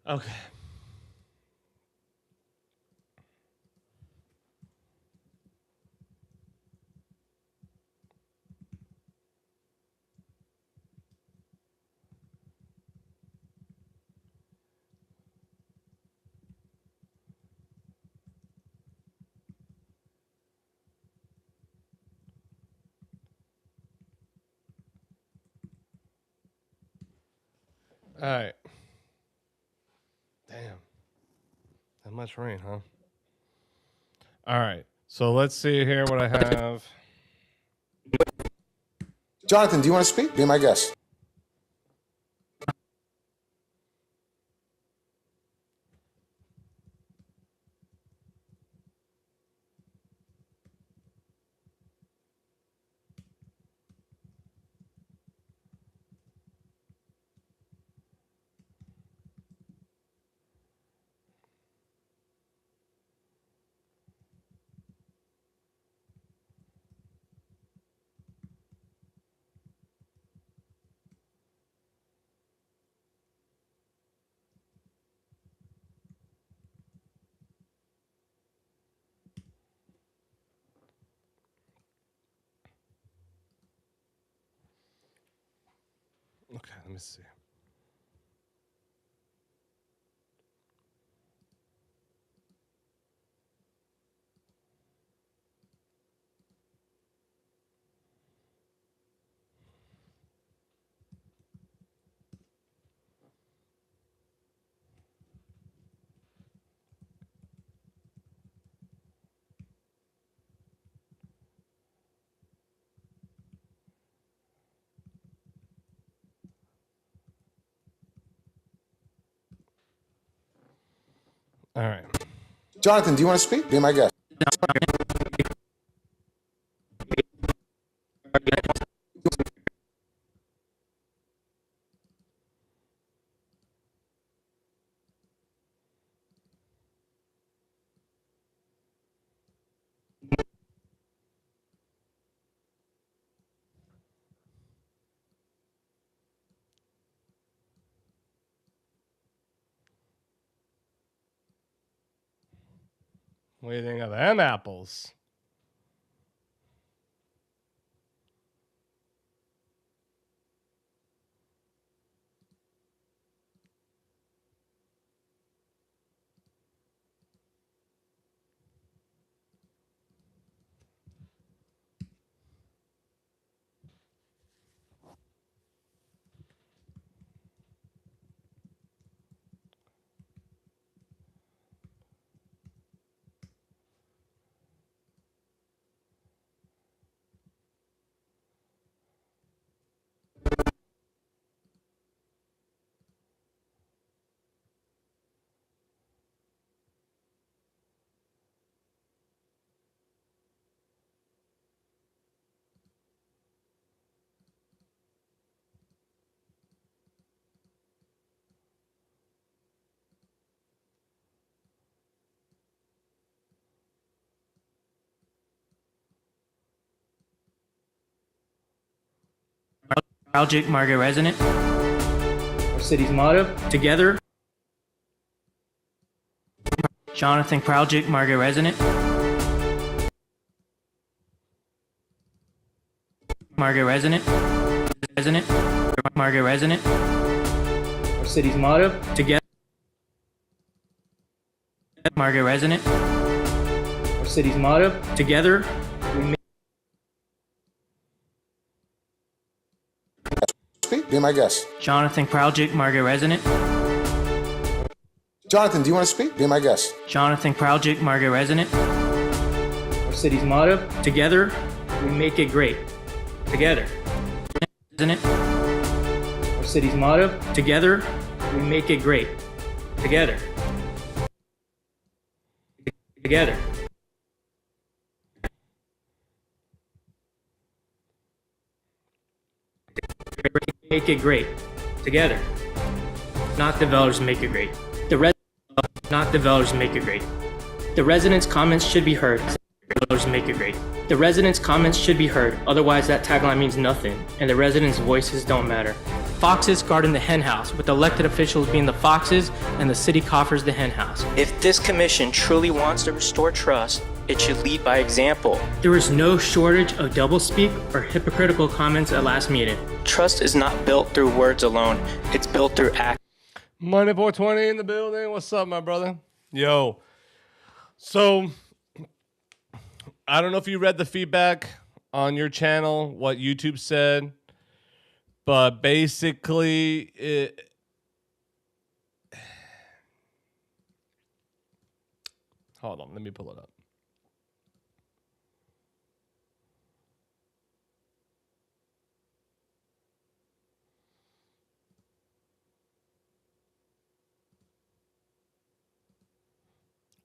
Okay. All right. Damn. That much rain, huh? All right. So let's see here what I have. Jonathan, do you want to speak? Be my guest. Okay, let me see. All right. Jonathan, do you want to speak? Be my guest. What do you think of them apples? Project Margaret Resident. Our city's motto, together. Jonathan Project Margaret Resident. Margaret Resident. Margaret Resident. Our city's motto, together. Margaret Resident. Our city's motto, together. We make Speak. Be my guest. Jonathan Project Margaret Resident. Jonathan, do you want to speak? Be my guest. Jonathan Project Margaret Resident. Our city's motto, together, we make it great. Together. Isn't it? Our city's motto, together, we make it great. Together. Together. Make it great. Together. Not developers make it great. Not developers make it great. The residents' comments should be heard. Developers make it great. The residents' comments should be heard, otherwise that tagline means nothing, and the residents' voices don't matter. Foxes guarding the hen house, with elected officials being the foxes and the city coffers the hen house. If this commission truly wants to restore trust, it should lead by example. There is no shortage of doublespeak or hypocritical comments at last meeting. Trust is not built through words alone, it's built through action. Money 420 in the building. What's up, my brother? Yo. So, I don't know if you read the feedback on your channel, what YouTube said, but basically, hold on, let me pull it up.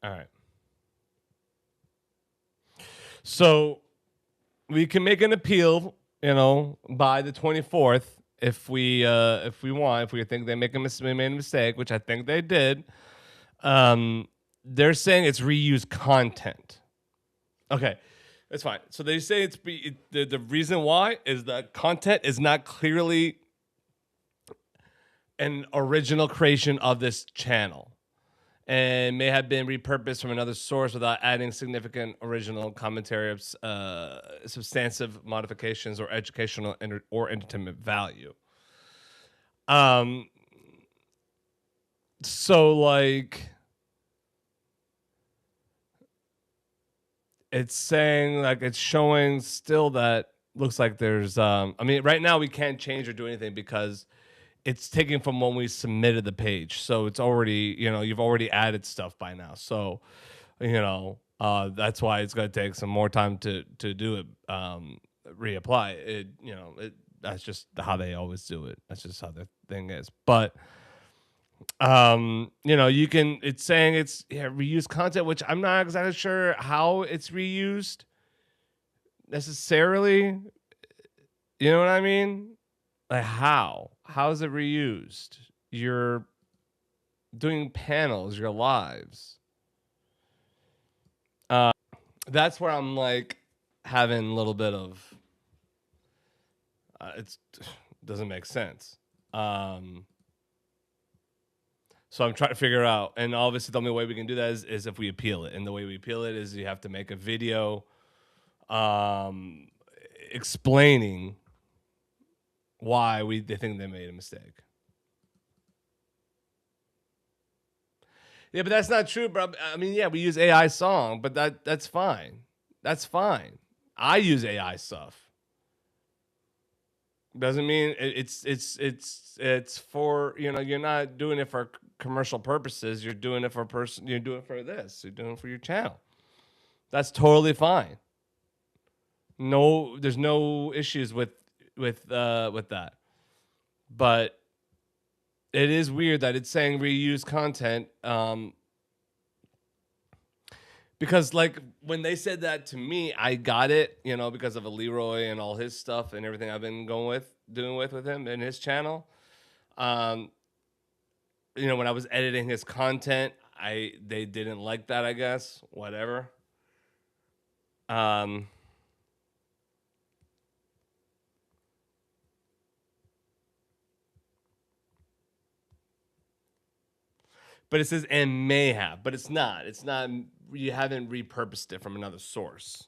All right. So we can make an appeal, by the 24th if we want, if we think they made a mistake, which I think they did. They're saying it's reused content. Okay, that's fine. So they say the reason why is that content is not clearly an original creation of this channel, and may have been repurposed from another source without adding significant original commentary of substantive modifications or educational or entertainment value. So like, it's saying, like, it's showing still that looks like there's right now we can't change or do anything because it's taken from when we submitted the page. So it's already, you've already added stuff by now. So, that's why it's going to take some more time to do it, reapply it. That's just how they always do it. That's just how the thing is. But, it's saying it's reused content, which I'm not exactly sure how it's reused necessarily. You know what I mean? Like, how is it reused? You're doing panels, your lives. That's where I'm like having a little bit of it doesn't make sense. So I'm trying to figure out, and obviously the only way we can do that is if we appeal it. And the way we appeal it is you have to make a video explaining why they think they made a mistake. Yeah, but that's not true, bro. I mean, yeah, we use AI song, but that's fine. That's fine. I use AI stuff. Doesn't mean it's for, you're not doing it for commercial purposes. You're doing it for you're doing it for this. You're doing it for your channel. That's totally fine. No, there's no issues with that. But it is weird that it's saying reuse content, because like when they said that to me, I got it, because of a Leroy and all his stuff and everything I've been doing with him and his channel. When I was editing his content, they didn't like that, I guess. Whatever. But it says and may have, but it's not. It's not. You haven't repurposed it from another source.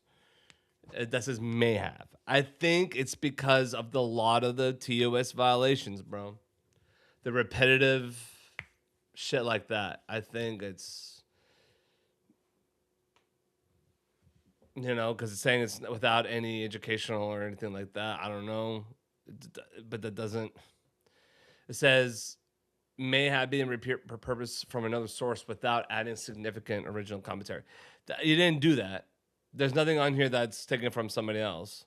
That says may have. I think it's because of the lot of the TOS violations, bro. The repetitive shit like that. I think it's, because it's saying it's without any educational or anything like that. I don't know, but that doesn't. It says may have been repurposed from another source without adding significant original commentary. You didn't do that. There's nothing on here that's taken from somebody else.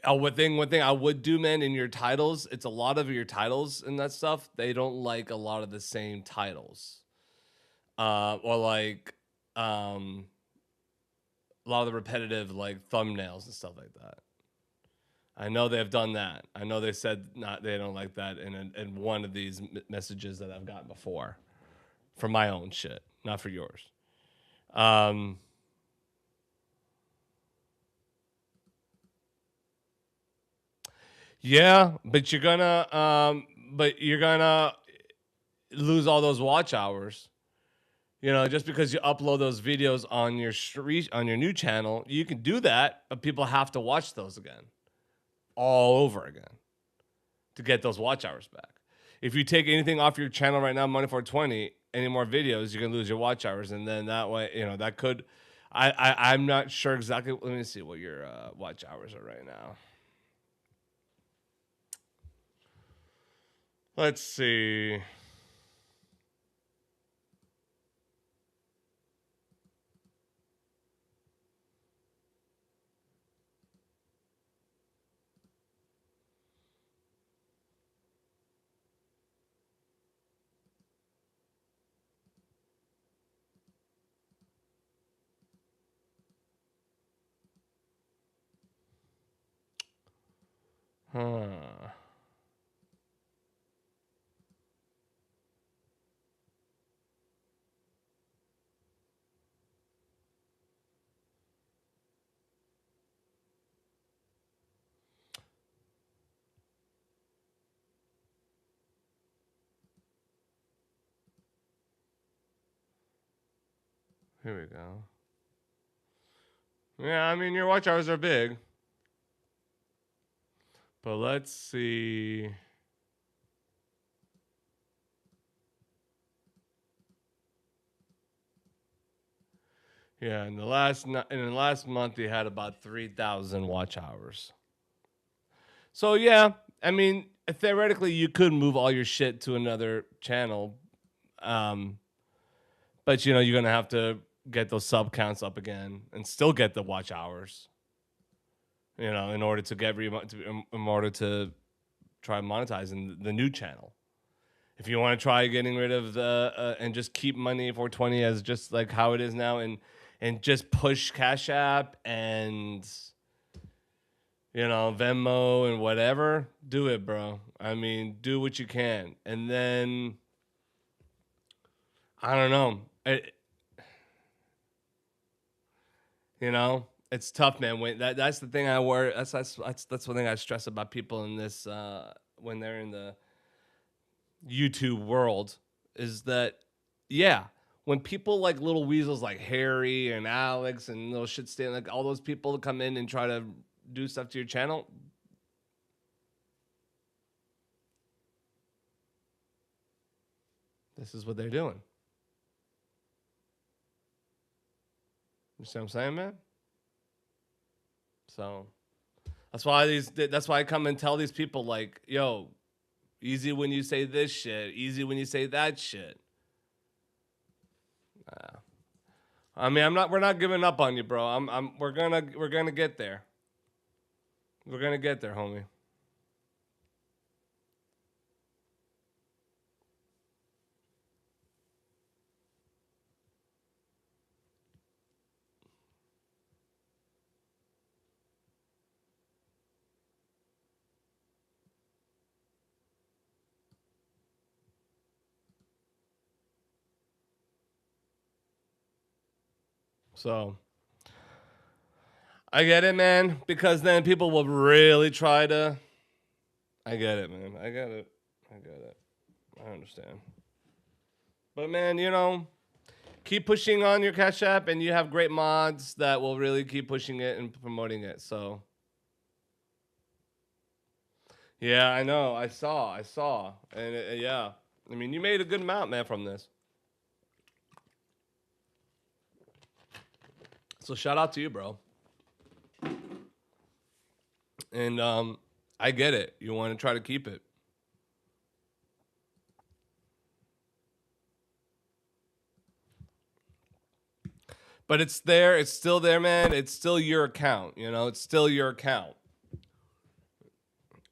One thing I would do, man, in your titles, it's a lot of your titles and that stuff. They don't like a lot of the same titles, or like a lot of the repetitive like thumbnails and stuff like that. I know they've done that. I know they said they don't like that in one of these messages that I've gotten before, for my own shit, not for yours. Yeah, but you're gonna lose all those watch hours. Just because you upload those videos on your new channel, you can do that, but people have to watch those again, all over again, to get those watch hours back. If you take anything off your channel right now, Money 420, any more videos, you're gonna lose your watch hours, and then that way, that could. I'm not sure exactly. Let me see what your watch hours are right now. Let's see. Huh. Here we go. Yeah, I mean, your watch hours are big. But let's see. Yeah, in the last month, you had about 3,000 watch hours. So yeah, I mean, theoretically, you could move all your shit to another channel, but you're gonna have to get those sub counts up again and still get the watch hours. In order to in order to try monetizing the new channel. If you want to try getting rid of the and just keep Money 420 as just like how it is now, and just push Cash App and Venmo and whatever, do it, bro. I mean, do what you can, and then I don't know. It's tough, man. That's the thing I worry. That's one thing I stress about people in this when they're in the YouTube world, is that when people like little weasels like Harry and Alex and those shit stand, like all those people that come in and try to do stuff to your channel, this is what they're doing. You see what I'm saying, man? So that's why I come and tell these people, like, yo, easy when you say this shit, easy when you say that shit. I mean, we're not giving up on you, bro. We're gonna get there. We're gonna get there, homie. So I get it, man, because then people will really try to. I get it, man. I get it. I understand. But man, you know, keep pushing on your Cash App, and you have great mods that will really keep pushing it and promoting it. So yeah, I know. I saw, and yeah. I mean, you made a good amount, man, from this. So shout out to you, bro. And I get it. You want to try to keep it. But it's there. It's still there, man. It's still your account. You know, it's still your account.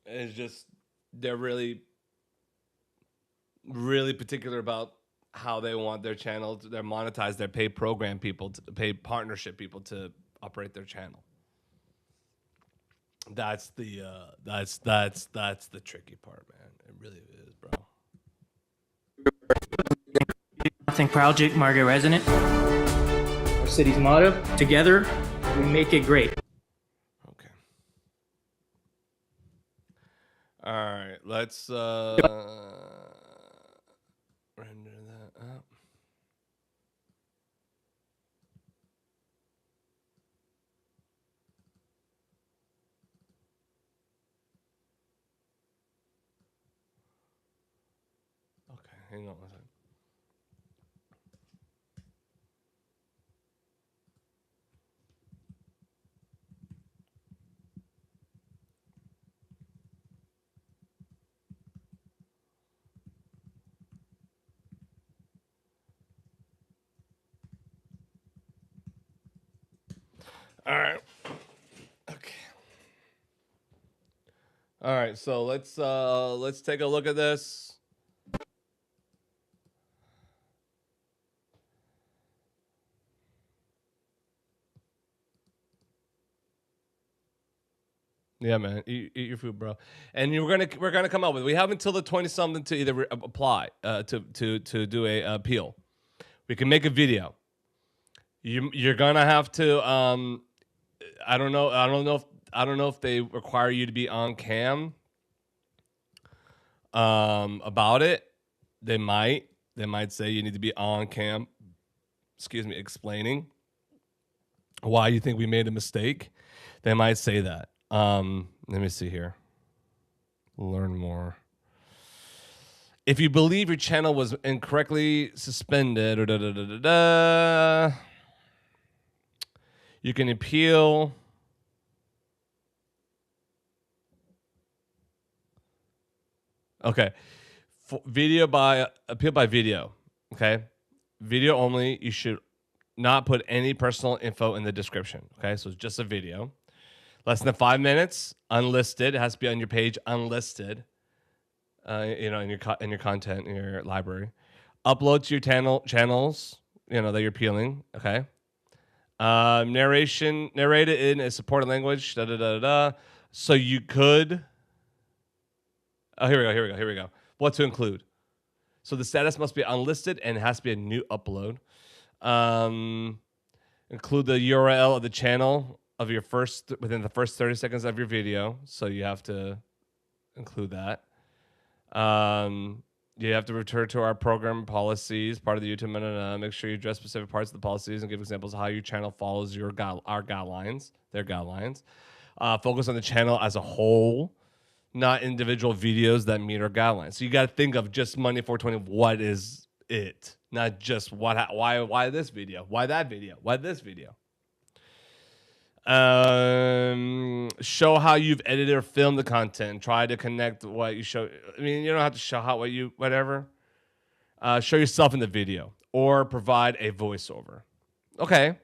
It's just they're really, really particular about how they want their channel, their monetize, their paid program people, to paid partnership people to operate their channel. That's the the tricky part, man. It really is, bro. Nothing Project, Margaret Resonant. Our city's motto: together, we make it great. Okay. All right, let's render that up. Okay, hang on one second. All right. Okay. All right, so let's take a look at this. Yeah, man, eat your food, bro. And we're gonna come up with. We have until the 20-something to either apply to do a appeal. We can make a video. You're gonna have to. I don't know if they require you to be on cam. About it, they might say you need to be on cam. Excuse me, explaining why you think we made a mistake. They might say that. Let me see here. Learn more. If you believe your channel was incorrectly suspended, or you can appeal. Okay. Appeal by video. Okay. Video only. You should not put any personal info in the description. Okay. So it's just a video. Less than 5 minutes, unlisted. It has to be on your page, unlisted. You know, in your content, in your library. Upload to your channels, you know, that you're appealing. Okay. Narrated in a supported language. So you could. Oh, here we go. What to include? So the status must be unlisted and it has to be a new upload. Include the URL of the channel of your within the first 30 seconds of your video. So you have to include that. You have to return to our program policies, part of the YouTube. Make sure you address specific parts of the policies and give examples of how your channel follows our guidelines, their guidelines. Focus on the channel as a whole, not individual videos that meet our guidelines. So you got to think of just Monday 420. What is it? Not just why this video? Why that video? Why this video? Show how you've edited or filmed the content. Try to connect what you show. I mean, you don't have to show how whatever. Show yourself in the video or provide a voiceover. Okay.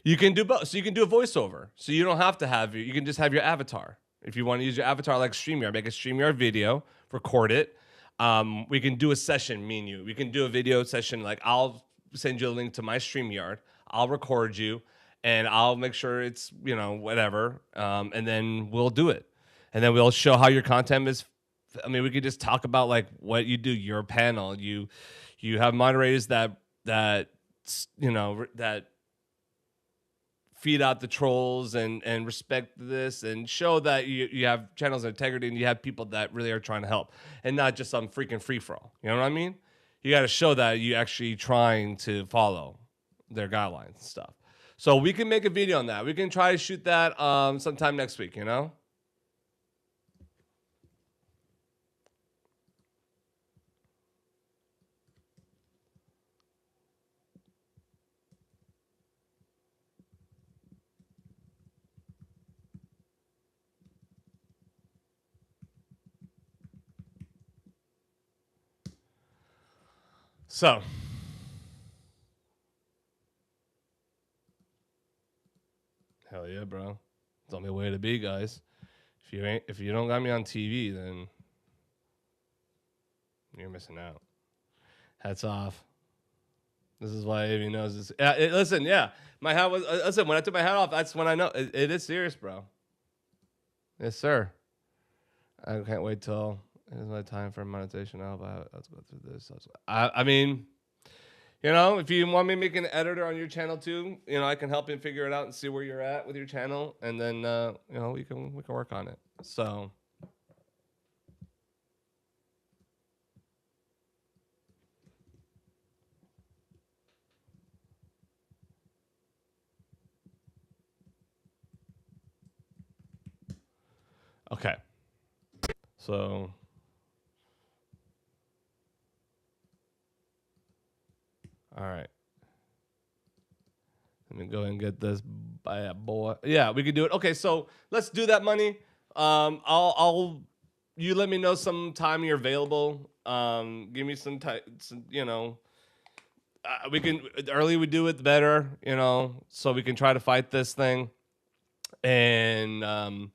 You can do both. So you can do a voiceover. So you don't have to have you can just have your avatar. If you want to use your avatar like StreamYard, make a StreamYard video, record it. We can do a session, me and you. We can do a video session. Like I'll send you a link to my StreamYard. I'll record you. And I'll make sure it's, you know, whatever. And then we'll do it. And then we'll show how your content is. I mean, we could just talk about like what you do, your panel. You have moderators that you know, that feed out the trolls and respect this and show that you have channels of integrity and you have people that really are trying to help and not just some freaking free-for-all. You know what I mean? You got to show that you actually trying to follow their guidelines and stuff. So we can make a video on that. We can try to shoot that sometime next week, you know? So, hell yeah, bro. It's the only way to be, guys. If you don't got me on TV, then you're missing out. Hats off. This is why Avi knows this. Listen, yeah, my hat was. Listen, when I took my hat off, that's when I know it is serious, bro. Yes, sir. I can't wait till it's my time for monetization. Let's go through this. I mean, you know, if you want me to make an editor on your channel too, you know, I can help you figure it out and see where you're at with your channel, and then you know, we can work on it. So. Okay. So. All right. Let me go ahead and get this bad boy. Yeah, we can do it. Okay, so let's do that, money. You let me know sometime you're available. Give me some time. You know, we can. The earlier we do it, the better. You know, so we can try to fight this thing. And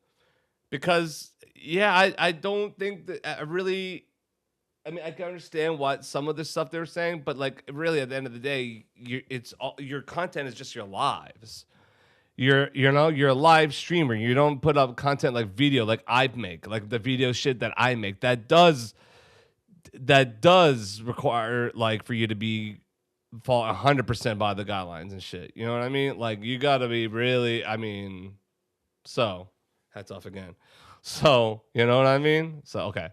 because yeah, I don't think that I really. I mean, I can understand what some of the stuff they're saying, but like, really, at the end of the day, your content is just your lives. You're a live streamer. You don't put up content like video, like I make, like the video shit that I make. That does require like for you to fall 100% by the guidelines and shit. You know what I mean? Like you gotta be really. I mean, so hats off again. So you know what I mean? So okay.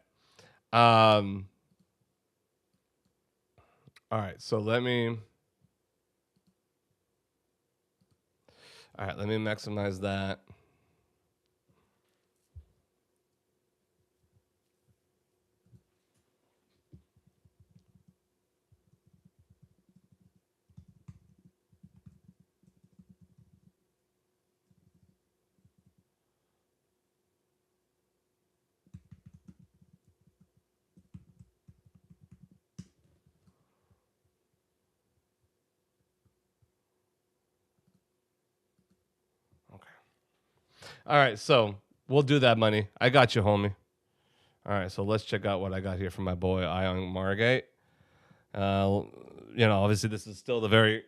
All right, so let me maximize that. All right, so we'll do that, money. I got you, homie. All right, so let's check out what I got here from my boy Ion Margate. You know, obviously this is still the very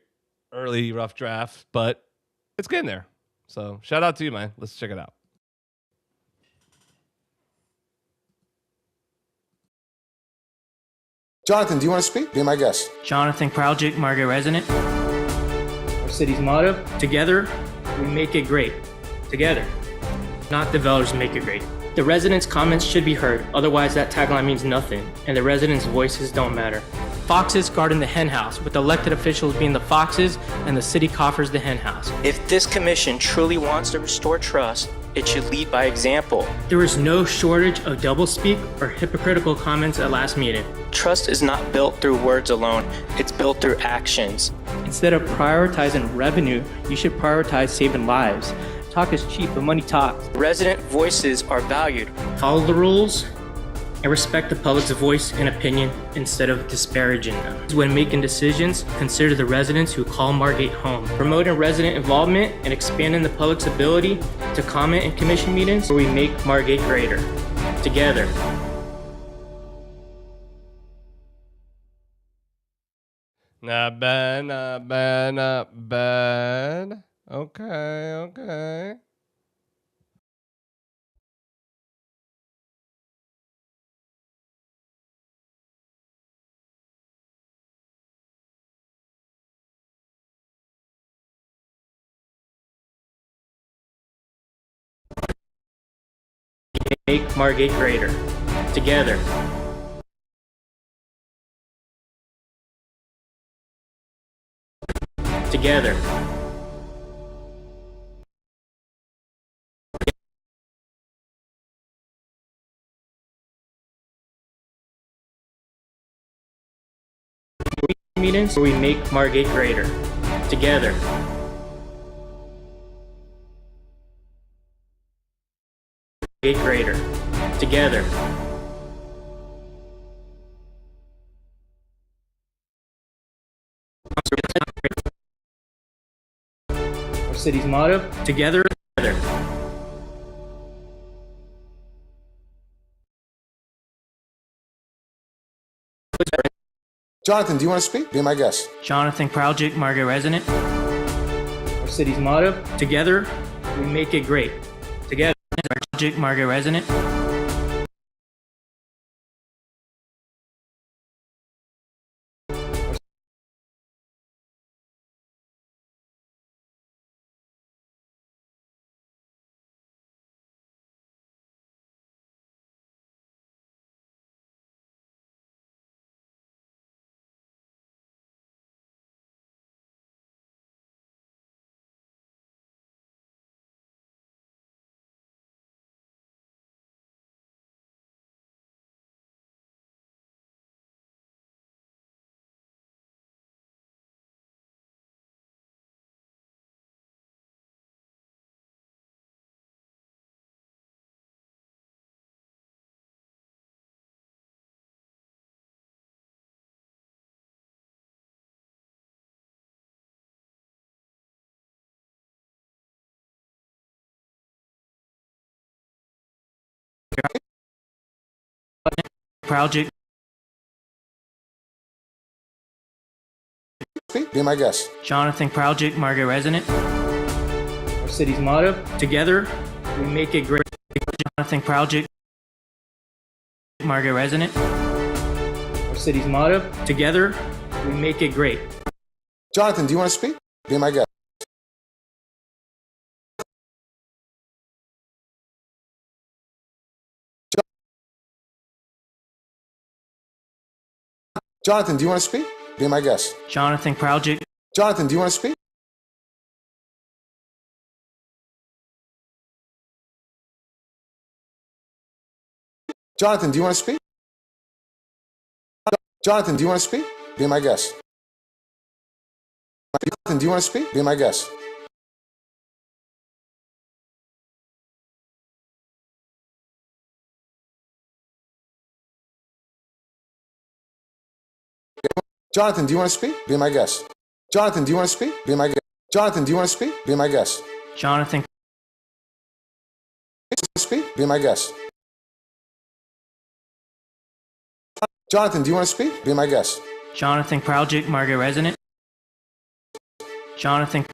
early rough draft, but it's getting there. So shout out to you, man. Let's check it out. Jonathan, do you want to speak? Be my guest. Jonathan Kraljic, Margate resident. Our city's motto: together, we make it great. Together, not developers make it great. The residents' comments should be heard, otherwise that tagline means nothing, and the residents' voices don't matter. Foxes guarding the hen house, with elected officials being the foxes and the city coffers the hen house. If this commission truly wants to restore trust, it should lead by example. There is no shortage of doublespeak or hypocritical comments at last meeting. Trust is not built through words alone, it's built through actions. Instead of prioritizing revenue, you should prioritize saving lives. Talk is cheap, but money talks. Resident voices are valued. Follow the rules and respect the public's voice and opinion instead of disparaging them. When making decisions, consider the residents who call Margate home. Promoting resident involvement and expanding the public's ability to comment in commission meetings where we make Margate greater. Together. Not bad, not bad, not bad. Okay. Make Margate greater. Together. together. Meetings where we make Margate greater together. Margate greater together. Our city's motto: together. Jonathan, do you want to speak? Be my guest. Jonathan Kraljic, Margate resident. Our city's motto: together we make it great. Together, Kraljic, Margate resident. Kraljic. Be my guest. Jonathan Kraljic, Margate resident. Our city's motto: together we make it great. Jonathan Kraljic, Margate resident. Our city's motto: together we make it great. Jonathan, do you want to speak? Be my guest. Jonathan, do you want to speak? Be my guest. Jonathan Kraljic. Jonathan, do you want to speak? Jonathan, do you want to speak? Jonathan, do you want to speak? Be my guest. Jonathan, do you want to speak? Be my guest. Jonathan, do you want to speak? Be my guest. Jonathan, do you want to speak? Be my guest. Jonathan, do you want to speak? Be my guest. Jonathan. Speak? Be my guest. Jonathan, do you want to speak? Be my guest. Jonathan Kraljic, Margate resident. Jonathan.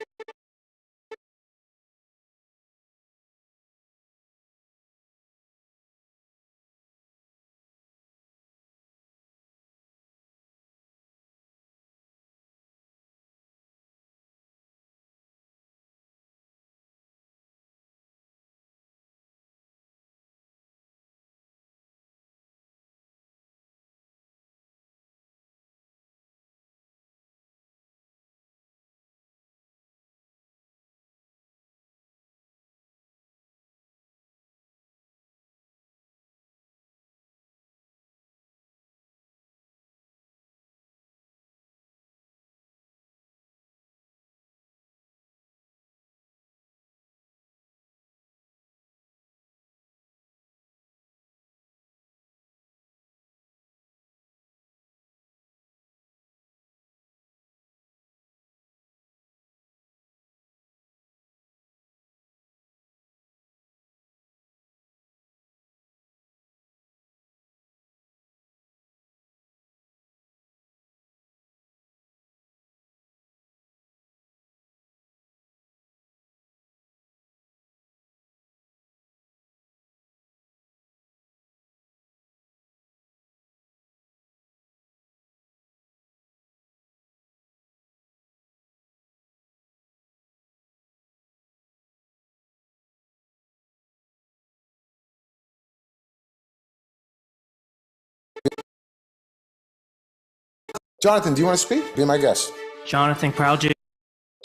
Jonathan, do you want to speak? Be my guest. Jonathan Kraljic.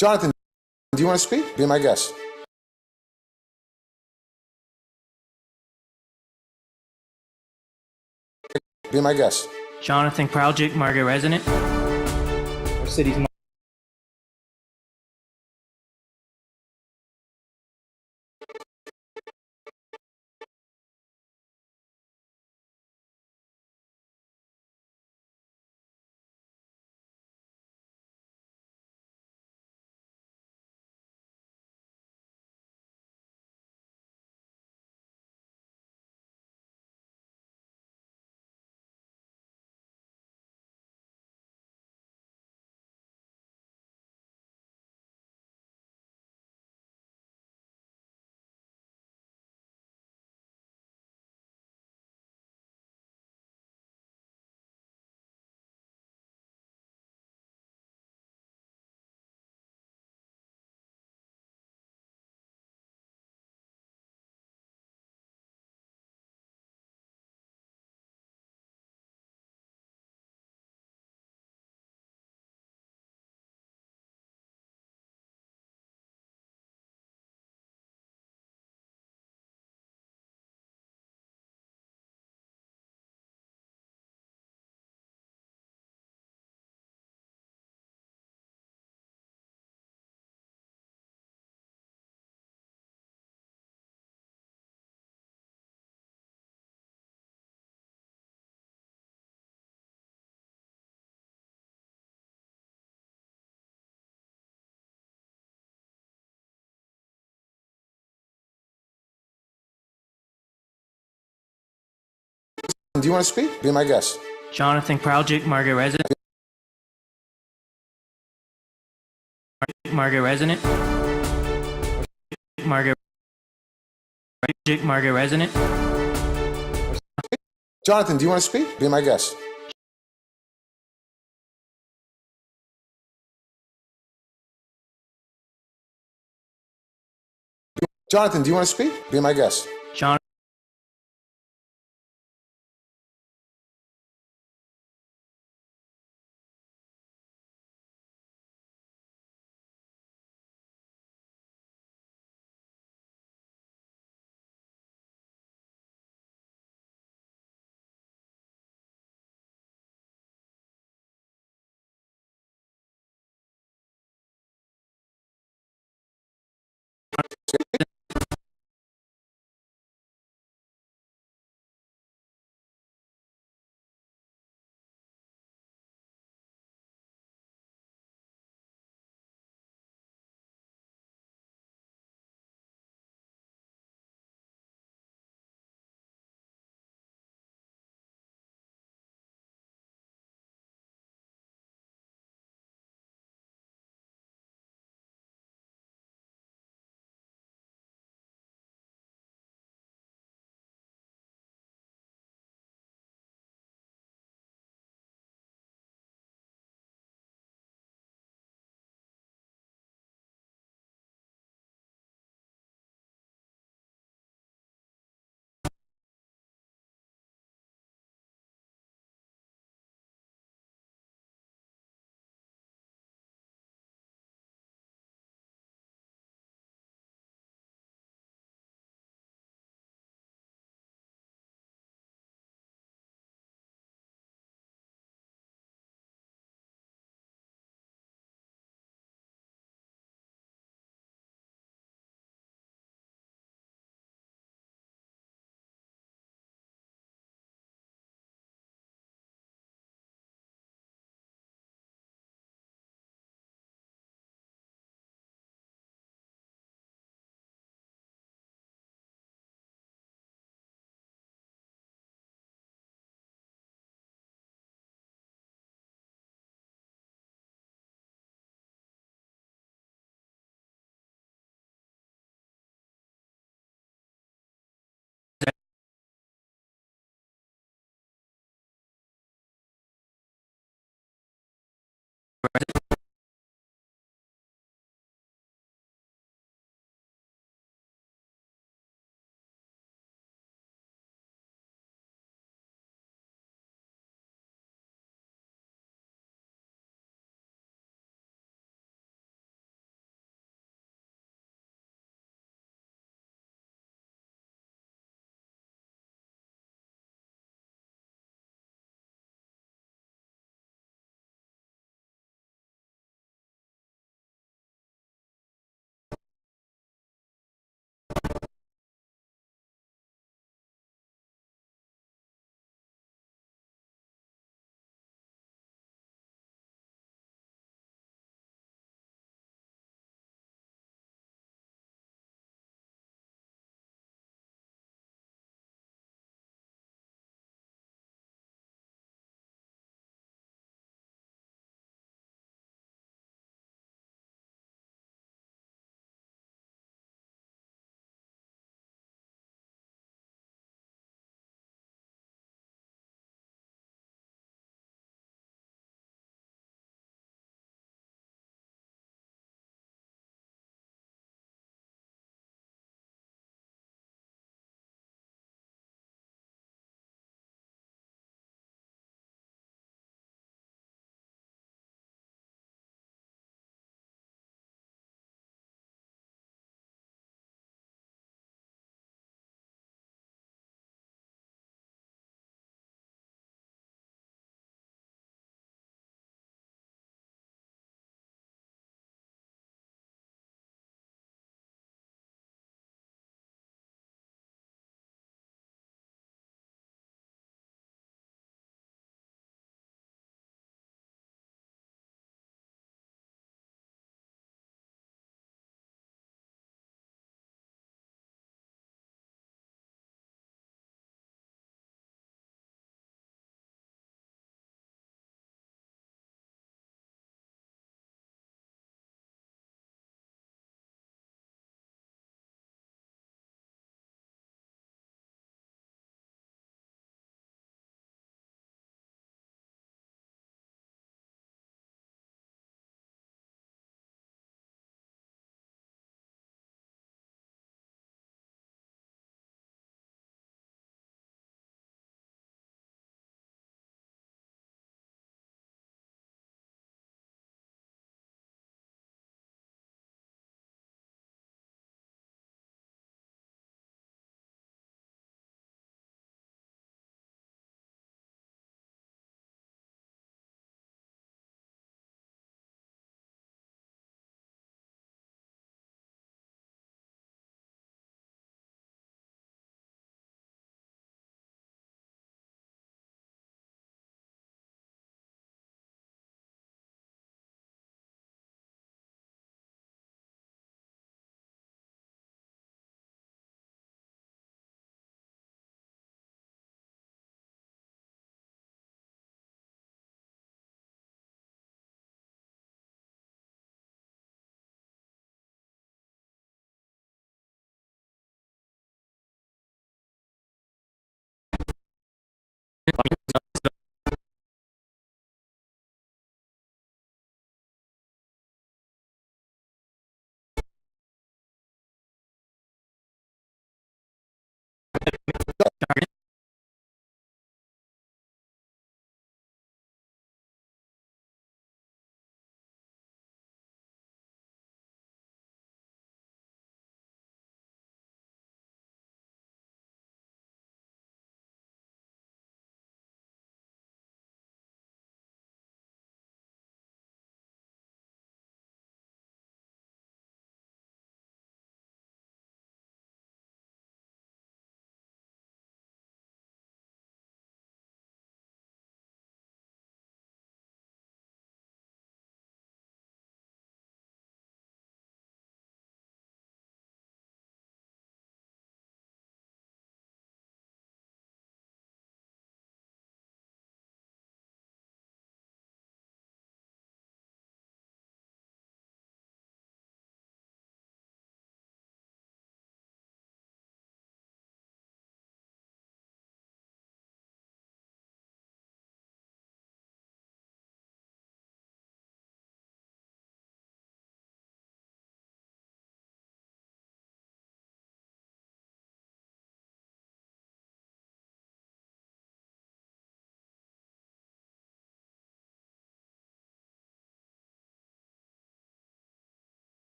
Jonathan, do you want to speak? Be my guest. Be my guest. Jonathan Kraljic, Margaret resident. Our city's Do you want to speak? Be my guest. Jonathan Kraljic, Margaret resident. Margaret resident. Margaret resident. Jonathan, do you want to speak? Be my guest. Jonathan, do you want to speak? Be my guest. John.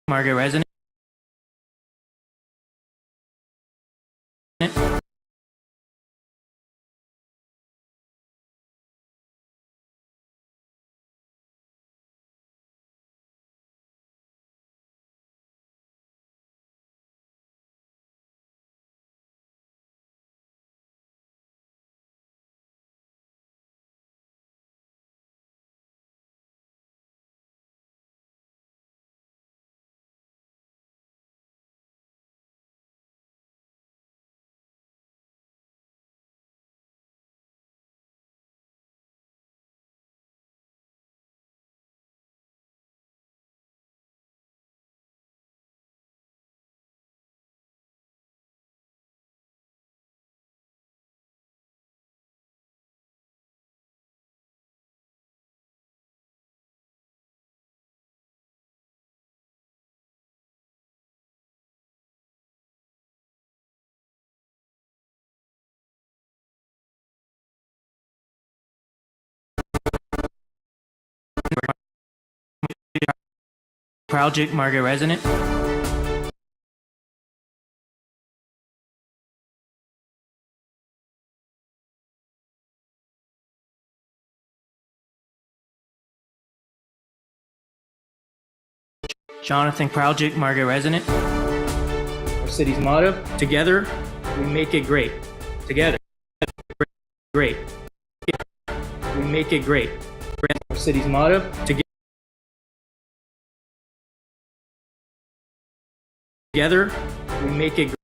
Market resident. Project Market resident. Jonathan Project Market resident. Our city's motto: together, we make it great. Together, great. We make it great. Our city's motto: together, we make it great.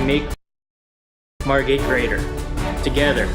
Make Margate greater. Together,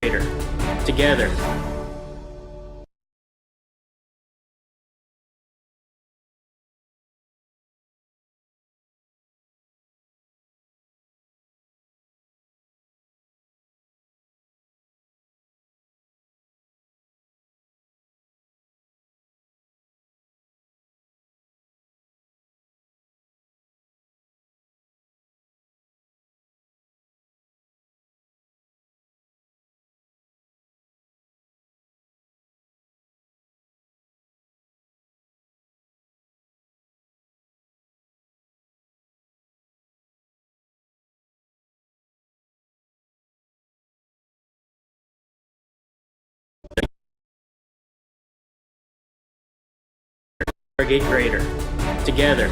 greater. Together. Target greater. Together.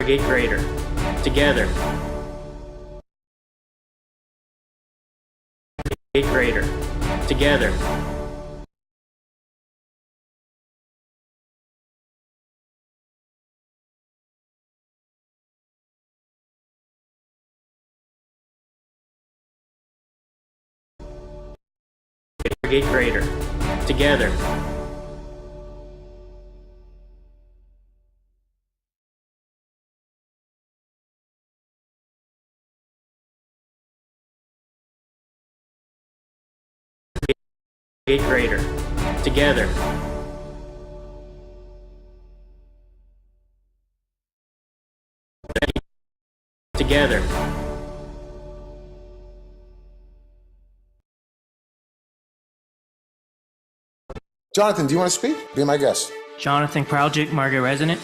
Target greater. Together. Target greater. Together. Target greater. Together. Target greater. Together. Together. Jonathan, do you want to speak? Be my guest. Jonathan Kraljic, Margaret Resident.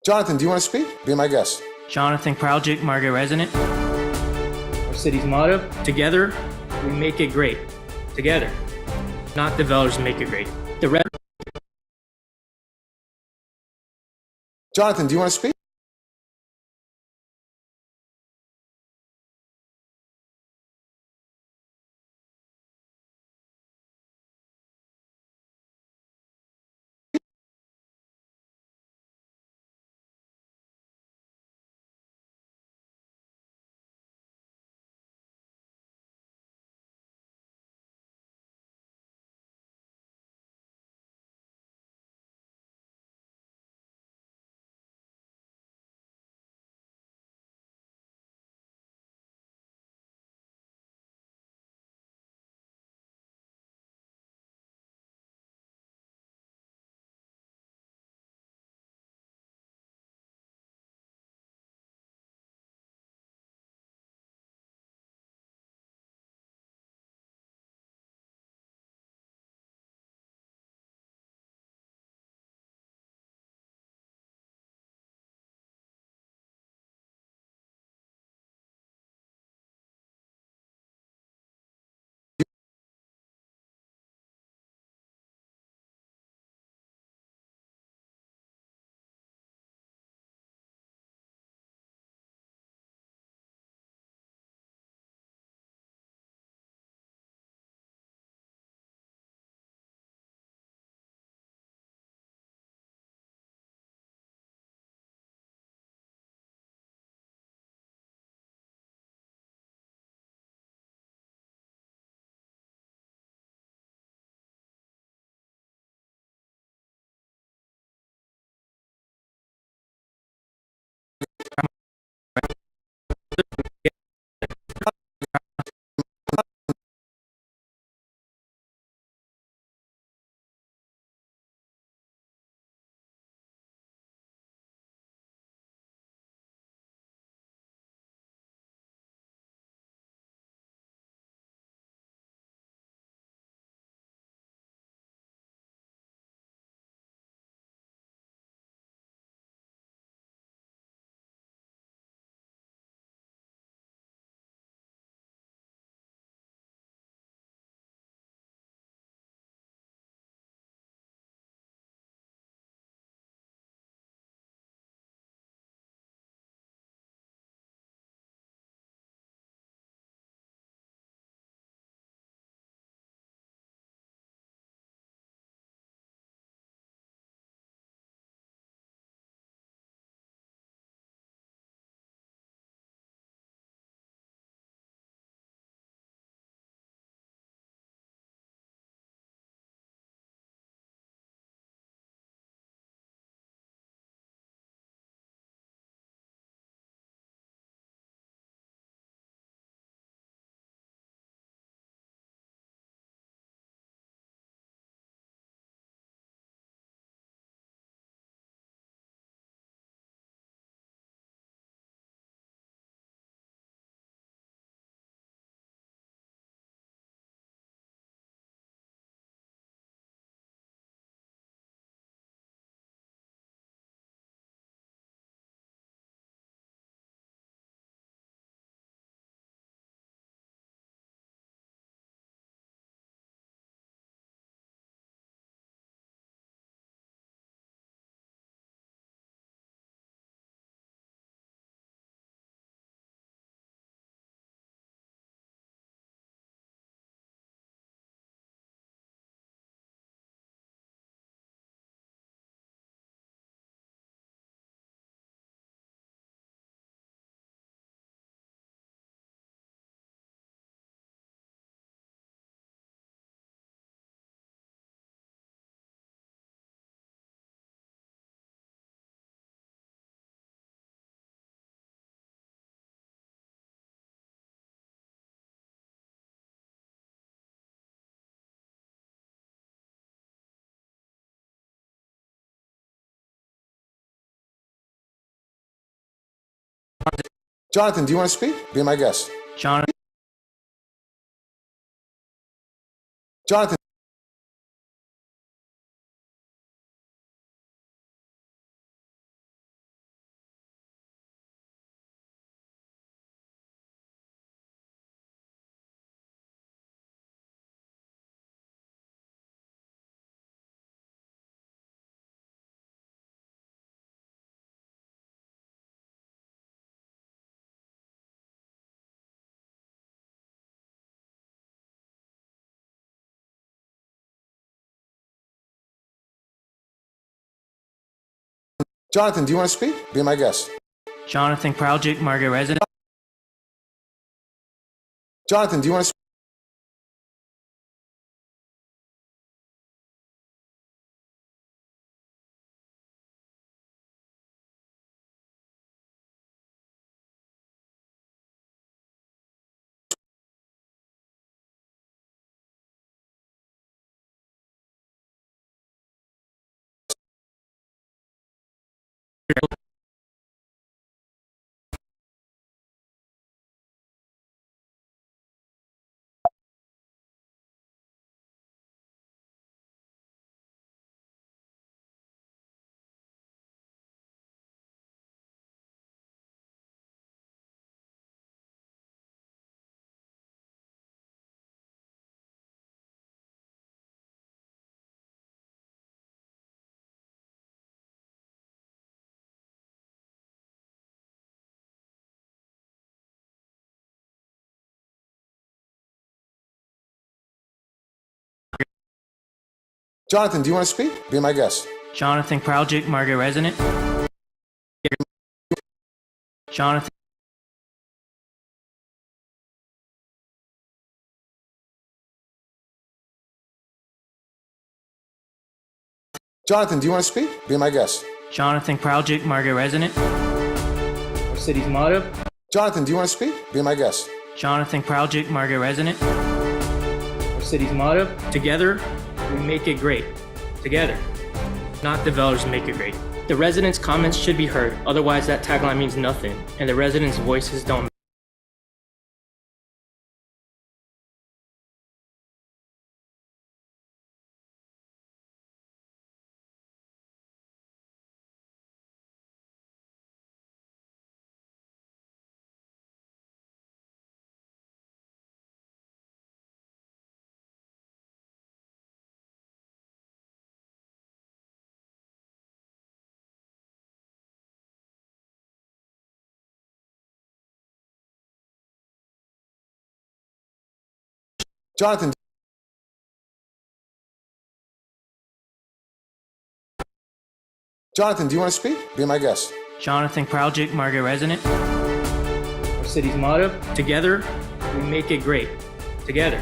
Jonathan, do you want to speak? Be my guest. Jonathan Kraljik, Margate resident. Our city's motto, together, we make it great. Together, not developers make it great. The red. Jonathan, do you want to speak? Jonathan, do you want to speak? Be my guest. Jonathan. Jonathan. Jonathan, do you want to speak? Be my guest. Jonathan Kraljic, Margaret resident. Jonathan, do you want to speak? Jonathan, do you want to speak? Be my guest. Jonathan Kraljic, Margaret resident. Jonathan. Jonathan, do you want to speak? Be my guest. Jonathan Kraljic, Margaret resident. Our city's motto. Jonathan, do you want to speak? Be my guest. Jonathan Kraljic, Margaret resident. Our city's motto. Together, we make it great. Together, not developers make it great. The residents' comments should be heard, otherwise that tagline means nothing, and the residents' voices don't. Jonathan. Jonathan, do you want to speak? Be my guest. Jonathan Kraljic, Margaret resident. Our city's motto. Together, we make it great. Together,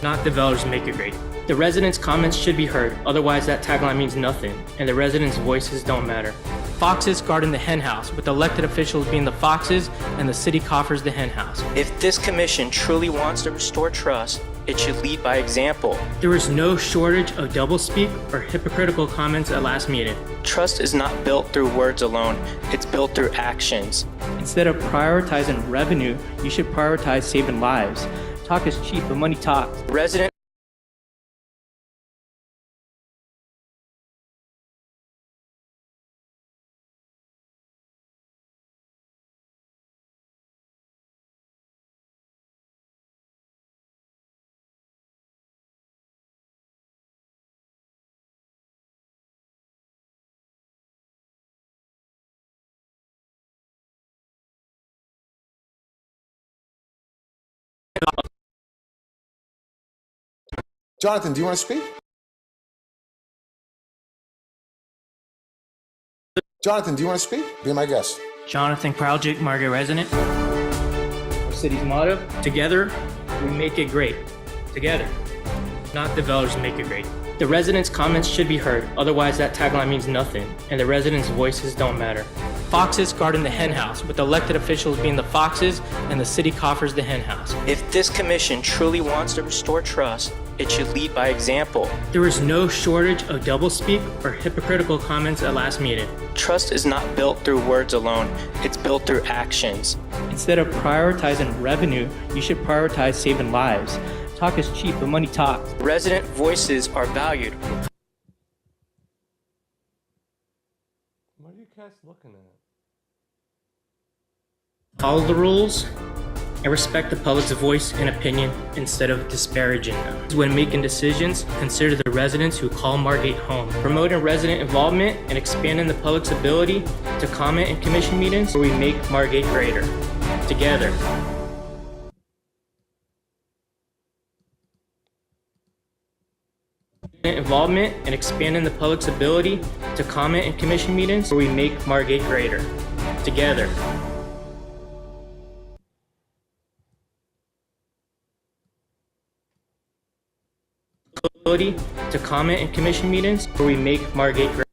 not developers make it great. The residents' comments should be heard, otherwise that tagline means nothing, and the residents' voices don't matter. Foxes guarding the hen house, with elected officials being the foxes and the city coffers the hen house. If this commission truly wants to restore trust, it should lead by example. There is no shortage of doublespeak or hypocritical comments at last meeting. Trust is not built through words alone, it's built through actions. Instead of prioritizing revenue, you should prioritize saving lives. Talk is cheap, but money talks. Resident Jonathan, do you want to speak? Jonathan, do you want to speak? Be my guest. Jonathan Kraljic, Margaret resident. Our city's motto. Together, we make it great. Together, not developers make it great. The residents' comments should be heard, otherwise that tagline means nothing, and the residents' voices don't matter. Foxes guarding the hen house, with elected officials being the foxes and the city coffers the hen house. If this commission truly wants to restore trust, it should lead by example. There is no shortage of doublespeak or hypocritical comments at last meeting. Trust is not built through words alone, it's built through actions. Instead of prioritizing revenue, you should prioritize saving lives. Talk is cheap, but money talks. Resident voices are valued. What are you guys looking at? Follow the rules and respect the public's voice and opinion instead of disparaging them. When making decisions, consider the residents who call Margate home. Promoting resident involvement and expanding the public's ability to comment in commission meetings where we make Margate greater. Together. Involvement and expanding the public's ability to comment in commission meetings where we make Margate greater. Together. Ability to comment in commission meetings where we make Margate greater.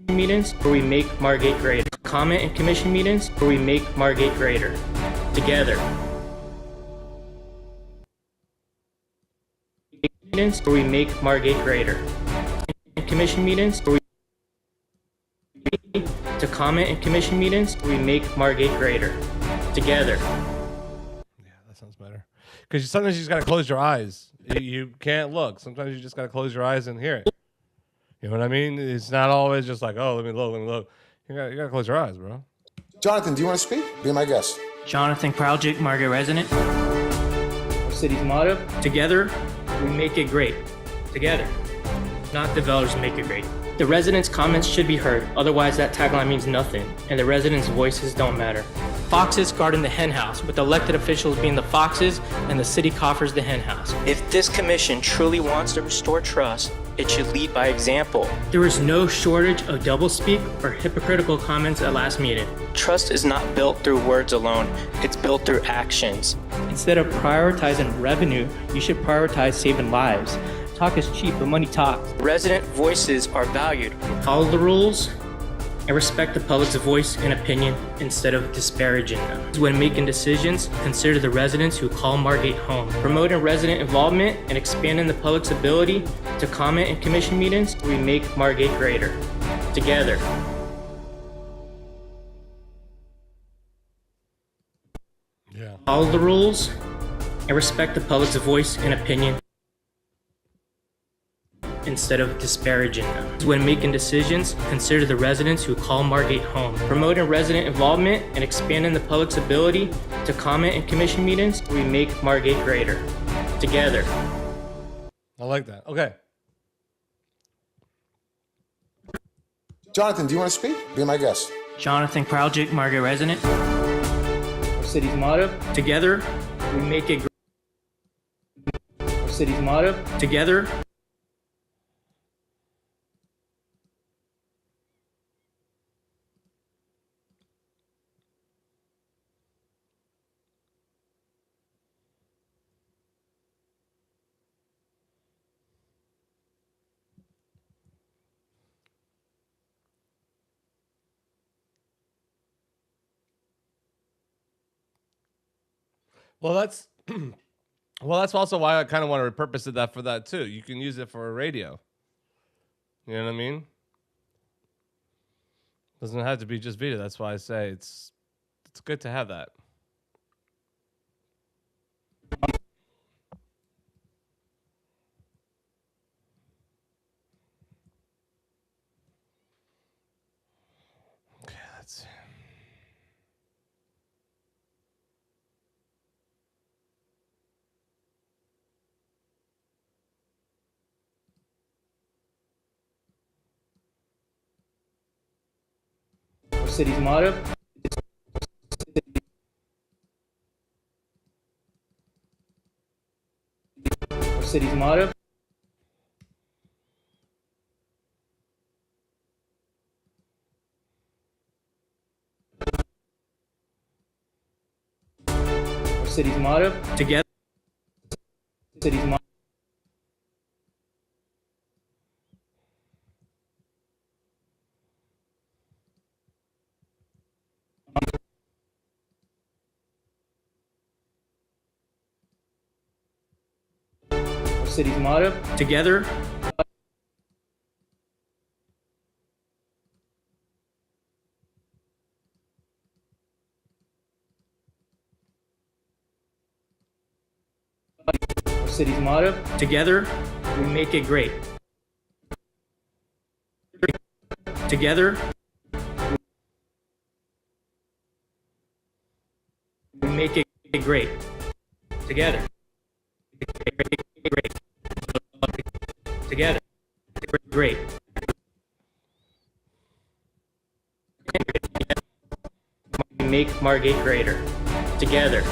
Meetings where we make Margate greater. Comment in commission meetings where we make Margate greater. Together. Meetings where we make Margate greater. In commission meetings where we to comment in commission meetings where we make Margate greater. Together. Yeah, that sounds better. Because sometimes you just gotta close your eyes. You can't look. Sometimes you just gotta close your eyes and hear it. You know what I mean? It's not always just like, oh, let me look. You gotta close your eyes, bro. Jonathan, do you want to speak? Be my guest. Jonathan Kraljic, Margate resident. Our city's motto, together, we make it great. Together. Not developers make it great. The residents' comments should be heard, otherwise that tagline means nothing, and the residents' voices don't matter. Foxes guarding the henhouse, with elected officials being the foxes and the city coffers the henhouse. If this commission truly wants to restore trust, it should lead by example. There is no shortage of doublespeak or hypocritical comments at last meeting. Trust is not built through words alone, it's built through actions. Instead of prioritizing revenue, you should prioritize saving lives. Talk is cheap, but money talks. Resident voices are valued. Follow the rules and respect the public's voice and opinion instead of disparaging them. When making decisions, consider the residents who call Margate home. Promoting resident involvement and expanding the public's ability to comment in commission meetings where we make Margate greater. Together. Yeah. Follow the rules and respect the public's voice and opinion instead of disparaging them. When making decisions, consider the residents who call Margate home. Promoting resident involvement and expanding the public's ability to comment in commission meetings where we make Margate greater. Together. I like that. Okay. Jonathan, do you want to speak? Be my guest. Jonathan Kraljic, Margate resident. Our city's motto, together, we make it great. Our city's motto, together, Well, that's that's also why I kind of want to repurpose that for that too. You can use it for a radio. You know what I mean? Doesn't have to be just video. That's why I say it's good to have that. Okay, let's see. our city's motto. Our city's motto. Our city's motto, together. City's motto. city's motto, together. Our city's motto, together, we make it great. Together, we make it great. Together. Great. Together. Great. We make Margate greater. Together.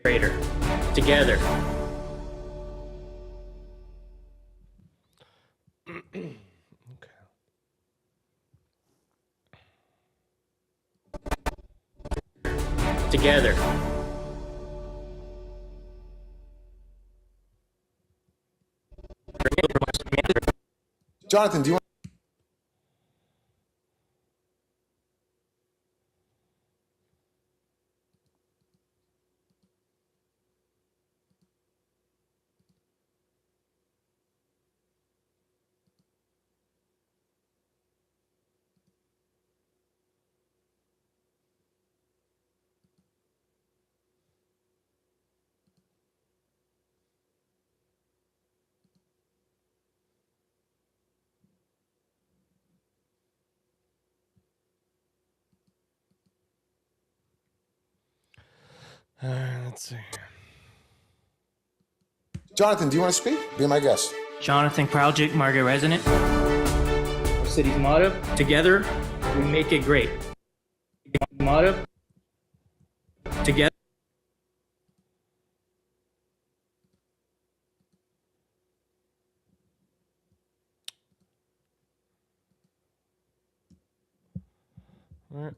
Greater. Together. Together. Jonathan, do you want? Let's see. Jonathan, do you want to speak? Be my guest. Jonathan Kraljic, Margate resident. Our city's motto, together, we make it great. Motto, together. Where,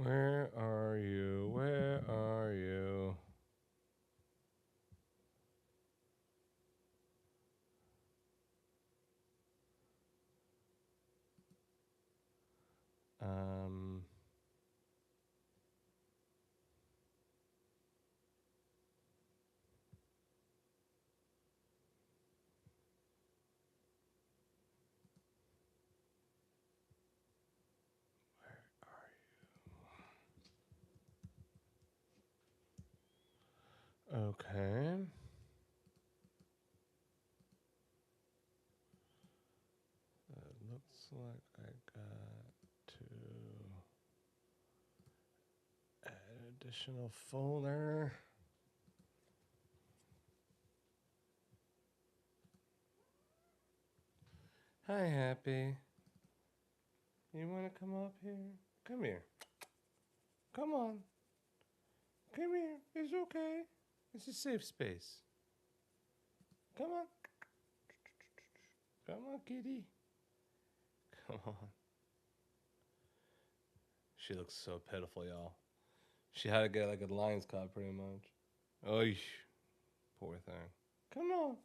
Where are you? Where are you? Um. Okay. It looks like I got to add additional folder. Hi, Happy. You want to come up here? Come here. Come on. Come here. It's okay. It's a safe space. Come on. Come on, kitty. Come on. She looks so pitiful, y'all. She had to get like a lion's cub, pretty much. Oy, poor thing. Come on.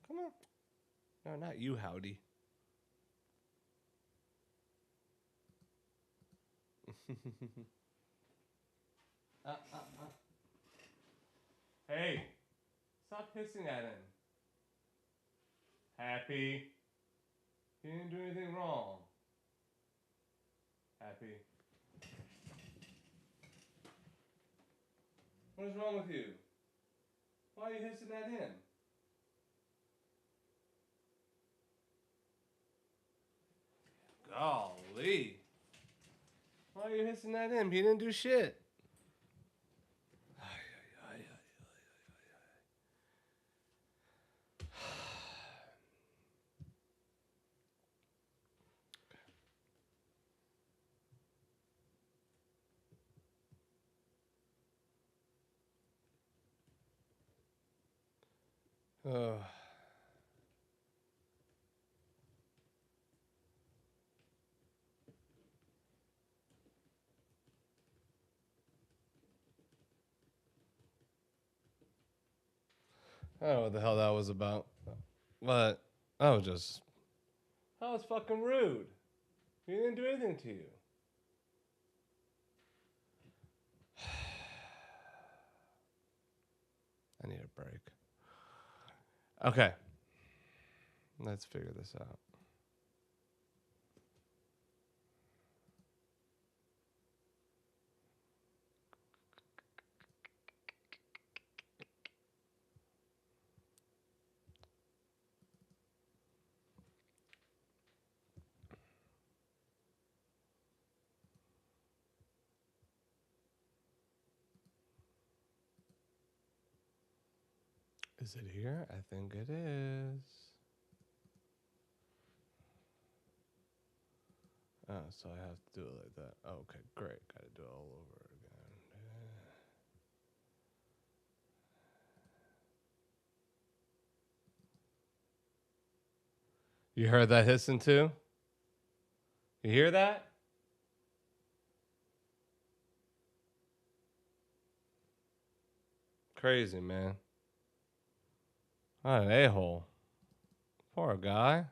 Come on. No, not you, Howdy. Hey, stop hissing at him. Happy. He didn't do anything wrong. Happy. What is wrong with you? Why are you hissing at him? Golly. Why are you hissing at him? He didn't do shit. Oh. I don't know what the hell that was about. But that was fucking rude. He didn't do anything to you. I need a break. Okay. Let's figure this out. Is it here? I think it is. Oh, so I have to do it like that. Oh, okay, great. Gotta do it all over again. You heard that hissing too? You hear that? Crazy, man. What an a-hole. Poor guy.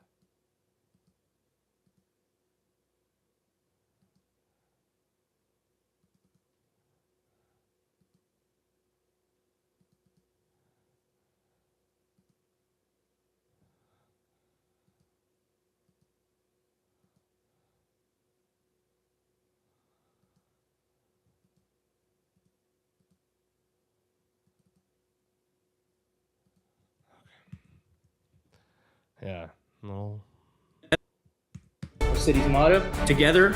Yeah. No. Our city's motto, together.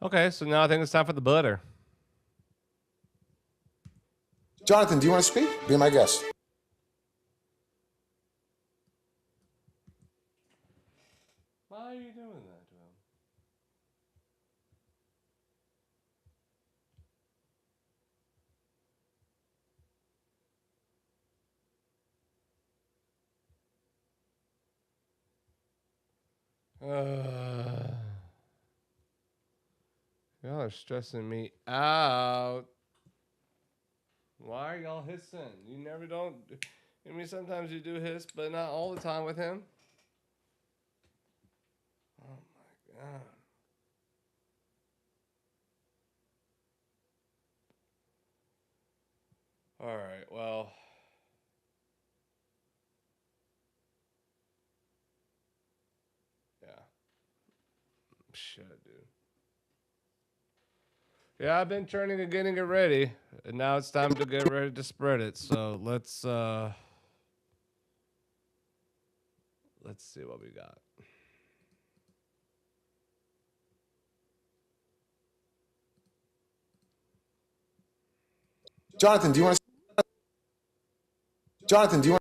Okay, so now I think it's time for the butter. Jonathan, do you want to speak? Be my guest. Why are you doing that to him? Y'all are stressing me out. Why are y'all hissing? You never don't. I mean, sometimes you do hiss, but not all the time with him. Oh my god. All right, well. Yeah. Shit, dude. Yeah, I've been turning and getting it ready, and now it's time to get ready to spread it. So let's see what we got. Jonathan, do you want to? Jonathan, do you want?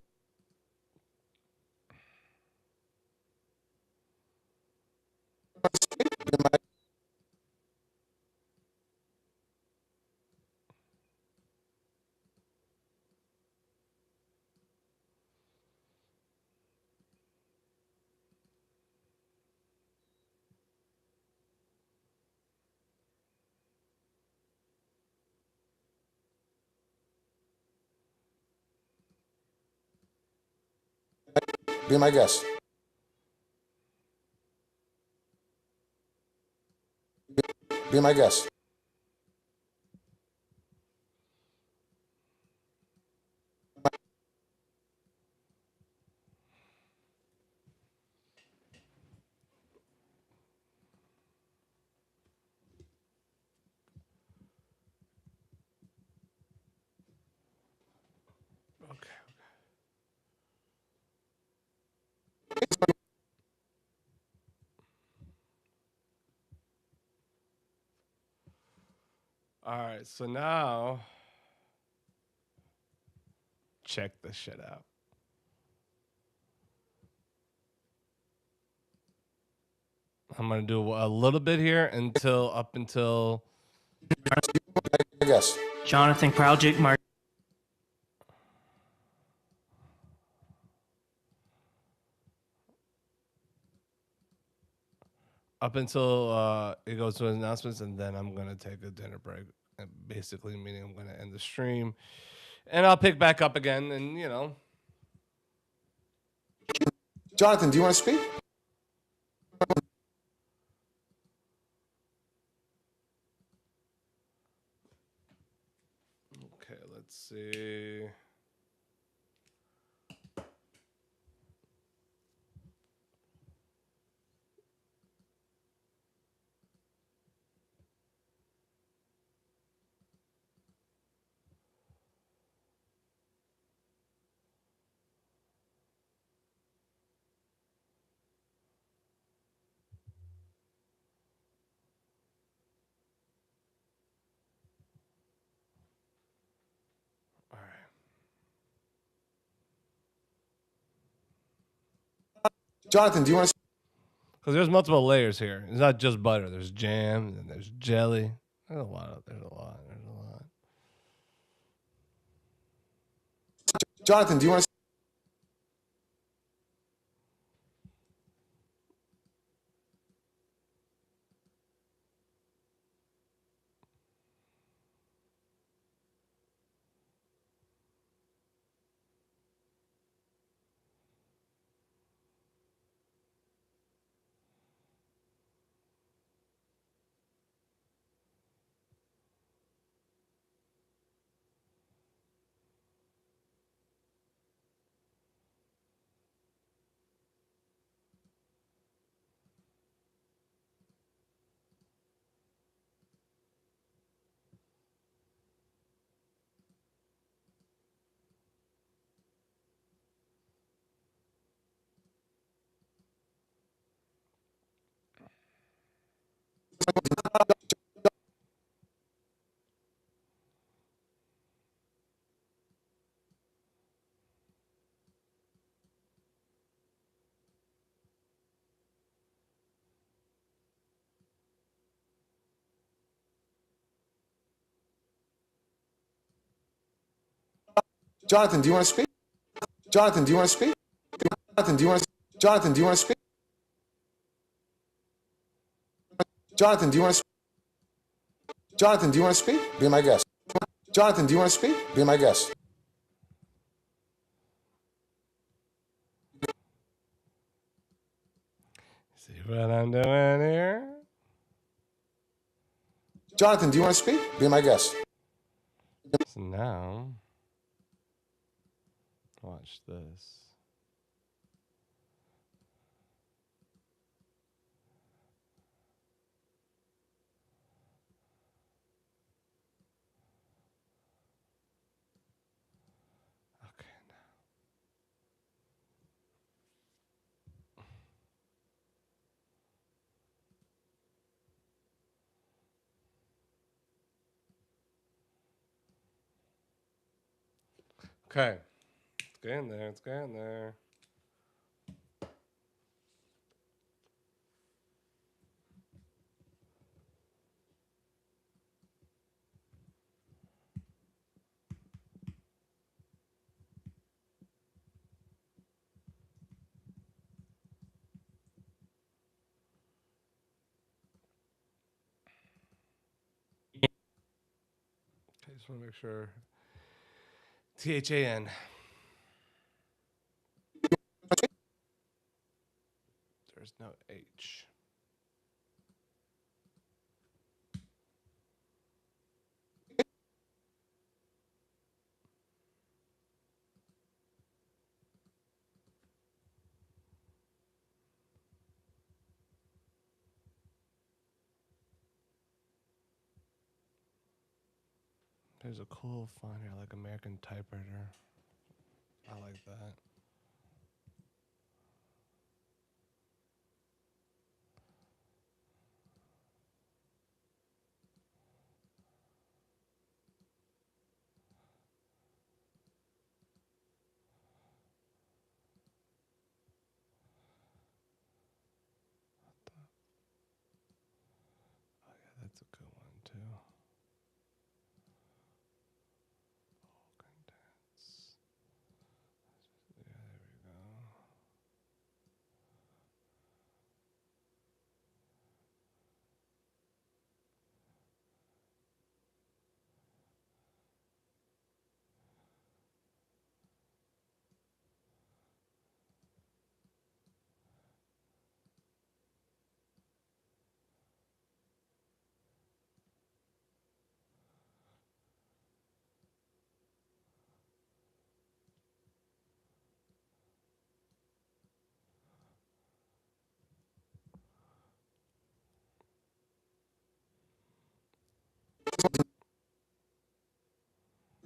Be my guest. Be my guest. All right, so now check this shit out. I'm gonna do a little bit here until Yes. Jonathan Kraljic, Mark. up until it goes to announcements, and then I'm gonna take a dinner break. Basically, meaning I'm gonna end the stream, and I'll pick back up again, and you know. Jonathan, do you want to speak? Okay, let's see. Jonathan, do you want to? Because there's multiple layers here. It's not just butter. There's jam, and there's jelly. There's a lot. There's a lot. Jonathan, do you want to? Jonathan, do you want to speak? Jonathan, do you want to speak? Jonathan, do you want to? Jonathan, do you want to speak? Jonathan, do you want to? Jonathan, do you want to speak? Be my guest. Jonathan, do you want to speak? Be my guest. See what I'm doing here? Jonathan, do you want to speak? Be my guest. So now, watch this. Okay. It's getting there. It's getting there. Okay, just want to make sure. THAN. There's no H. There's a cool font here, like American typewriter. I like that. That's a good one too. Yeah, there we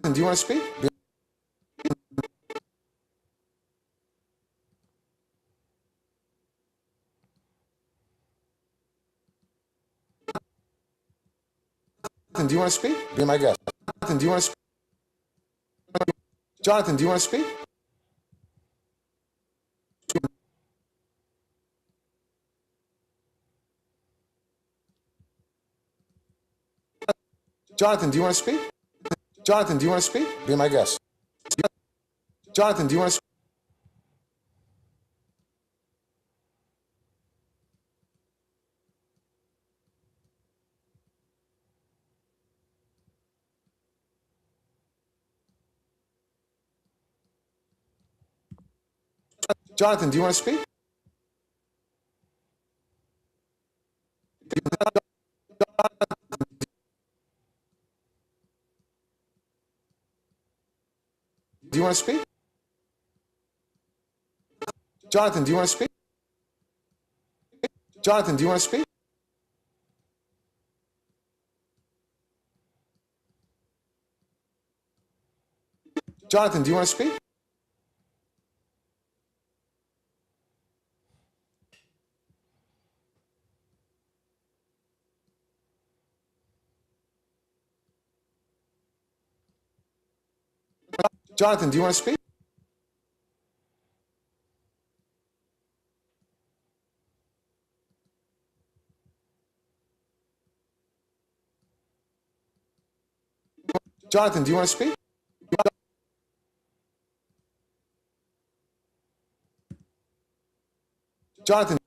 go. Do you want to speak? Jonathan, do you want to speak? Be my guest. Jonathan, do you want to speak? Jonathan, do you want to speak? Jonathan, do you want to speak? Jonathan, do you want to speak? Be my guest. Jonathan, do you want to speak? Jonathan, do you want to speak? Do you want to speak? Jonathan, do you want to speak? Jonathan, do you want to speak? Jonathan, do you want to speak? Jonathan, do you want to speak? Jonathan, do you want to speak? Jonathan.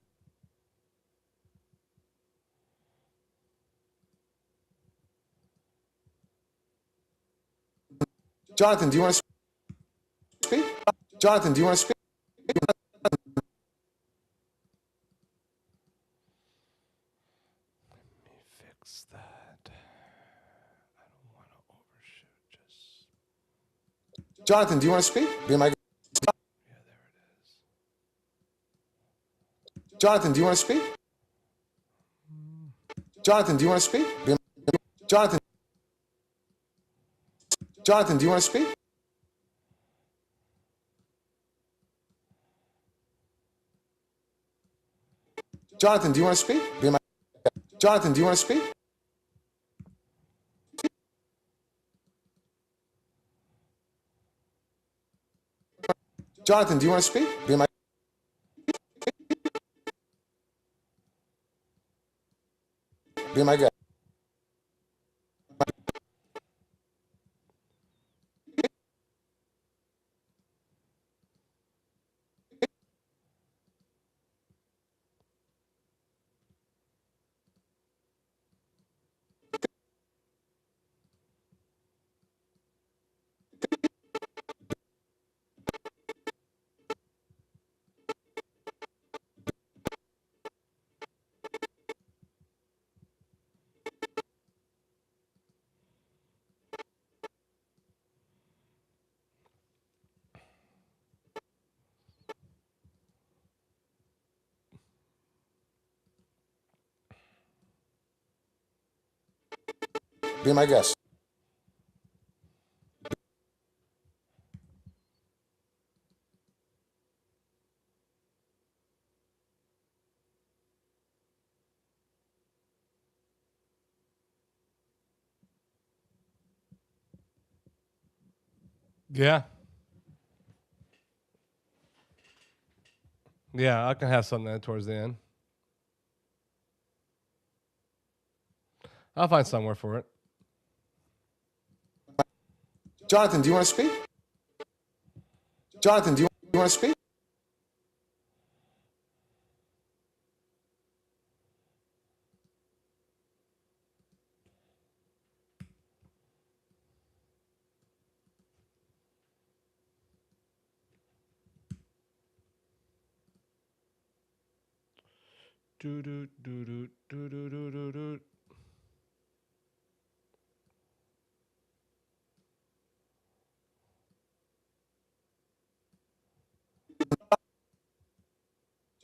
Jonathan, do you want to speak? Jonathan, do you want to speak? Let me fix that. I don't want to overshoot. Just Jonathan, do you want to speak? Be my yeah, there it is. Jonathan, do you want to speak? Jonathan, do you want to speak? Jonathan. Jonathan, do you want to speak? Jonathan, do you want to speak? Be my Jonathan, do you want to speak? Jonathan, do you want to speak? Be my guest. Be my guest. Yeah. Yeah, I can have something towards the end. I'll find somewhere for it. Jonathan, do you want to speak? Jonathan, do you want to speak? Do do do do do do do do do.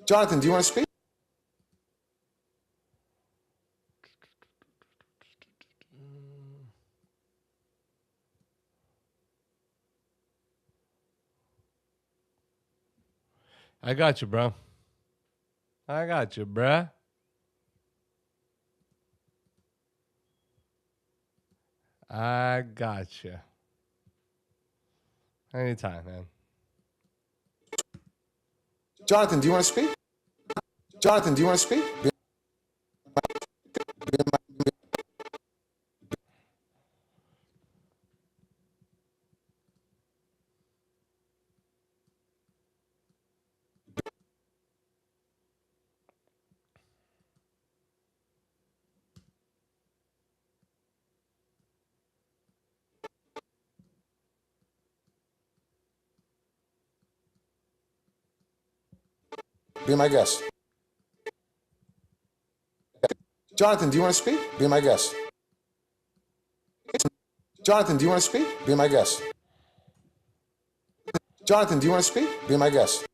Jonathan, do you want to speak? I got you, bro. I got you, bruh. I got you. Anytime, man. Jonathan, do you want to speak? Jonathan, do you want to speak? Be my guest. Jonathan, do you want to speak? Be my guest. Jonathan, do you want to speak? Be my guest. Jonathan, do you want to speak? Be my guest.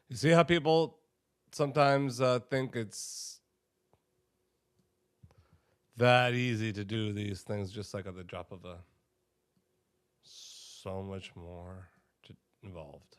You see how people sometimes think it's that easy to do these things just like at the drop of a so much more involved.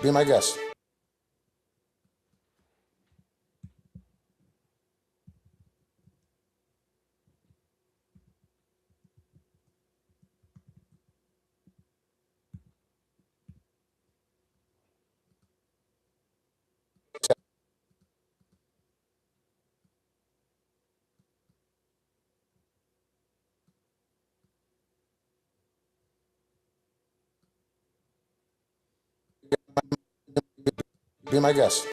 Be my guest. Be my guest.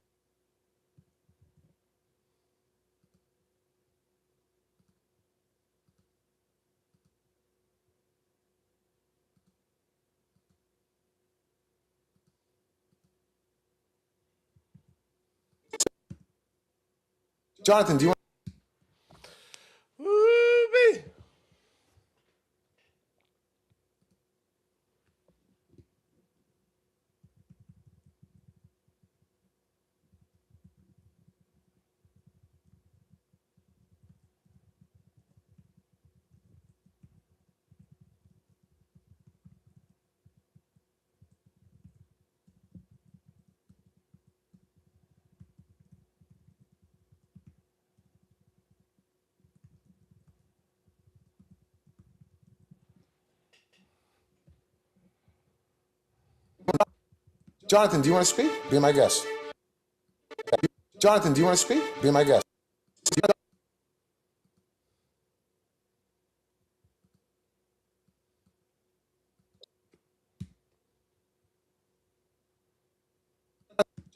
Jonathan, do you want? Woo-wee. Jonathan, do you want to speak? Be my guest. Jonathan, do you want to speak? Be my guest.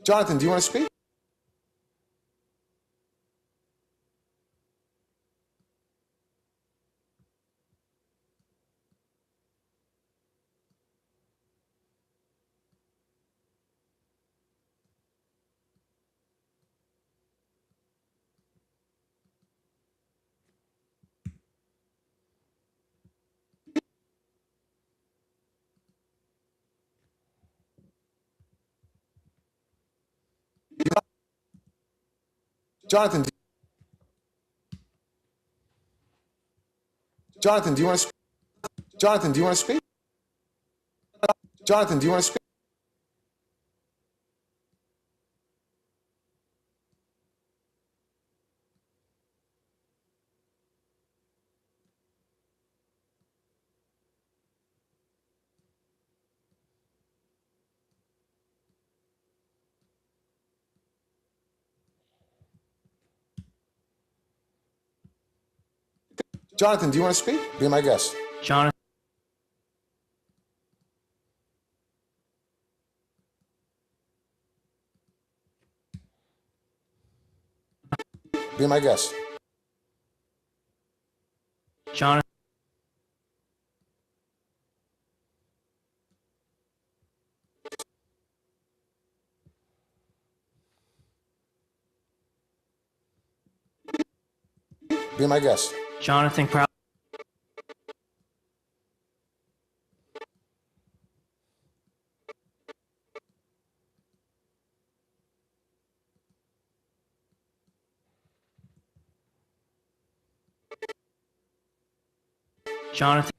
Jonathan, do you want to speak? Jonathan, Jonathan, do you want to speak? Jonathan, do you want to speak? Jonathan, do you want to speak? Jonathan, do you want to speak? Be my guest. Jonathan. Be my guest. Jonathan. Be my guest. Jonathan Proud. Jonathan.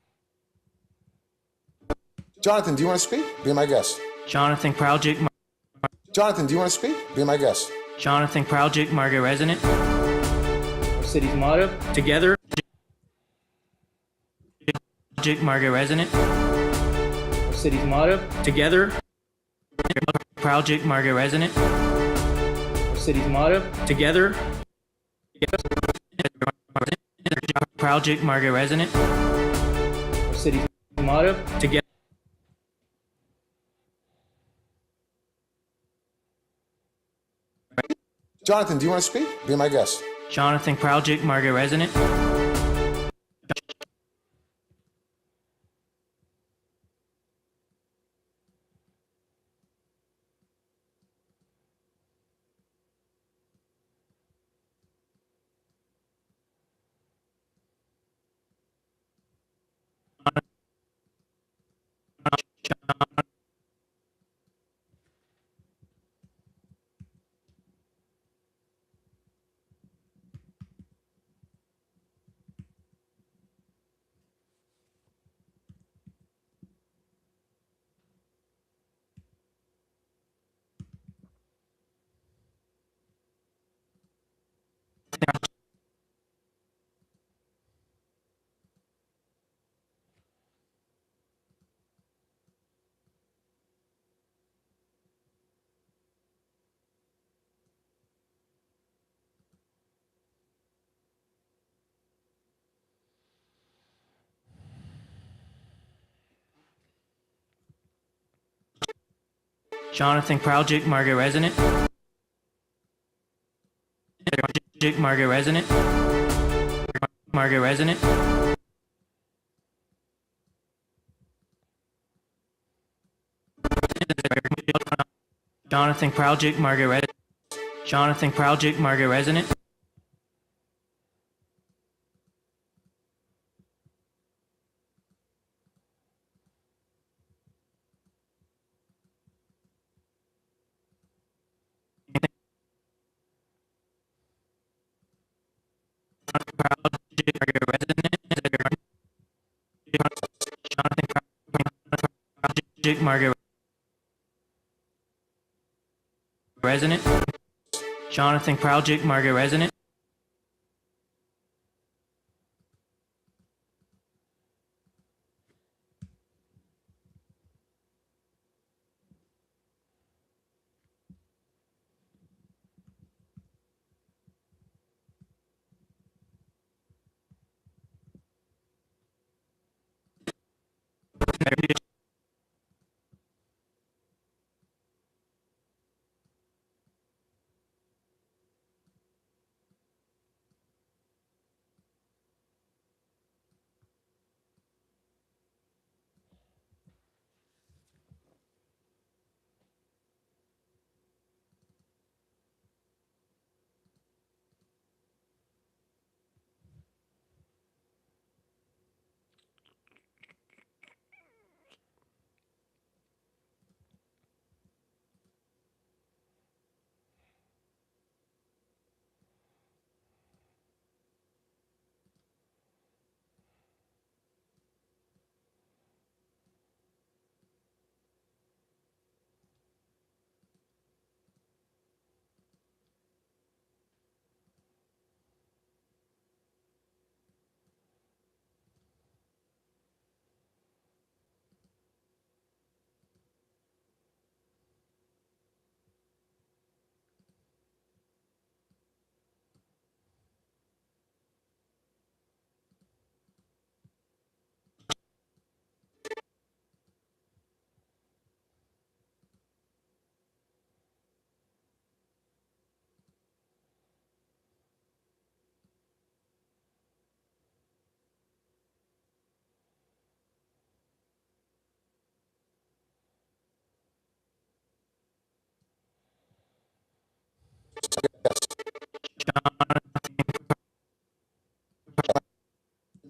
Jonathan, do you want to speak? Be my guest. Jonathan Project. Jonathan, do you want to speak? Be my guest. Jonathan Project Market Resident. Our city's motto: together. Project Market Resident. Our city's motto: together. Project Market Resident. Our city's motto: together. Project Market Resident. Our city's motto: together. Jonathan, do you want to speak? Be my guest. Jonathan Project Market Resident. Jonathan Project Market Resident. Project Market Resident. Market Resident. Jonathan Project Market Resident. Jonathan Project Market Resident. Project Market Resident. Jonathan Project Market Resident.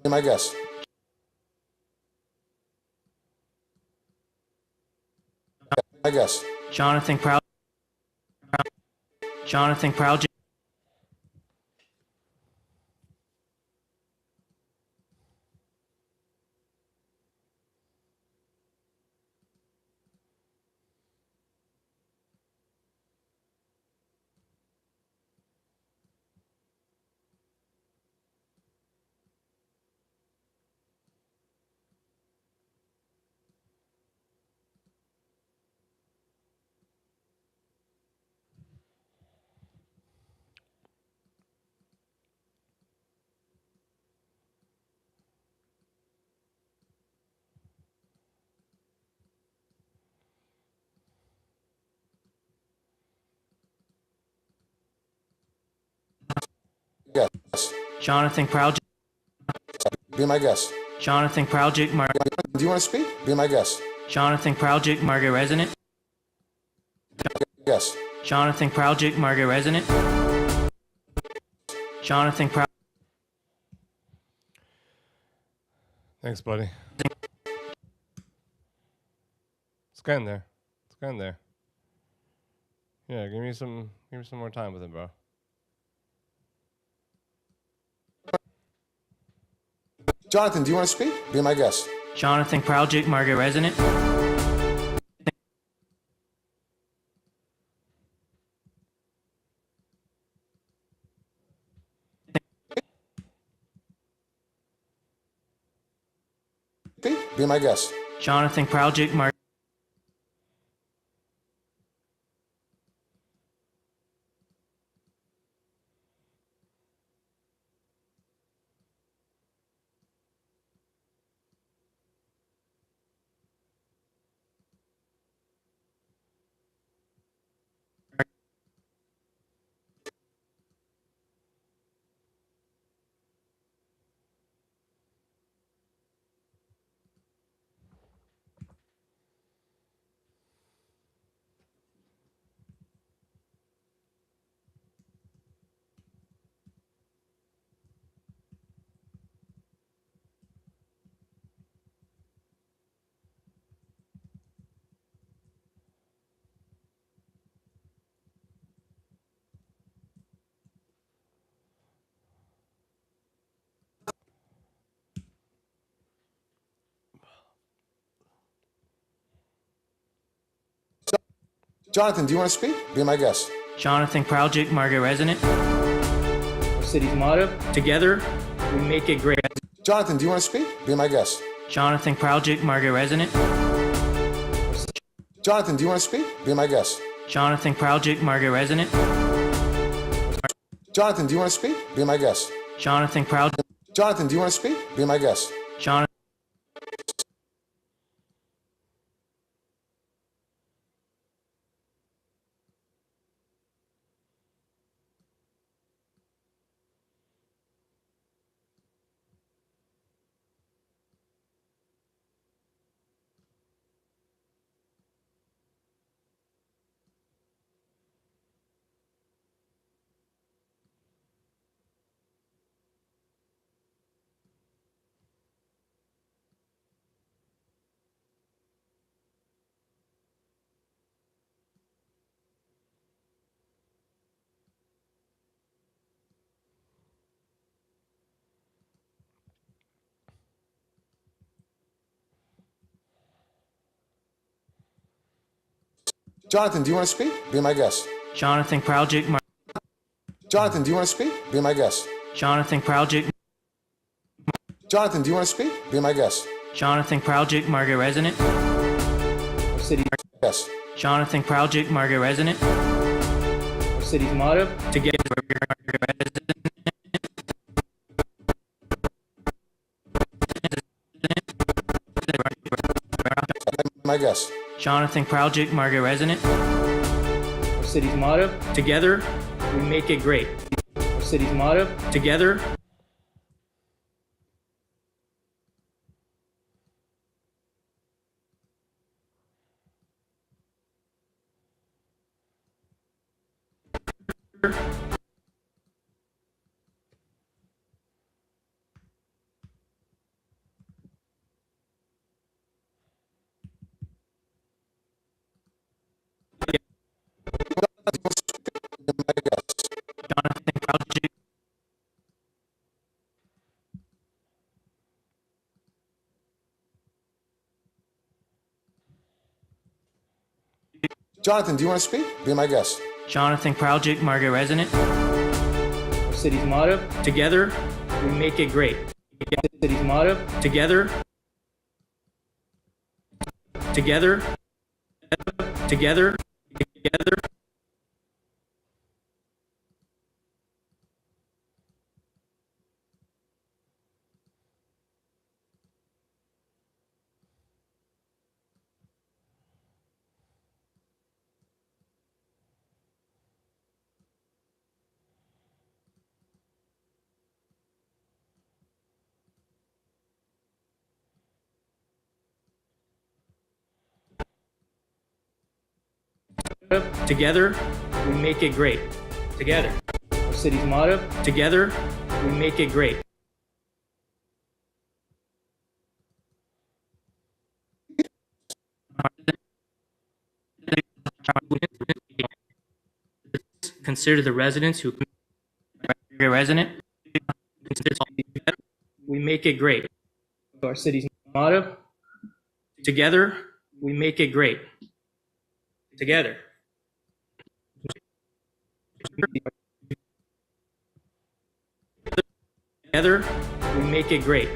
Be my guest. My guest. Jonathan Proud. Jonathan Proud. Yes. Jonathan Proud. Be my guest. Jonathan Proudjic. Do you want to speak? Be my guest. Jonathan Proudjic, Margaret Resident. Yes. Jonathan Proudjic, Margaret Resident. Jonathan Proud. Thanks, buddy. It's getting there. It's getting there. Yeah, give me some more time with him, bro. Jonathan, do you want to speak? Be my guest. Jonathan Proudjic, Margaret Resident. Be my guest. Jonathan Proudjic, Margaret. Jonathan, do you want to speak? Be my guest. Jonathan Proudjic, Margaret Resident. Our city's motto: together, we make it great. Jonathan, do you want to speak? Be my guest. Jonathan Proudjic, Margaret Resident. Jonathan, do you want to speak? Be my guest. Jonathan Proudjic, Margaret Resident. Jonathan, do you want to speak? Be my guest. Jonathan Proudjic. Jonathan, do you want to speak? Be my guest. Jonathan. Jonathan, do you want to speak? Be my guest. Jonathan Proudjic. Jonathan, do you want to speak? Be my guest. Jonathan Proudjic. Jonathan, do you want to speak? Be my guest. Jonathan Proudjic, Margaret Resident. Our city. Yes. Jonathan Proudjic, Margaret Resident. Our city's motto: together, Margaret Resident. My guest. Jonathan Proudjic, Margaret Resident. Our city's motto: together, we make it great. Our city's motto: together. Jonathan, do you want to speak? Be my guest. Jonathan Kraljic, Margaret resident. Our city's motto, together, we make it great. City's motto, together, together, together, together. Together, we make it great. Together. Our city's motto, together, we make it great. Consider the residents who are resident. We make it great. Our city's motto, together, we make it great. Together. Together, we make it great.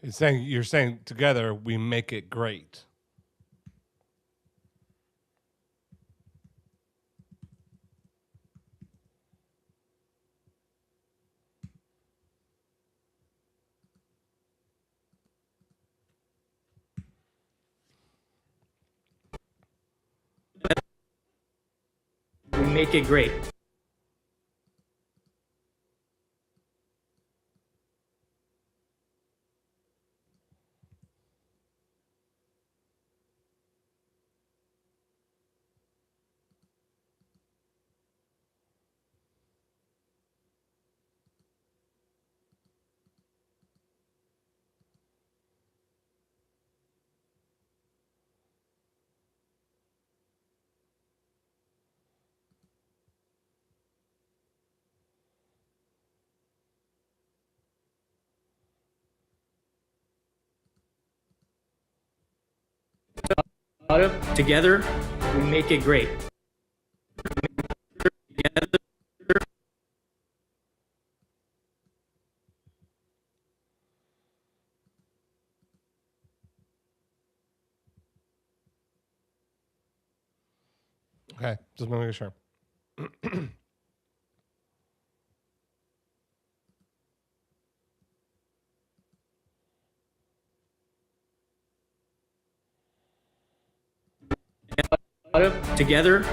You're saying together we make it great. We make it great. Together, we make it great. Together. Okay, just making sure. Together,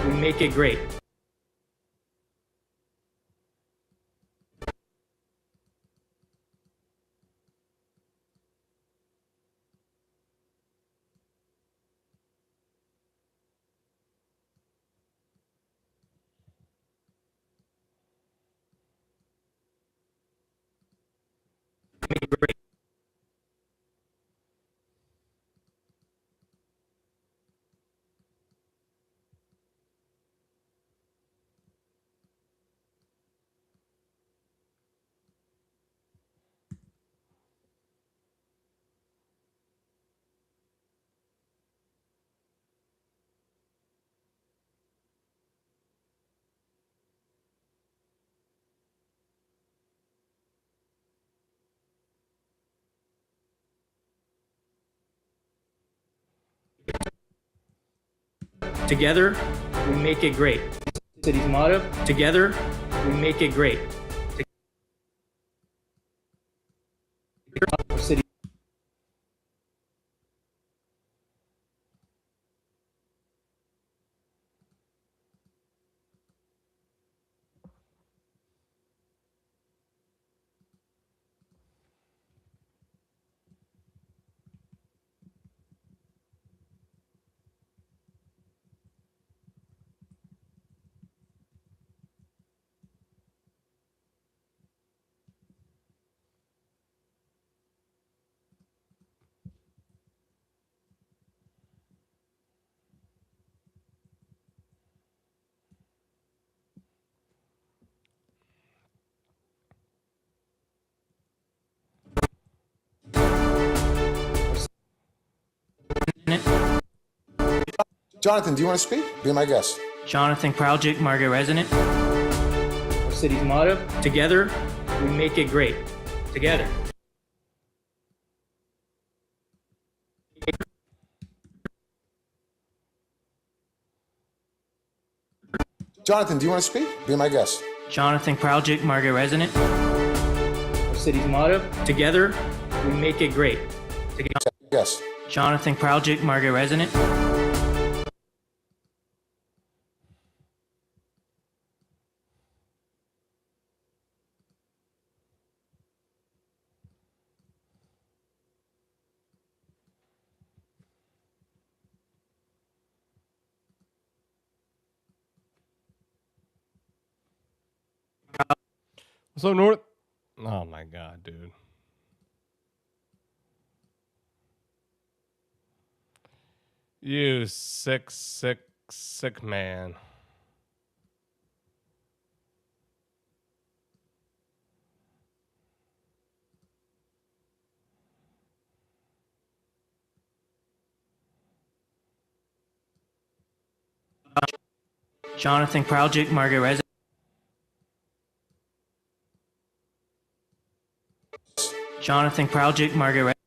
we make it great. Together, we make it great. City's motto, together, we make it great. City. Jonathan, do you want to speak? Be my guest. Jonathan Kraljic, Margate resident. Our city's motto, together, we make it great. Together. Jonathan, do you want to speak? Be my guest. Jonathan Kraljic, Margate resident. Our city's motto, together, we make it great. Together. Yes. Jonathan Kraljic, Margate resident. What's up, North? Oh my god, dude. You sick man. Jonathan Kraljic, Margate resident. Jonathan Kraljic, Margate resident.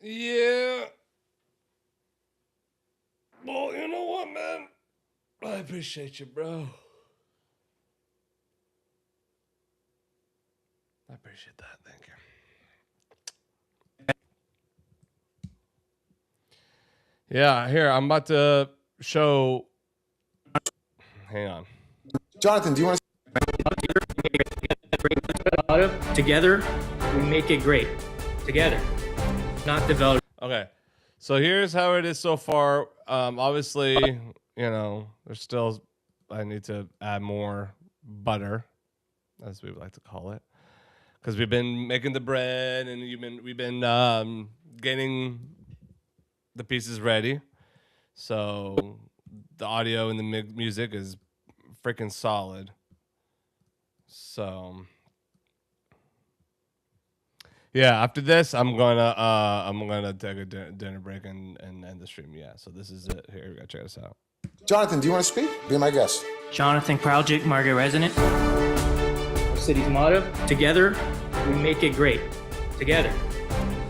Yeah. Well, you know what, man? I appreciate you, bro. I appreciate that. Thank you. Yeah, here, I'm about to show. Hang on. Jonathan, do you want to? Together, we make it great. Together. Not developed. Okay. So here's how it is so far. Obviously, you know, there's still, I need to add more butter, as we would like to call it. Because we've been making the bread and we've been getting the pieces ready. So the audio and the music is freaking solid. So yeah, after this, I'm gonna take a dinner break and end the stream. Yeah, so this is it. Here we go. Check this out. Jonathan, do you want to speak? Be my guest. Jonathan Kraljic, Margate resident. Our city's motto, together, we make it great. Together.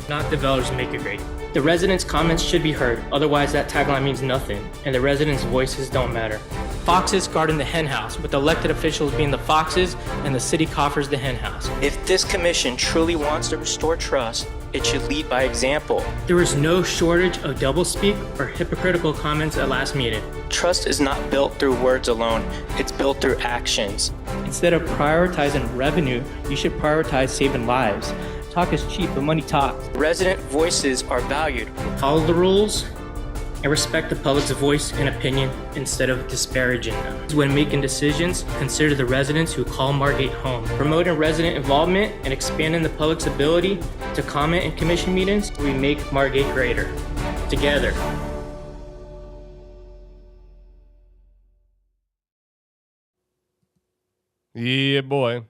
Not developers make it great. The residents' comments should be heard, otherwise that tagline means nothing, and the residents' voices don't matter. Foxes guarding the hen house, with elected officials being the foxes and the city coffers the hen house. If this commission truly wants to restore trust, it should lead by example. There is no shortage of doublespeak or hypocritical comments at last meeting. Trust is not built through words alone, it's built through actions. Instead of prioritizing revenue, you should prioritize saving lives. Talk is cheap, but money talks. Resident voices are valued. Follow the rules and respect the public's voice and opinion instead of disparaging them. When making decisions, consider the residents who call Margate home. Promoting resident involvement and expanding the public's ability to comment in commission meetings, we make Margate greater. Together. Yeah, boy.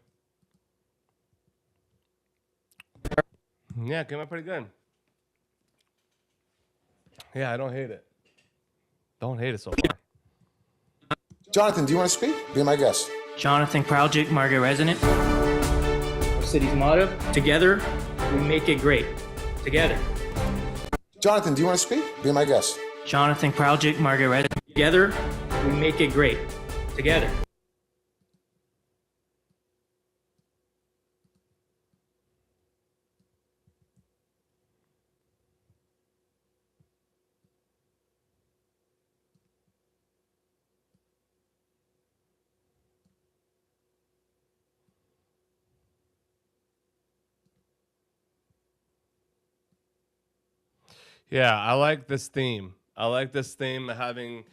Yeah, came out pretty good. Yeah, I don't hate it. Don't hate it so far. Jonathan, do you want to speak? Be my guest. Jonathan Kraljic, Margate resident. Our city's motto, together, we make it great. Together. Jonathan, do you want to speak? Be my guest. Jonathan Kraljic, Margate resident. Together, we make it great. Together. Yeah, I like this theme. I like this theme of having,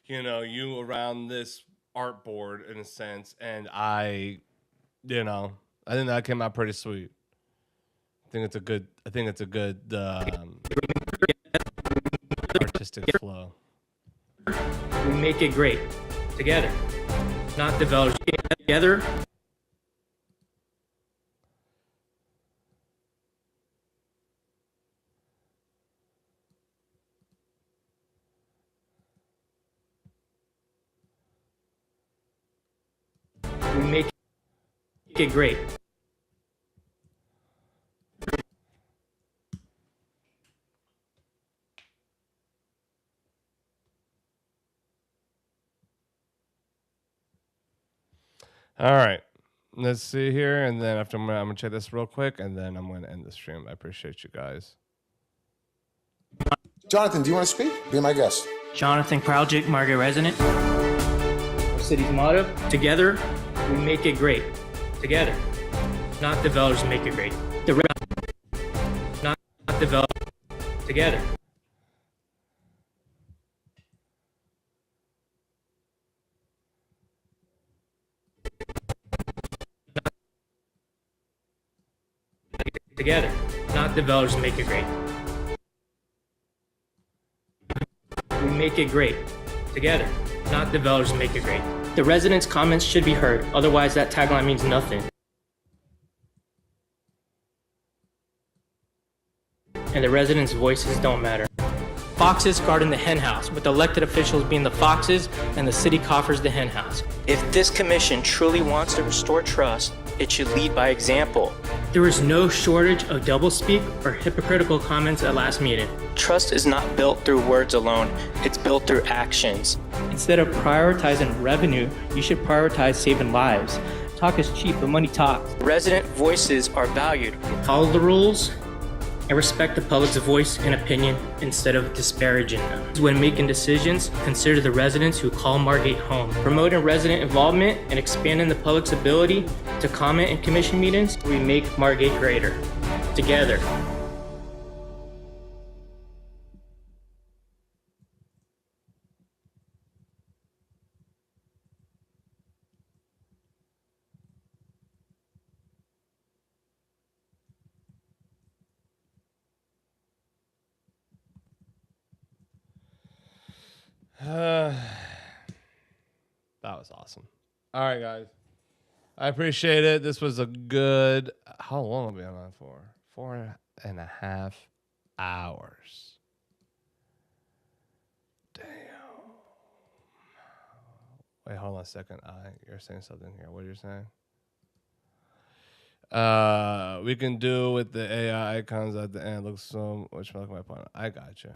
you know, you around this art board in a sense, and I think that came out pretty sweet. I think it's a good artistic flow. We make it great. Together. Not developers. Together. We make it great. All right. Let's see here. And then after I'm gonna check this real quick, and then I'm going to end the stream. I appreciate you guys. Jonathan, do you want to speak? Be my guest. Jonathan Kraljic, Market resident. Our city's motto, together, we make it great. Together. Not developers make it great. Not developers. Together. Together. Not developers make it great. We make it great. Together. Not developers make it great. The residents' comments should be heard, otherwise that tagline means nothing. And the residents' voices don't matter. Foxes guarding the hen house, with elected officials being the foxes and the city coffers the hen house. If this commission truly wants to restore trust, it should lead by example. There is no shortage of doublespeak or hypocritical comments at last meeting. Trust is not built through words alone, it's built through actions. Instead of prioritizing revenue, you should prioritize saving lives. Talk is cheap, but money talks. Resident voices are valued. Follow the rules and respect the public's voice and opinion instead of disparaging them. When making decisions, consider the residents who call Margate home. Promoting resident involvement and expanding the public's ability to comment in commission meetings, we make Margate greater. Together. That was awesome. All right, guys. I appreciate it. This was a good... How long have we been on for? 4.5 hours. Damn. Wait, hold on a second. You're saying something here. What are you saying? We can do with the AI icons at the end. Looks so much like my point. I got you.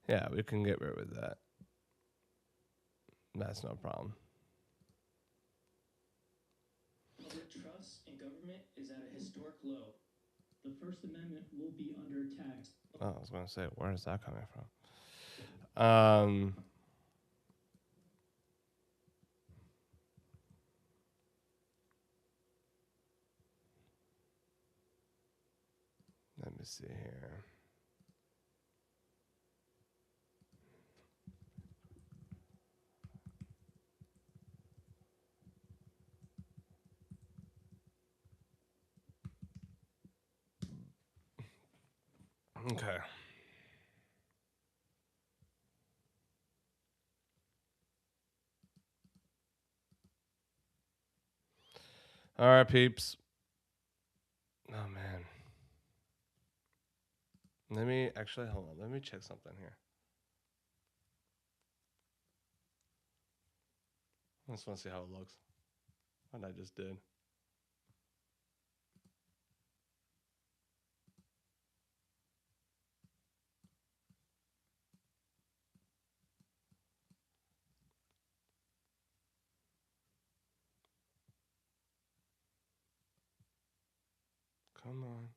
Yeah, we can get rid of that. That's no problem. Public trust in government is at a historic low. The First Amendment will be under attack. Oh, I was going to say, where is that coming from? Let me see here. Okay. All right, peeps. Oh, man. Let me actually, hold on. Let me check something here. I just want to see how it looks. What I just did. Come on.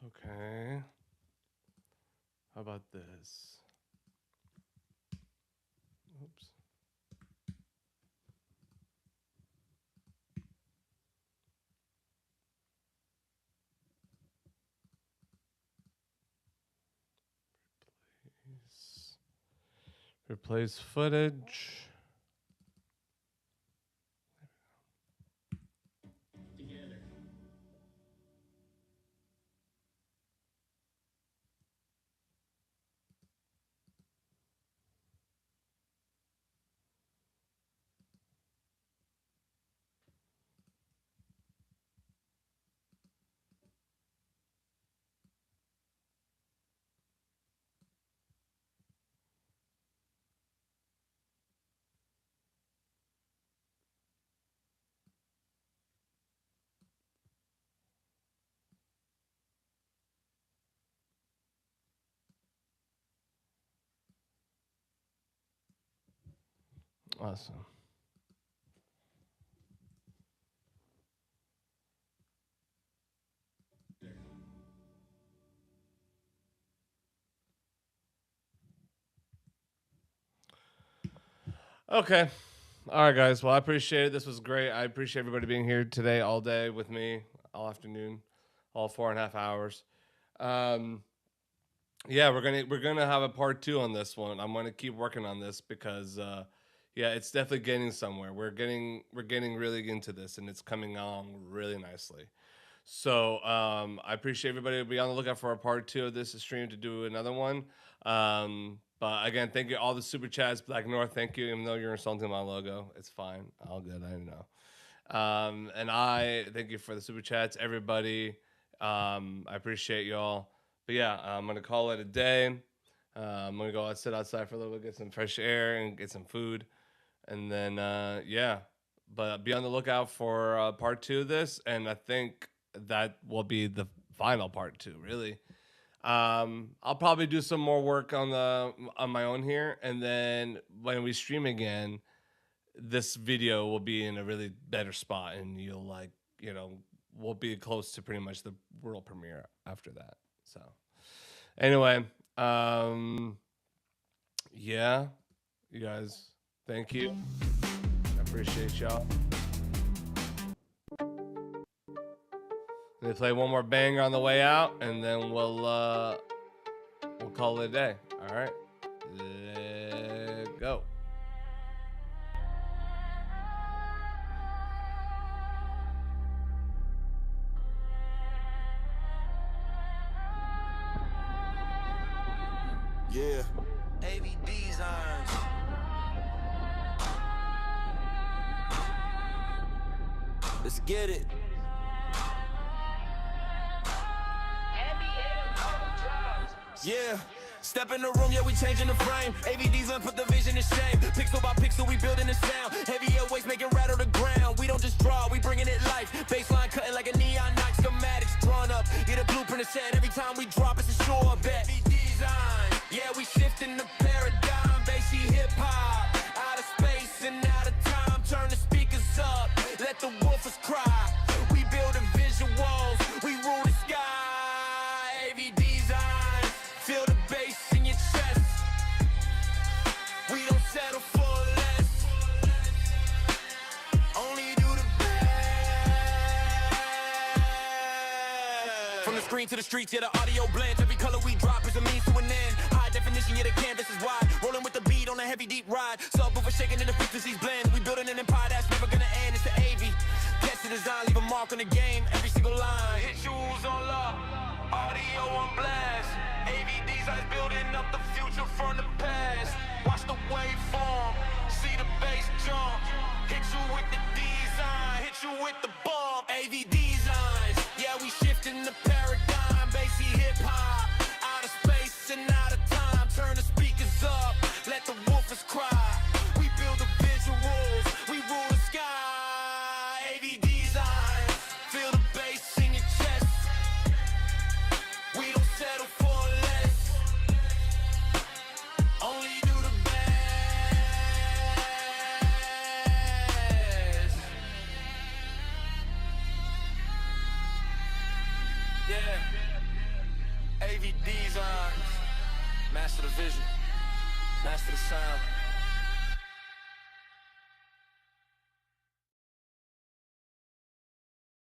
Okay. How about this? Oops. Replace footage. Awesome. Okay. All right, guys. Well, I appreciate it. This was great. I appreciate everybody being here today, all day with me, all afternoon, all 4.5 hours. Yeah, we're gonna have a part 2 on this one. I'm gonna keep working on this because, yeah, it's definitely getting somewhere. We're getting really into this, and it's coming along really nicely. So I appreciate everybody. Be on the lookout for a part 2 of this stream to do another one. But again, thank you all the super chats. Black North, thank you. Even though you're insulting my logo, it's fine. All good. I know. And I thank you for the super chats, everybody. I appreciate y'all. But yeah, I'm gonna call it a day. I'm gonna go sit outside for a little bit, get some fresh air, and get some food, and then yeah. But be on the lookout for part 2 of this, and I think that will be the final part 2. Really, I'll probably do some more work on my own here, and then when we stream again, this video will be in a really better spot, and you'll we'll be close to pretty much the world premiere after that. So anyway, yeah, you guys, thank you. I appreciate y'all. They play one more banger on the way out, and then we'll call it a day. All right, let's go. Yeah. Avdesigns. Let's get it. Yeah. Step in the room, yeah, we changing the frame. AVDs put the vision in shame. Pixel by pixel, we building the sound. Heavy airways make it rattle the ground. We don't just draw, we bringing it life. Baseline cutting like a neon night. Schematics drawn up. Get a blueprint set every time we drop. It's a sure bet. AVDsigns, yeah, we shifting the paradigm. Bassy hip hop, out of space and out of time. Turn the speakers up, let the woofers cry. We building visuals, we rule the sky. AVDsigns, feel the bass in your chest. We don't settle for less. Only do the best. From the screen to the streets, yeah, the audio blends. Every color we drop is a means to an end. High definition, yeah, the canvas is wide. Rolling with the beat on a heavy deep ride. Subwoofer shaking in the frequencies blend. We building an empire that's never gonna end. It's the AV. Test the design, leave a mark on the game. Every single line. Hit shoes on lock, audio on blast. AVDsigns building up the future from the past. Watch the waveform, see the bass jump. Hit you with the design, hit you with the bomb. AVDsigns, yeah, we shifting the paradigm. Bassy hip hop, out of space and out of time. Turn the speakers up, let the woofers cry. We build the visuals, we rule the sky. AVDsigns, feel the bass in your chest. We don't settle for less. Only do the best. Yeah. AVDsigns, master the vision, master the sound.